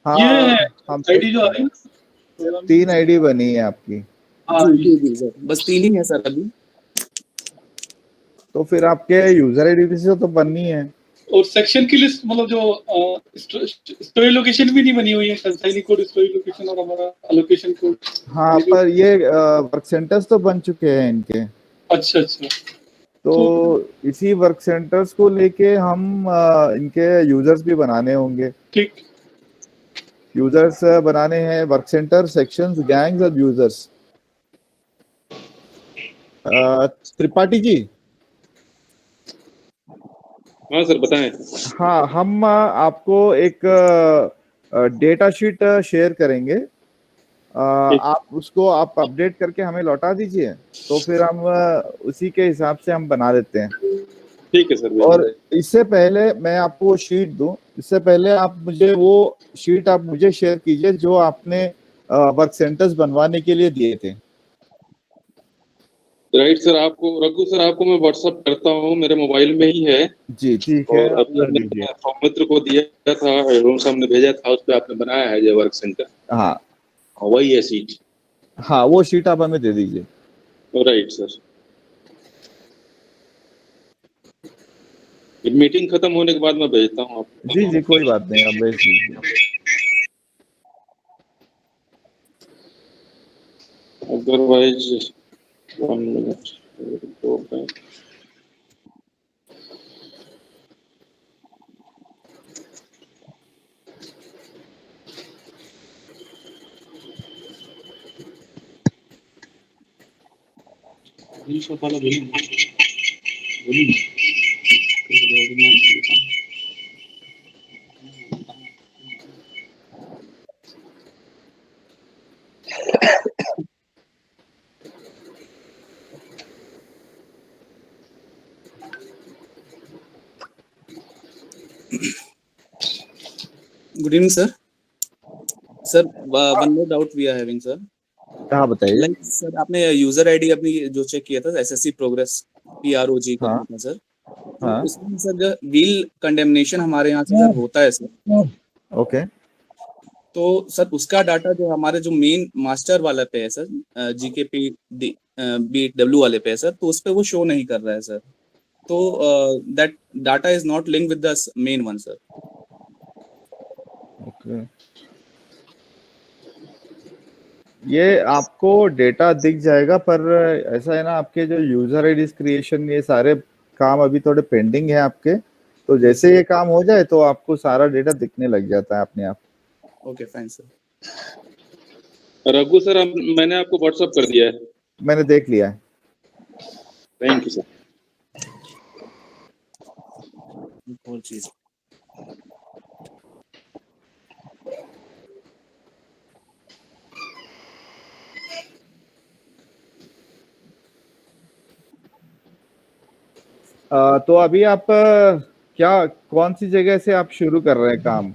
[SPEAKER 10] हाँ, हम
[SPEAKER 5] आईडी जो आ रही है
[SPEAKER 10] 3 आईडी बनी है आपकी।
[SPEAKER 11] जी सर, बस 3 ही है सर अभी।
[SPEAKER 10] तो फिर आपके यूजर आईडी से तो बननी है।
[SPEAKER 5] और सेक्शन की लिस्ट मतलब जो स्टोरेज लोकेशन भी नहीं बनी हुई है, कंसाइनी कोड स्टोरेज लोकेशन और हमारा एलोकेशन कोड।
[SPEAKER 10] हाँ, पर ये वर्क सेंटर्स तो बन चुके हैं इनके।
[SPEAKER 5] अच्छा।
[SPEAKER 10] तो इसी वर्क सेंटर्स को लेके हम इनके यूजर्स भी बनाने होंगे।
[SPEAKER 5] ठीक।
[SPEAKER 10] यूजर्स बनाने हैं, वर्क सेंटर, सेक्शंस, गैंग्स और यूजर्स। त्रिपाठी जी।
[SPEAKER 4] हाँ सर बताएं।
[SPEAKER 10] हाँ, हम आपको एक डेटा शीट शेयर करेंगे। आप उसको अपडेट करके हमें लौटा दीजिए, तो फिर हम उसी के हिसाब से हम बना देते हैं।
[SPEAKER 4] ठीक है सर।
[SPEAKER 10] और इससे पहले मैं आपको वो शीट दूं, इससे पहले आप मुझे वो शीट आप मुझे शेयर कीजिए जो आपने वर्क सेंटर्स बनवाने के लिए दिए थे।
[SPEAKER 4] राइट सर, आपको रघु सर आपको मैं व्हाट्सअप करता हूँ, मेरे मोबाइल में ही है।
[SPEAKER 10] जी ठीक है,
[SPEAKER 4] और अभी हमने सौमित्र को दिया था, एवं साहब ने भेजा था, उस पर आपने बनाया है जो वर्क सेंटर।
[SPEAKER 10] हाँ
[SPEAKER 4] वही है सीट।
[SPEAKER 10] हाँ, वो शीट आप हमें दे दीजिए।
[SPEAKER 4] Right sir. मीटिंग खत्म होने के बाद मैं भेजता हूँ आपको।
[SPEAKER 10] जी कोई बात नहीं, आप भेज दीजिए।
[SPEAKER 4] अदरवाइज 1 मिनट तो
[SPEAKER 11] good evening sir. Sir one more doubt we are having sir.
[SPEAKER 10] हाँ बताइए।
[SPEAKER 11] सर आपने यूजर आईडी अपनी जो चेक किया था एसएससी प्रोग्रेस PROG करना था सर।
[SPEAKER 10] हाँ।
[SPEAKER 11] उसमें सर जो व्हील कंडेमनेशन हमारे यहाँ से सर होता है सर।
[SPEAKER 10] ओके।
[SPEAKER 11] तो सर उसका डाटा जो हमारे जो मेन मास्टर वाला पे है सर, GKP BW वाले पे है सर, तो उस पे वो शो नहीं कर रहा है सर। तो that data is not link with the main one sir.
[SPEAKER 10] Okay, ये आपको डेटा दिख जाएगा, पर ऐसा है ना, आपके जो यूजर आईडी क्रिएशन ये सारे काम अभी थोड़े पेंडिंग है आपके। तो जैसे ये काम हो जाए तो आपको सारा डेटा दिखने लग जाता है अपने आप।
[SPEAKER 11] Okay fine sir.
[SPEAKER 4] Raghu sir मैंने आपको व्हाट्सअप कर दिया है।
[SPEAKER 10] मैंने देख लिया है।
[SPEAKER 4] Thank you sir.
[SPEAKER 11] और चीज
[SPEAKER 10] तो अभी आप क्या कौन सी जगह से आप शुरू कर रहे हैं काम?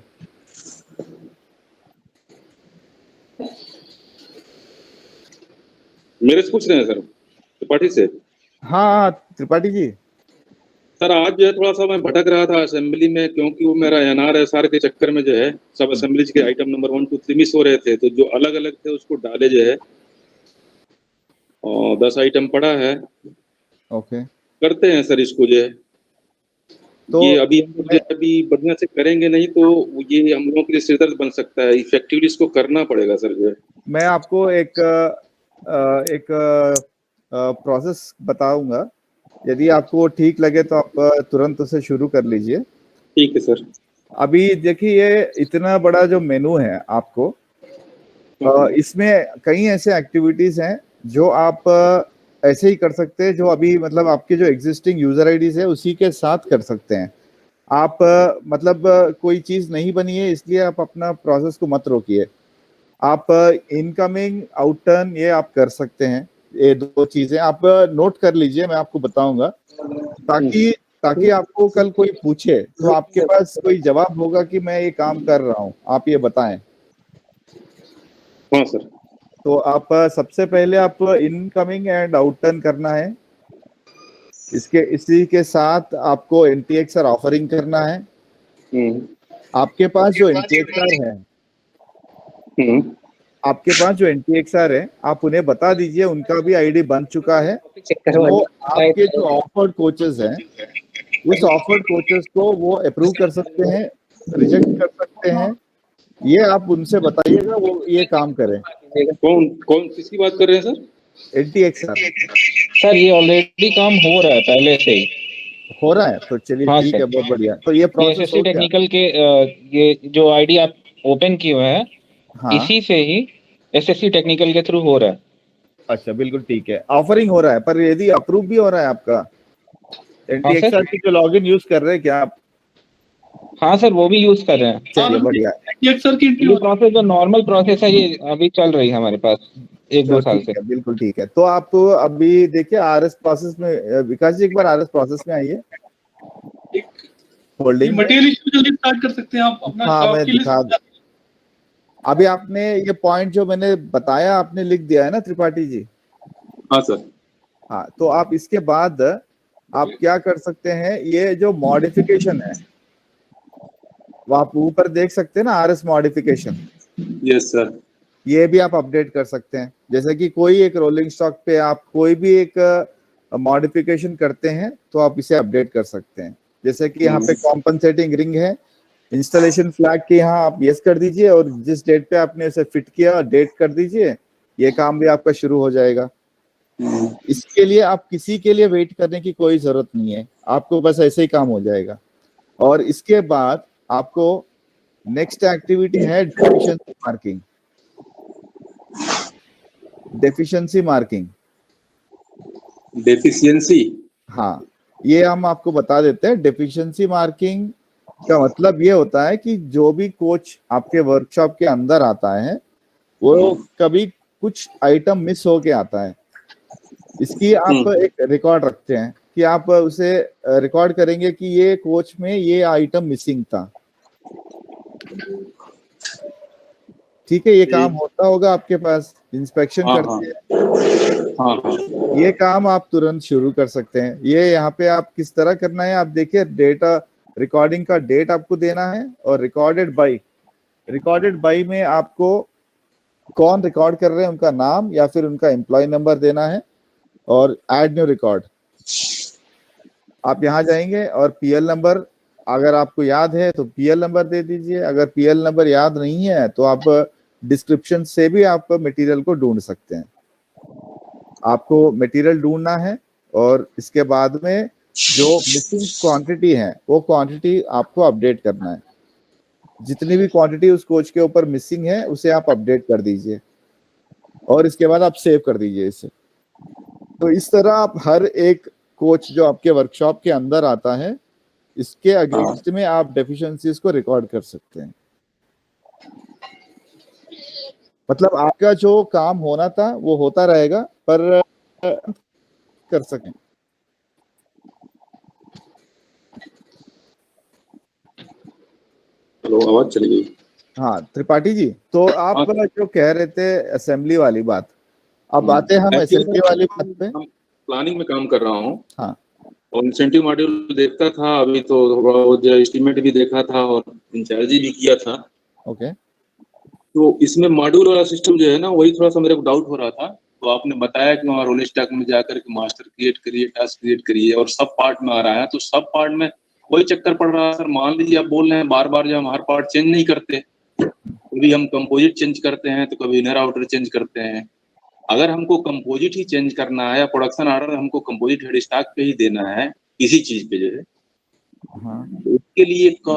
[SPEAKER 4] मेरे से पूछ रहे हैं सर त्रिपाठी से?
[SPEAKER 10] हाँ त्रिपाठी जी।
[SPEAKER 4] सर आज जो है थोड़ा सा मैं भटक रहा था असेंबली में, क्योंकि वो मेरा NRSR के चक्कर में जो है सब असेंबली के आइटम नंबर 1 2 3 मिस हो रहे थे, तो जो अलग अलग थे उसको डाले जो है, और 10 आइटम पड़ा है।
[SPEAKER 10] ओके,
[SPEAKER 4] करते हैं सर इसको जो है। तो ये अभी हम लोग अभी बढ़िया से करेंगे नहीं तो ये हम लोगों के लिए सिरदर्द बन सकता है। इफेक्टिवली इसको करना पड़ेगा सर जो है।
[SPEAKER 10] मैं आपको एक प्रोसेस बताऊंगा। यदि आपको ठीक लगे तो आप तुरंत उसे शुरू कर लीजिए।
[SPEAKER 4] ठीक है सर।
[SPEAKER 10] अभी देखिए ये इतना बड़ा जो मेनू है आपको, इसमें कई ऐसे एक्टिविटीज हैं जो आप ऐसे ही कर सकते हैं, जो अभी मतलब आपके जो एग्जिस्टिंग यूजर आईडीज है उसी के साथ कर सकते हैं आप। मतलब कोई चीज नहीं बनी है इसलिए आप अपना प्रोसेस को मत रोकिए। आप इनकमिंग आउटटर्न ये आप कर सकते हैं, ये दो चीजें आप नोट कर लीजिए, मैं आपको बताऊंगा, ताकि आपको कल कोई पूछे तो आपके पास कोई जवाब होगा कि मैं ये काम कर रहा हूँ, आप ये बताएं।
[SPEAKER 4] हाँ सर।
[SPEAKER 10] तो आप सबसे पहले आप इनकमिंग एंड आउटटर्न करना है, इसी के साथ आपको एनटीएक्सआर ऑफरिंग करना है। आपके पास जो एनटीएक्सआर है, आपके पास जो एनटीएक्सआर है आप उन्हें बता दीजिए, उनका भी आईडी बन चुका है। तो आपके जो ऑफर्ड कोचेस हैं उस ऑफर्ड कोचेस को वो अप्रूव कर सकते हैं, रिजेक्ट कर सकते हैं, ये आप उनसे बताइएगा, वो ये काम करें।
[SPEAKER 4] कौन किसकी बात कर रहे हैं सर?
[SPEAKER 10] एनटीएक्सआर
[SPEAKER 12] सर ये ऑलरेडी काम हो रहा है, पहले से ही
[SPEAKER 10] हो रहा है, तो चलिए
[SPEAKER 12] हाँ
[SPEAKER 10] ठीक है, बहुत बढ़िया। तो ये प्रोसेस
[SPEAKER 12] एसएससी टेक्निकल के ये जो आईडी आप ओपन किए हुए हैं,
[SPEAKER 10] हाँ
[SPEAKER 12] इसी से ही एसएससी टेक्निकल के थ्रू हो रहा है।
[SPEAKER 10] अच्छा बिल्कुल ठीक है, ऑफरिंग हो रहा है, पर यदि अप्रूव भी हो रहा है आपका एनटीएक्सआर की जो लॉगिन यूज कर रहे हैं क्या आप?
[SPEAKER 12] हाँ सर वो भी यूज कर रहे हैं।
[SPEAKER 10] चलिए बढ़िया।
[SPEAKER 5] एनटीएक्सआर की
[SPEAKER 12] ये प्रोसेस जो नॉर्मल प्रोसेस है ये अभी चल रही है हमारे पास 1-2 साल से।
[SPEAKER 10] बिल्कुल ठीक है। तो आप अभी देखिए आरएस प्रोसेस में, विकास जी एक बार आरएस प्रोसेस में आइए, होल्डिंग
[SPEAKER 5] मटेरियल इशू जल्दी स्टार्ट कर सकते हैं आप अपना।
[SPEAKER 10] हाँ मैं दिखा, अभी आपने ये पॉइंट जो मैंने बताया आपने लिख दिया है ना त्रिपाठी जी?
[SPEAKER 4] हाँ सर।
[SPEAKER 10] हाँ, तो आप इसके बाद आप क्या कर सकते हैं, ये जो मॉडिफिकेशन है वो आप ऊपर देख सकते हैं ना, आरएस मॉडिफिकेशन।
[SPEAKER 4] Yes sir.
[SPEAKER 10] ये भी आप अपडेट कर सकते हैं, जैसे कि कोई एक रोलिंग स्टॉक पे आप कोई भी एक मॉडिफिकेशन करते हैं तो आप इसे अपडेट कर सकते हैं। जैसे कि यहाँ पे कॉम्पनसेटिंग रिंग है, इंस्टॉलेशन फ्लैग के यहाँ आप यस कर दीजिए और जिस डेट पे आपने इसे फिट किया डेट कर दीजिए, ये काम भी आपका शुरू हो जाएगा। इसके लिए आप किसी के लिए वेट करने की कोई जरूरत नहीं है, आपको बस ऐसे ही काम हो जाएगा। और इसके बाद आपको नेक्स्ट एक्टिविटी है deficiency marking. Deficiency marking,
[SPEAKER 4] deficiency,
[SPEAKER 10] हाँ ये हम आपको बता देते हैं। डेफिशिएंसी मार्किंग का मतलब ये होता है कि जो भी कोच आपके वर्कशॉप के अंदर आता है वो कभी कुछ आइटम मिस होके आता है, इसकी आप एक रिकॉर्ड रखते हैं कि आप उसे रिकॉर्ड करेंगे कि ये कोच में ये आइटम मिसिंग था। ठीक है, ये काम होता होगा आपके पास, इंस्पेक्शन करते हैं, ये काम आप तुरंत शुरू कर सकते हैं। ये यहाँ पे आप किस तरह करना है आप देखिए, डेटा रिकॉर्डिंग का डेट आपको देना है और रिकॉर्डेड बाई में आपको कौन रिकॉर्ड कर रहे हैं उनका नाम या फिर उनका एम्प्लॉय नंबर देना है और ऐड न्यू रिकॉर्ड। आप यहाँ जाएंगे और पीएल नंबर अगर आपको याद है तो पीएल नंबर दे दीजिए, अगर पीएल नंबर याद नहीं है तो आप डिस्क्रिप्शन से भी आप मटेरियल को ढूंढ सकते हैं। आपको मटेरियल ढूंढना है और इसके बाद में जो मिसिंग क्वांटिटी है वो क्वांटिटी आपको अपडेट करना है। जितनी भी क्वांटिटी उस कोच के ऊपर मिसिंग है उसे आप अपडेट कर दीजिए और इसके बाद आप सेव कर दीजिए इसे। तो इस तरह आप हर एक कोच जो आपके वर्कशॉप के अंदर आता है इसके अगेंस्ट में आप डेफिशिएंसीज को रिकॉर्ड कर सकते हैं। मतलब आपका जो काम होना था वो होता रहेगा, पर कर सकें।
[SPEAKER 4] हेलो, आवाज चली गई।
[SPEAKER 10] हाँ त्रिपाठी जी, तो आप जो कह रहे थे असेंबली वाली बात, अब आते हैं हम असेंबली वाली बात पे।
[SPEAKER 4] प्लानिंग में काम कर रहा हूँ।
[SPEAKER 10] हाँ,
[SPEAKER 4] और इंसेंटिव मॉड्यूल देखता था, अभी तो वो जो एस्टीमेट भी देखा था और इंचार्ज भी किया था।
[SPEAKER 10] ओके।
[SPEAKER 4] तो इसमें मॉड्यूल वाला सिस्टम जो है ना, वही थोड़ा सा मेरे को डाउट हो रहा था। तो आपने बताया कि वहाँ रोल स्टॉक में जाकर के मास्टर क्रिएट करिए, टास्क क्रिएट करिए, और सब पार्ट में आ रहा है। तो सब पार्ट में वही चक्कर पड़ रहा है सर। मान लीजिए आप बोल रहे हैं बार बार जो हम हर पार्ट चेंज नहीं करते, कभी हम कंपोजिट चेंज करते हैं तो कभी इनर आउटर चेंज करते हैं। अगर हमको कंपोजिट ही चेंज करना है या प्रोडक्शन ऑर्डर हमको कंपोजिट हेड स्टॉक पे ही देना है किसी चीज पे जो है, तो उसके लिए एक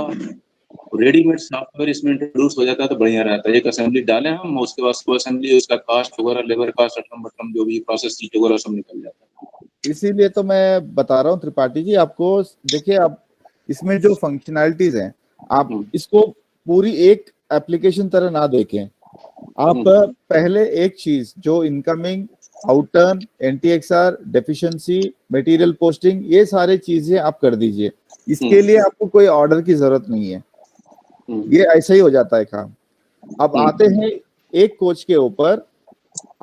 [SPEAKER 4] रेडीमेड सॉफ्टवेयर इसमें इंट्रोड्यूस हो जाता है तो बढ़िया रहता है। एक असेंबली डालें हम, उसके बाद वो असेंबली उसका कास्ट वगैरह, लेबर कास्ट, अटम बटम जो भी प्रोसेस सीट वगैरह सब निकल जाता है।
[SPEAKER 10] इसीलिए तो मैं बता रहा हूँ त्रिपाठी जी आपको, देखिए आप इसमें जो फंक्शनैलिटीज हैं आप इसको पूरी एक एप्लीकेशन तरह ना देखें। आप पहले एक चीज जो इनकमिंग, आउटर्न, एनटीएक्सआर, डेफिशिएंसी, मटेरियल पोस्टिंग, ये सारे चीजें आप कर दीजिए। इसके लिए आपको कोई ऑर्डर की जरूरत नहीं है, ये ऐसा ही हो जाता है काम। अब आते हैं एक कोच के ऊपर,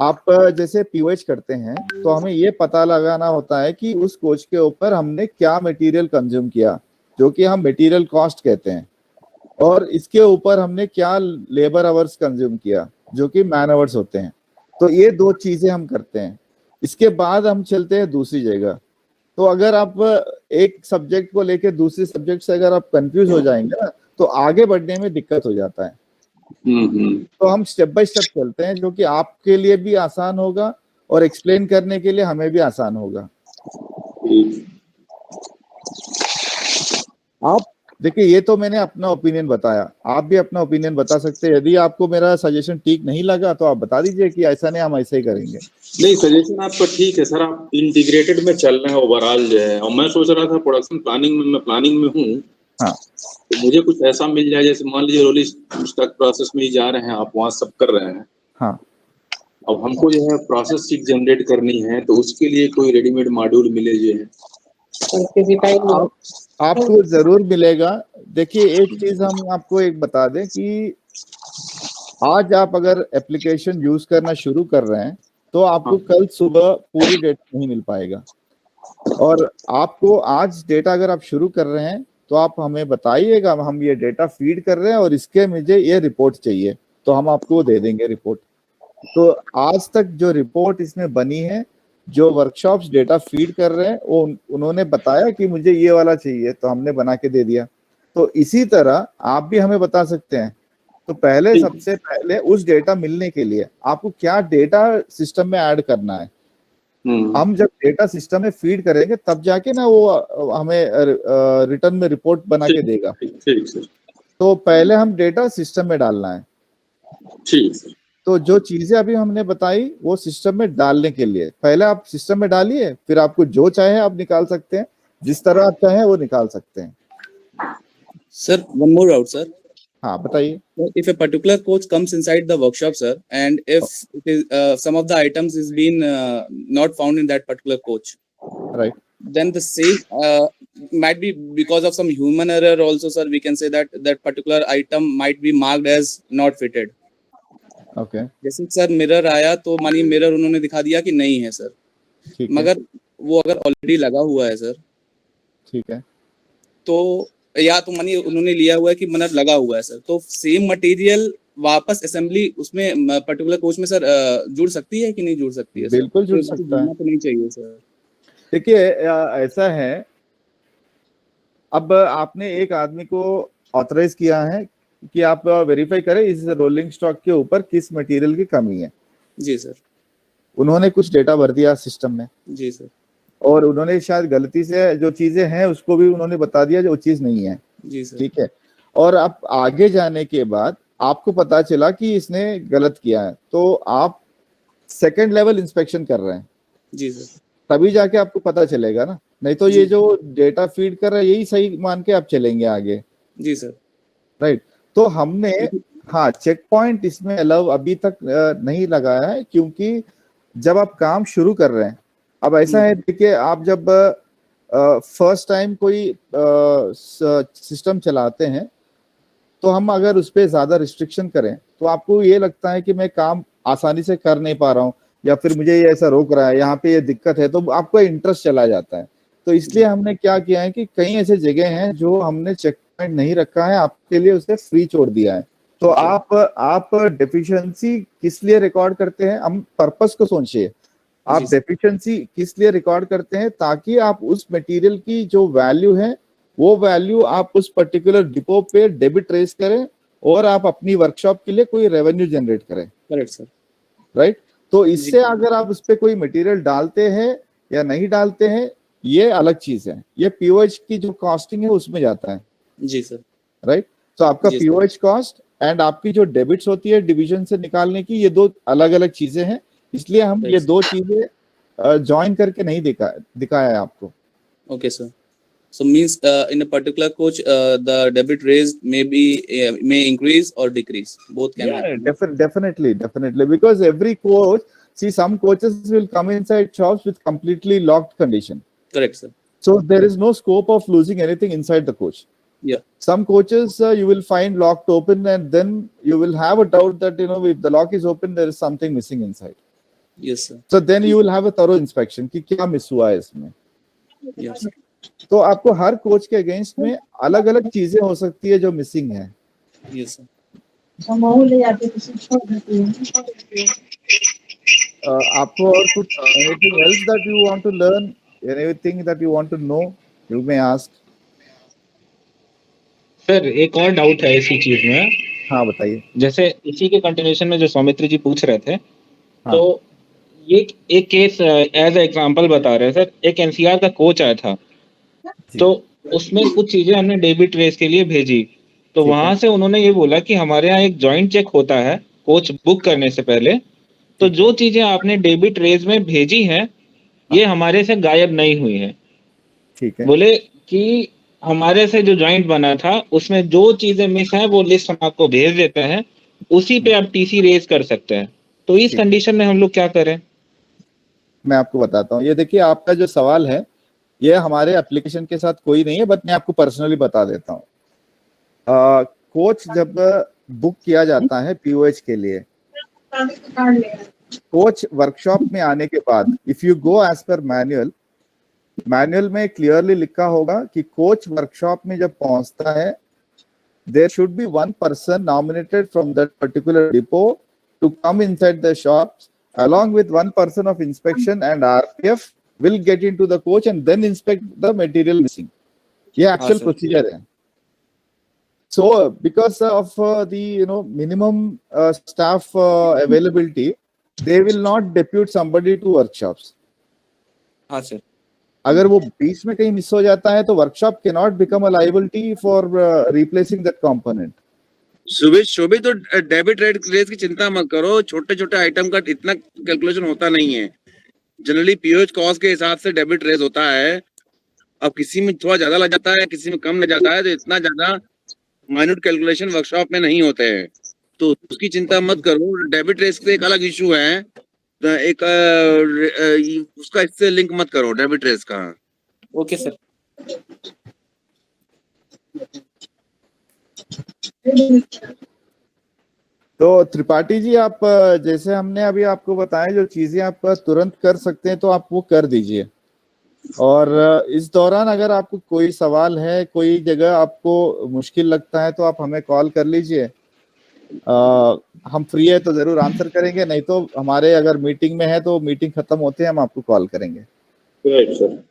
[SPEAKER 10] आप जैसे पीओएच करते हैं तो हमें ये पता लगाना होता है कि उस कोच के ऊपर हमने क्या मटेरियल कंज्यूम किया, जो कि हम मटेरियल कॉस्ट कहते हैं, और इसके ऊपर हमने क्या लेबर आवर्स कंज्यूम किया, जो कि मैन आवर्स होते हैं। तो ये दो चीजें हम करते हैं। इसके बाद हम चलते हैं दूसरी जगह। तो अगर आप एक सब्जेक्ट को लेके दूसरे सब्जेक्ट से अगर आप कंफ्यूज हो जाएंगे ना, तो आगे बढ़ने में दिक्कत हो जाता है। तो हम स्टेप बाय स्टेप चलते हैं, जो कि आपके लिए भी आसान होगा और एक्सप्लेन करने के लिए हमें भी आसान होगा। आप देखिए, ये तो मैंने अपना ओपिनियन बताया, आप भी अपना ओपिनियन बता सकते हैं। यदि आपको मेरा सजेशन ठीक नहीं लगा तो आप बता दीजिए कि ऐसा नहीं, हम ऐसे ही करेंगे।
[SPEAKER 4] नहीं, सजेशन आपका ठीक है सर, आप इंटीग्रेटेड में चल रहे हैं ओवरऑल जो है। और मैं सोच रहा था प्रोडक्शन प्लानिंग में, मैं प्लानिंग में हूँ,
[SPEAKER 10] हाँ,
[SPEAKER 4] तो मुझे कुछ ऐसा मिल जाए, जैसे मान लीजिए रोलिंग स्टॉक प्रोसेस में ही जा रहे हैं आप, वहाँ सब कर रहे हैं।
[SPEAKER 10] हाँ,
[SPEAKER 4] अब हमको जो है प्रोसेस सीट जनरेट करनी है, तो उसके लिए कोई रेडीमेड मॉड्यूल मिले जो है
[SPEAKER 10] आपको जरूर मिलेगा। देखिए, एक चीज हम आपको एक बता दें कि आज आप अगर एप्लीकेशन यूज करना शुरू कर रहे हैं तो आपको कल सुबह पूरी डेटा नहीं मिल पाएगा। और आपको आज डेटा अगर आप शुरू कर रहे हैं तो आप हमें बताइएगा, हम ये डेटा फीड कर रहे हैं और इसके मुझे ये रिपोर्ट चाहिए, तो हम आपको दे देंगे रिपोर्ट। तो आज तक जो रिपोर्ट इसमें बनी है, जो वर्कशॉप्स डेटा फीड कर रहे हैं, वो उन्होंने बताया कि मुझे ये वाला चाहिए, तो हमने बना के दे दिया। तो इसी तरह आप भी हमें बता सकते हैं। तो पहले, सबसे पहले उस डेटा मिलने के लिए आपको क्या डेटा सिस्टम में ऐड करना है। हम जब डेटा सिस्टम में फीड करेंगे तब जाके ना वो हमें रिटर्न में रिपोर्ट बना के देगा। तो पहले हम डेटा सिस्टम में डालना है।
[SPEAKER 4] ठीक सर।
[SPEAKER 10] तो जो चीजें अभी हमने बताई वो सिस्टम में डालने के लिए, पहले आप सिस्टम में डालिए, फिर आपको जो चाहे आप निकाल सकते हैं, जिस तरह आप चाहें वो निकाल सकते हैं।
[SPEAKER 11] Sir, one more doubt sir.
[SPEAKER 10] हाँ, बताइए।
[SPEAKER 11] If a particular coach comes inside the workshop, sir, and if it is, some of the items is been not found in that particular coach,
[SPEAKER 10] right,
[SPEAKER 11] then the same might be because of some human error also, sir. We can say that that particular item might be marked as not fitted.
[SPEAKER 10] Okay.
[SPEAKER 11] जैसे सर मिरर आया तो मानिए मिरर उन्होंने दिखा दिया कि नहीं है सर, मगर वो अगर ऑलरेडी लगा हुआ है सर,
[SPEAKER 10] ठीक है,
[SPEAKER 11] तो या तो मानिए उन्होंने लिया हुआ है कि मिरर लगा हुआ है सर, तो सेम मटेरियल वापस असेंबली उसमें पर्टिकुलर कोच में सर जुड़ सकती है कि नहीं जुड़ सकती है?
[SPEAKER 10] बिल्कुल जुड़ सकता है।
[SPEAKER 11] तो नहीं चाहिए सर।
[SPEAKER 10] देखिए, ऐसा है, अब आपने एक आदमी को ऑथराइज किया है कि आप वेरीफाई करें इस रोलिंग स्टॉक के ऊपर किस मटेरियल की कमी है।
[SPEAKER 11] जी सर।
[SPEAKER 10] उन्होंने कुछ डेटा भर दिया सिस्टम में।
[SPEAKER 11] जी सर।
[SPEAKER 10] और उन्होंने शायद गलती से जो चीजें हैं उसको भी उन्होंने बता दिया जो चीज नहीं है।
[SPEAKER 11] जी सर।
[SPEAKER 10] ठीक है। और आप आगे जाने के बाद आपको पता चला कि इसने गलत किया है, तो आप सेकंड लेवल इंस्पेक्शन कर रहे हैं।
[SPEAKER 11] जी सर।
[SPEAKER 10] तभी जाके आपको पता चलेगा ना, नहीं तो ये जो डेटा फीड कर रहा है यही सही मान के आप चलेंगे आगे।
[SPEAKER 11] जी सर।
[SPEAKER 10] राइट। तो हमने, हाँ, चेक पॉइंट इसमें अलाउ अभी तक नहीं लगाया है, क्योंकि जब आप काम शुरू कर रहे हैं, अब ऐसा है, देखिए, आप जब फर्स्ट टाइम कोई सिस्टम चलाते हैं तो हम अगर उस पर ज्यादा रिस्ट्रिक्शन करें तो आपको ये लगता है कि मैं काम आसानी से कर नहीं पा रहा हूँ, या फिर मुझे ये ऐसा रोक रहा है, यहाँ पे ये दिक्कत है, तो आपको इंटरेस्ट चला जाता है। तो इसलिए हमने क्या किया है कि कई ऐसे जगह हैं जो हमने चेक पॉइंट नहीं रखा है, आपके लिए उसे फ्री छोड़ दिया है। तो आप डेफिशिएंसी किस लिए रिकॉर्ड करते हैं, हम पर्पस को सोचिए। आप डेफिशिएंसी किस लिए रिकॉर्ड करते हैं, ताकि आप उस मटेरियल की जो वैल्यू है वो वैल्यू आप उस पर्टिकुलर डिपो पे डेबिट रेस करें और आप अपनी वर्कशॉप के लिए कोई रेवेन्यू जनरेट करें।
[SPEAKER 11] Correct sir.
[SPEAKER 10] राइट। तो इससे अगर आप उस पे कोई मटेरियल डालते हैं या नहीं डालते हैं ये अलग चीज है, ये पीओएच की जो कॉस्टिंग है उसमें जाता है।
[SPEAKER 11] जी सर।
[SPEAKER 10] राइट, तो आपका
[SPEAKER 11] जी सर।
[SPEAKER 10] पीओएच कॉस्ट एंड आपकी जो डेबिट्स होती है डिवीजन से निकालने की, ये दो अलग अलग चीजें हैं, इसलिए हम ये दो चीजें ज्वाइन करके नहीं दिखाया है आपको।
[SPEAKER 11] Okay sir. So means in a particular coach, the debit raised may increase or decrease. Both can happen.
[SPEAKER 10] Definitely, because every coach, see, some coaches will come inside shops with completely locked condition.
[SPEAKER 11] Correct, sir.
[SPEAKER 10] So there is no scope of losing anything inside the coach.
[SPEAKER 11] Yeah.
[SPEAKER 10] Some coaches you will find locked open, and then you will have a doubt that if the lock is open, there is something missing inside.
[SPEAKER 11] Yes, sir.
[SPEAKER 10] So then you will have a thorough inspection कि क्या मिस हुआ है इसमें।
[SPEAKER 11] Yes.
[SPEAKER 10] तो आपको हर कोच के अगेंस्ट में अलग अलग चीजें हो सकती है जो मिसिंग है।
[SPEAKER 11] Yes, sir.
[SPEAKER 10] आपको और कुछ anything else that you want to learn, anything that you want to know, you may ask.
[SPEAKER 12] Sir एक और डाउट है इसी चीज में।
[SPEAKER 10] हाँ बताइए।
[SPEAKER 12] जैसे इसी के कंटिन्यूएशन में जो सौमित्र जी पूछ रहे थे,
[SPEAKER 10] हाँ.
[SPEAKER 12] तो ये एक केस एज एग्जांपल बता रहे हैं सर। एक एनसीआर का कोच आया था, तो उसमें कुछ चीजें हमने डेबिट रेस के लिए भेजी, तो वहां से उन्होंने ये बोला कि हमारे यहाँ एक जॉइंट चेक होता है कोच बुक करने से पहले, तो जो चीजें आपने डेबिट रेस में भेजी हैं ये हमारे से गायब नहीं हुई है।
[SPEAKER 10] ठीक है।
[SPEAKER 12] बोले कि हमारे से जो जॉइंट बना था उसमें जो चीजें मिस हैं वो लिस्ट हम आपको भेज देते हैं, उसी पे आप टीसी रेज कर सकते हैं। तो इस कंडीशन में हम लोग क्या करें?
[SPEAKER 10] मैं आपको बताता हूँ। ये देखिए आपका जो सवाल है ये हमारे एप्लीकेशन के साथ कोई नहीं है, बट मैं आपको पर्सनली बता देता हूँ। कोच जब बुक किया जाता है पीओएच के लिए, कोच वर्कशॉप में आने के बाद if you go as per manual में क्लियरली लिखा होगा कि कोच वर्कशॉप में जब पहुंचता है there should be one person nominated from that particular depot to come inside the shop along with one person of inspection, and RPF will get into the coach and then inspect the material missing. ये actual procedure है। So because of the minimum staff availability, they will not depute somebody to workshops.
[SPEAKER 11] हाँ सर।
[SPEAKER 10] अगर वो बीच में कहीं मिस हो जाता है तो workshop cannot become a liability for replacing that component.
[SPEAKER 2] शोभित तो डेबिट रेट की चिंता मत करो, छोटे छोटे आइटम का इतना कैलकुलेशन होता नहीं है। जनरली पीओएच कॉस्ट के हिसाब से डेबिट रेट होता है। अब किसी में थोड़ा ज्यादा लग जाता है, किसी में कम लग जाता है, तो इतना ज्यादा माइन्यूट कैलकुलेशन वर्कशॉप में नहीं होते हैं, तो उसकी चिंता मत करो। डेबिट रेट का एक अलग इशू है, एक उसका इससे लिंक मत करो डेबिट रेट का।
[SPEAKER 11] Okay sir.
[SPEAKER 10] तो त्रिपाठी जी, आप जैसे हमने अभी आपको बताया जो चीजें आप तुरंत कर सकते हैं तो आप वो कर दीजिए। और इस दौरान अगर आपको कोई सवाल है, कोई जगह आपको मुश्किल लगता है तो आप हमें कॉल कर लीजिए। हम फ्री है तो जरूर आंसर करेंगे, नहीं तो हमारे अगर मीटिंग में है तो मीटिंग खत्म होते हैं हम आपको कॉल करेंगे।
[SPEAKER 2] Right sir.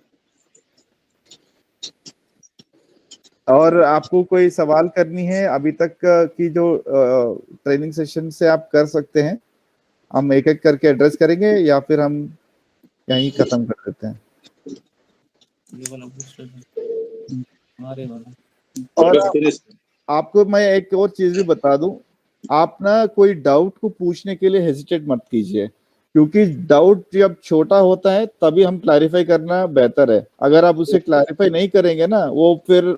[SPEAKER 10] और आपको कोई सवाल करनी है अभी तक की जो ट्रेनिंग सेशन से आप कर सकते हैं, हम एक एक करके एड्रेस करेंगे या फिर हम यहीं खत्म कर देते हैं। और आपको मैं एक और चीज भी बता दूं, आप ना कोई डाउट को पूछने के लिए हेजिटेट मत कीजिए, क्योंकि डाउट जब छोटा होता है तभी हम क्लैरिफाई करना बेहतर है। अगर आप उसे क्लैरिफाई नहीं करेंगे ना, वो फिर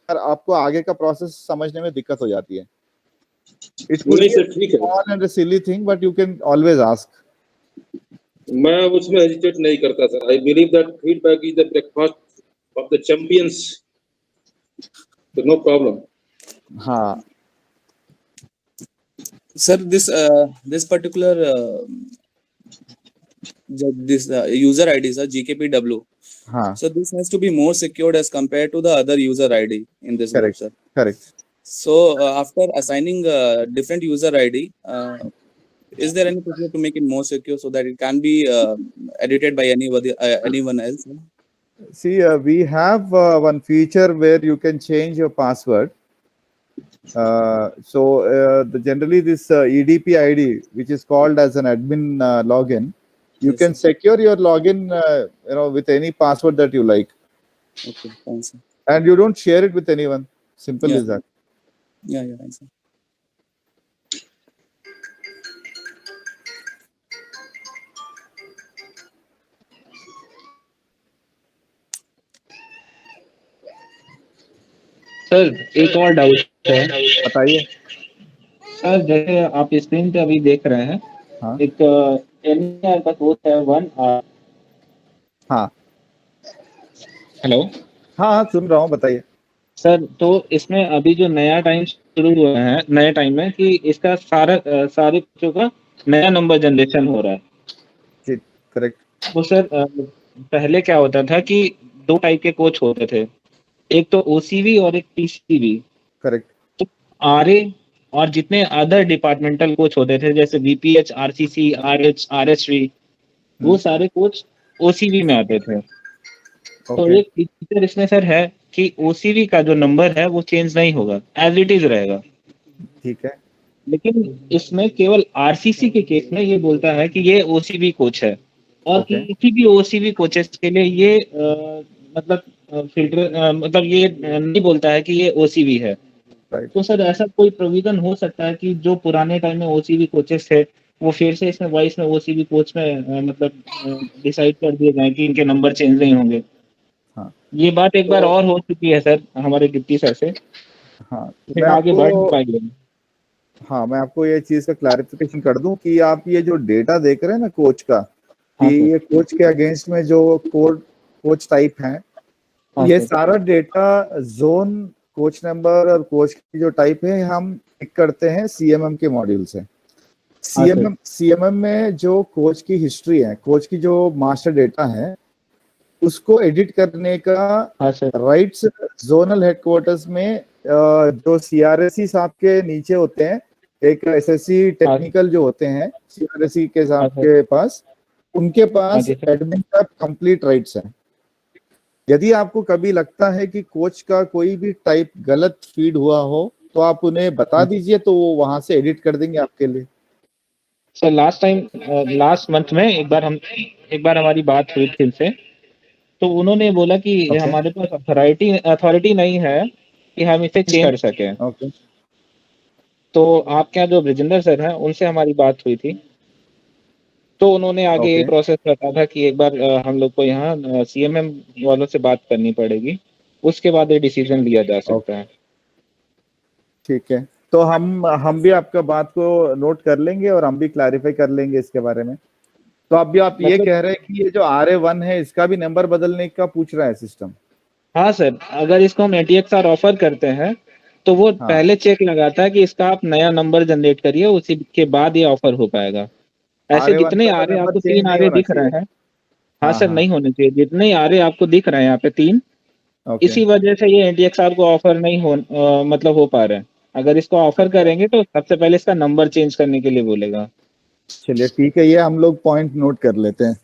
[SPEAKER 10] आपको आगे का प्रोसेस समझने में दिक्कत हो जाती है। It could be a small and a silly thing, but you can always ask.
[SPEAKER 4] मैं उसमें हेजिटेट नहीं करता sir. I believe that feedback is the breakfast of the champions, तो नो प्रॉब्लम।
[SPEAKER 10] हाँ
[SPEAKER 11] sir, this particular this user ID sir, GKPW.
[SPEAKER 10] हाँ.
[SPEAKER 11] So this has to be more secured as compared to the other user ID in this group, sir.
[SPEAKER 10] Correct.
[SPEAKER 11] So after assigning different user ID, is there any procedure to make it more secure so that it can be edited by anyone else?
[SPEAKER 10] See, we have one feature where you can change your password. Generally this EDP ID, which is called as an admin login, you can secure your login, with any password that you like.
[SPEAKER 11] Okay, thanks, sir.
[SPEAKER 10] And you don't share it with anyone. Simple as that.
[SPEAKER 11] Yeah, thanks, sir.
[SPEAKER 12] Sir एक और डाउट है,
[SPEAKER 10] बताइए
[SPEAKER 12] सर। जैसे आप स्क्रीन पे अभी देख रहे हैं,
[SPEAKER 10] हाँ
[SPEAKER 12] एक NER का कोड है 1R।
[SPEAKER 10] हाँ
[SPEAKER 12] हेलो
[SPEAKER 10] हाँ, सुन रहा हूँ, बताइए
[SPEAKER 12] सर। तो इसमें अभी जो नया टाइम शुरू हुआ है, नए टाइम में कि इसका सारे बच्चों का नया नंबर जनरेशन हो रहा है।
[SPEAKER 10] जी, करेक्ट।
[SPEAKER 12] तो सर पहले क्या होता था कि 2 टाइप के कोच होते थे, एक तो OCV और एक PCV।
[SPEAKER 10] करेक्ट।
[SPEAKER 12] तो RA और जितने अदर डिपार्टमेंटल कोच होते थे, जैसे VPH, RCC, RH, RHV, वो सारे कोच OCV में आते थे। तो एक फीचर इसमें सर है कि OCV का जो नंबर है वो चेंज नहीं होगा, एज इट इज रहेगा।
[SPEAKER 10] ठीक है।
[SPEAKER 12] लेकिन इसमें केवल RCC के केस में ये बोलता है कि ये OCV कोच है, और किसी भी OCV कोचेस के लिए ये मतलब फिल्टर मतलब ये नहीं बोलता है कि ये OCV है। तो सर ऐसा कोई प्रोविजन हो सकता है कि जो पुराने टाइम में OCV कोचेस थे वो फिर से इसमें वाइस में OCV कोच में मतलब डिसाइड कर दिए जाए कि इनके नंबर चेंज नहीं होंगे?
[SPEAKER 10] हाँ,
[SPEAKER 12] ये बात एक बार और हो चुकी है सर हमारे डिप्टी सर से।
[SPEAKER 10] हाँ,
[SPEAKER 12] फिर आगे बढ़ नहीं पाएंगे।
[SPEAKER 10] हाँ, मैं आपको ये चीज का क्लैरिफिकेशन कर दूं कि आप ये जो डेटा देख रहे हैं ना कोच का, कि ये कोच के अगेंस्ट में जो कोच टाइप है, ये सारा डेटा जोन, कोच नंबर और कोच की जो टाइप है हम पिक करते हैं CMM के मॉड्यूल से। CMM में जो कोच की हिस्ट्री है, कोच की जो मास्टर डेटा है, उसको एडिट करने का राइट्स जोनल हेडक्वार्टर्स में जो CRSC साहब के नीचे होते हैं, एक SSC टेक्निकल जो होते हैं CRSC के साहब के पास, उनके पास एडमिन का कंप्लीट राइट्स है। यदि आपको कभी लगता है कि कोच का कोई भी टाइप गलत फीड हुआ हो तो आप उन्हें बता दीजिए, तो वो वहां से एडिट कर देंगे आपके लिए।
[SPEAKER 12] सर लास्ट मंथ में एक बार हमारी बात हुई थी इनसे, तो उन्होंने बोला कि हमारे पास अथॉरिटी नहीं है कि हम इसे चेंज कर सकें। तो आपके जो ब्रिजेंद्र सर हैं उनसे हमारी बात हुई थी, तो उन्होंने आगे ये प्रोसेस बताया था कि एक बार हम लोग को यहाँ CMM वालों से बात करनी पड़ेगी, उसके बाद ये डिसीजन लिया जा सकता है।
[SPEAKER 10] ठीक है, तो हम भी आपका बात को नोट कर लेंगे और हम भी क्लैरिफाई कर लेंगे इसके बारे में। तो अभी आप ये कह रहे हैं कि ये जो RA1 है इसका भी नंबर बदलने का पूछ रहा है सिस्टम?
[SPEAKER 12] हाँ सर, अगर इसको हम ATXR ऑफर करते हैं तो वो पहले चेक लगाता है कि इसका आप नया नंबर जनरेट करिए, उसी के बाद ये ऑफर हो पाएगा। ऐसे जितने RA आपको 3 RA दिख रहे हैं, हाँ सर, नहीं होने चाहिए। जितने RA आपको दिख रहे हैं यहाँ पे 3, इसी वजह से ये ATXR को ऑफर नहीं मतलब हो पा रहे हैं। अगर इसको ऑफर करेंगे तो सबसे पहले इसका नंबर चेंज करने के लिए बोलेगा।
[SPEAKER 10] चलिए ठीक है, ये हम लोग पॉइंट नोट कर लेते हैं।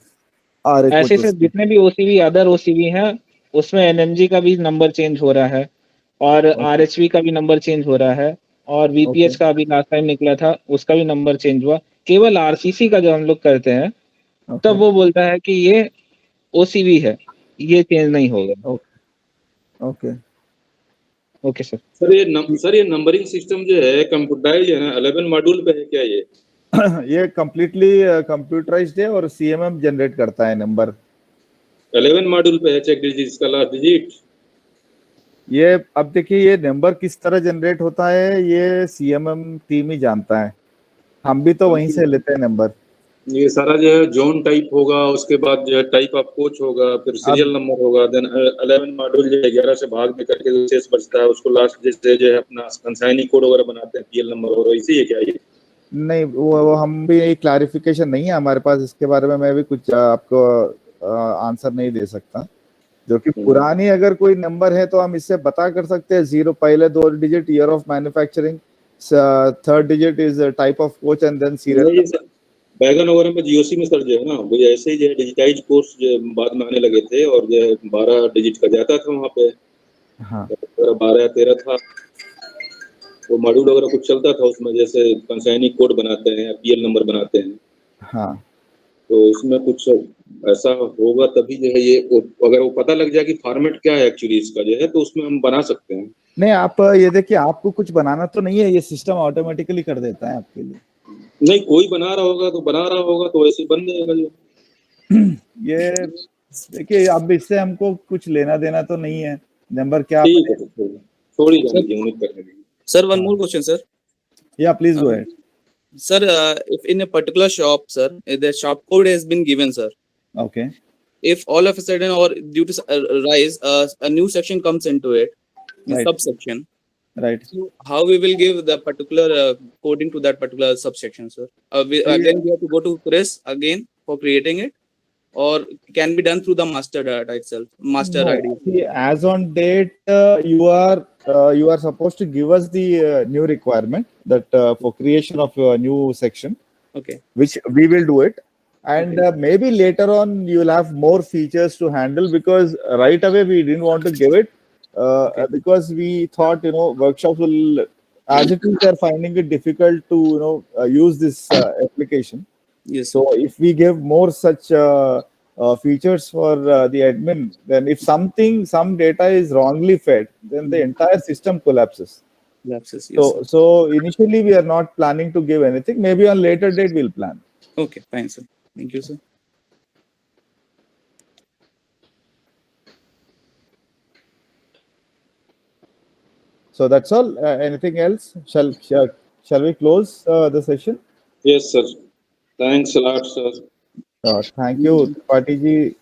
[SPEAKER 12] ऐसे से जितने भी OCV अदर OCV हैं उसमें NMG का भी नंबर चेंज हो रहा है, और RHV का भी नंबर चेंज हो रहा है, और VPH का भी लास्ट टाइम निकला था उसका भी नंबर चेंज हुआ। केवल RCC का जो हम लोग करते हैं तब वो बोलता है कि ये OCV है, ये चेंज नहीं होगा। Okay sir.
[SPEAKER 4] सर ये नंबरिंग सिस्टम जो है कंप्यूटराइज है ना, 11 मॉड्यूल पे है क्या ये?
[SPEAKER 10] ये कंप्लीटली कंप्यूटराइज्ड है और CMM जनरेट करता है नंबर।
[SPEAKER 4] 11 मॉड्यूल पे है, चेक डिजिट का लास्ट डिजिट।
[SPEAKER 10] ये अब देखिए, ये नंबर किस तरह जनरेट होता है ये CMM टीम ही जानता है, हम भी तो वहीं से लेते हैं नंबर।
[SPEAKER 4] ये सारा जो है जोन टाइप होगा, उसके बाद जो है टाइप ऑफ कोच होगा, फिर सीरियल नंबर होगा, देन 11 मॉड्यूल जो 11 से भाग में करके जो शेष बचता है उसको लास्ट जैसे जो है अपना कंसाइनी कोड वगैरह बनाते हैं, PL नंबर और इसी है क्या ये?
[SPEAKER 10] नहीं, वो हम भी क्लैरिफिकेशन नहीं है हमारे पास इसके बारे में, मैं भी कुछ आपको आंसर नहीं दे सकता। जो कि पुरानी अगर कोई नंबर है तो हम इससे पता कर सकते हैं। 0 पहले 2 digit, year of manufacturing, 3rd digit is type of coach and then serial.
[SPEAKER 4] Wagon वगैरह में GOC में सर जो है ना, वो ऐसे ही जो है डिजिटाइज कोर्स जो बाद में आने लगे थे, और जो है 12 डिजिट का जाता था वहाँ पे। हाँ, 12 या 13 था। वो मॉड्यूल वगैरह कुछ चलता था उसमें, जैसे कंसाइनिंग कोड बनाते हैं या पीएल नंबर बनाते हैं।
[SPEAKER 10] हाँ,
[SPEAKER 4] तो इसमें कुछ ऐसा होगा तभी जो है ये, अगर वो पता लग जाए कि फॉर्मेट क्या है एक्चुअली इसका जो है, तो उसमें हम बना सकते हैं।
[SPEAKER 10] नहीं, आप ये देखिए, आपको कुछ बनाना तो नहीं है, ये सिस्टम ऑटोमेटिकली कर देता है आपके लिए।
[SPEAKER 4] नहीं, कोई बना रहा होगा तो वैसे बन जाएगा जो।
[SPEAKER 10] ये देखिए, अब इससे हमको कुछ लेना देना तो नहीं है, नंबर क्या
[SPEAKER 4] ठीक है, थोड़ी उम्मीद करने दीजिए।
[SPEAKER 11] Sir, one more question, sir.
[SPEAKER 10] Yeah, please go ahead.
[SPEAKER 11] Sir, if in a particular shop, sir, the shop code has been given, sir.
[SPEAKER 10] Okay.
[SPEAKER 11] If all of a sudden or due to rise, a new section comes into it, a
[SPEAKER 10] Right.
[SPEAKER 11] subsection.
[SPEAKER 10] Right.
[SPEAKER 11] So how we will give the particular coding to that particular subsection, sir? Again, we have to go to Chris again for creating it, or can be done through the master data itself, master
[SPEAKER 10] No,
[SPEAKER 11] ID.
[SPEAKER 10] see, as on date, you are supposed to give us the new requirement that for creation of a new section.
[SPEAKER 11] Okay.
[SPEAKER 10] Which we will do it, and maybe later on you will have more features to handle, because right away we didn't want to give it because we thought, workshops will, as it is, they are finding it difficult to use this application.
[SPEAKER 11] Yes.
[SPEAKER 10] So if we give more such features for the admin, then if some data is wrongly fed, then the entire system collapses.
[SPEAKER 11] Yes, yes.
[SPEAKER 10] So initially we are not planning to give anything. Maybe on later date we'll plan.
[SPEAKER 11] Okay, fine, sir. Thank you, sir.
[SPEAKER 10] So that's all. Anything else? Shall we close the session?
[SPEAKER 4] Yes, sir. Thanks a lot, sir.
[SPEAKER 10] Thank you, Tripathi ji.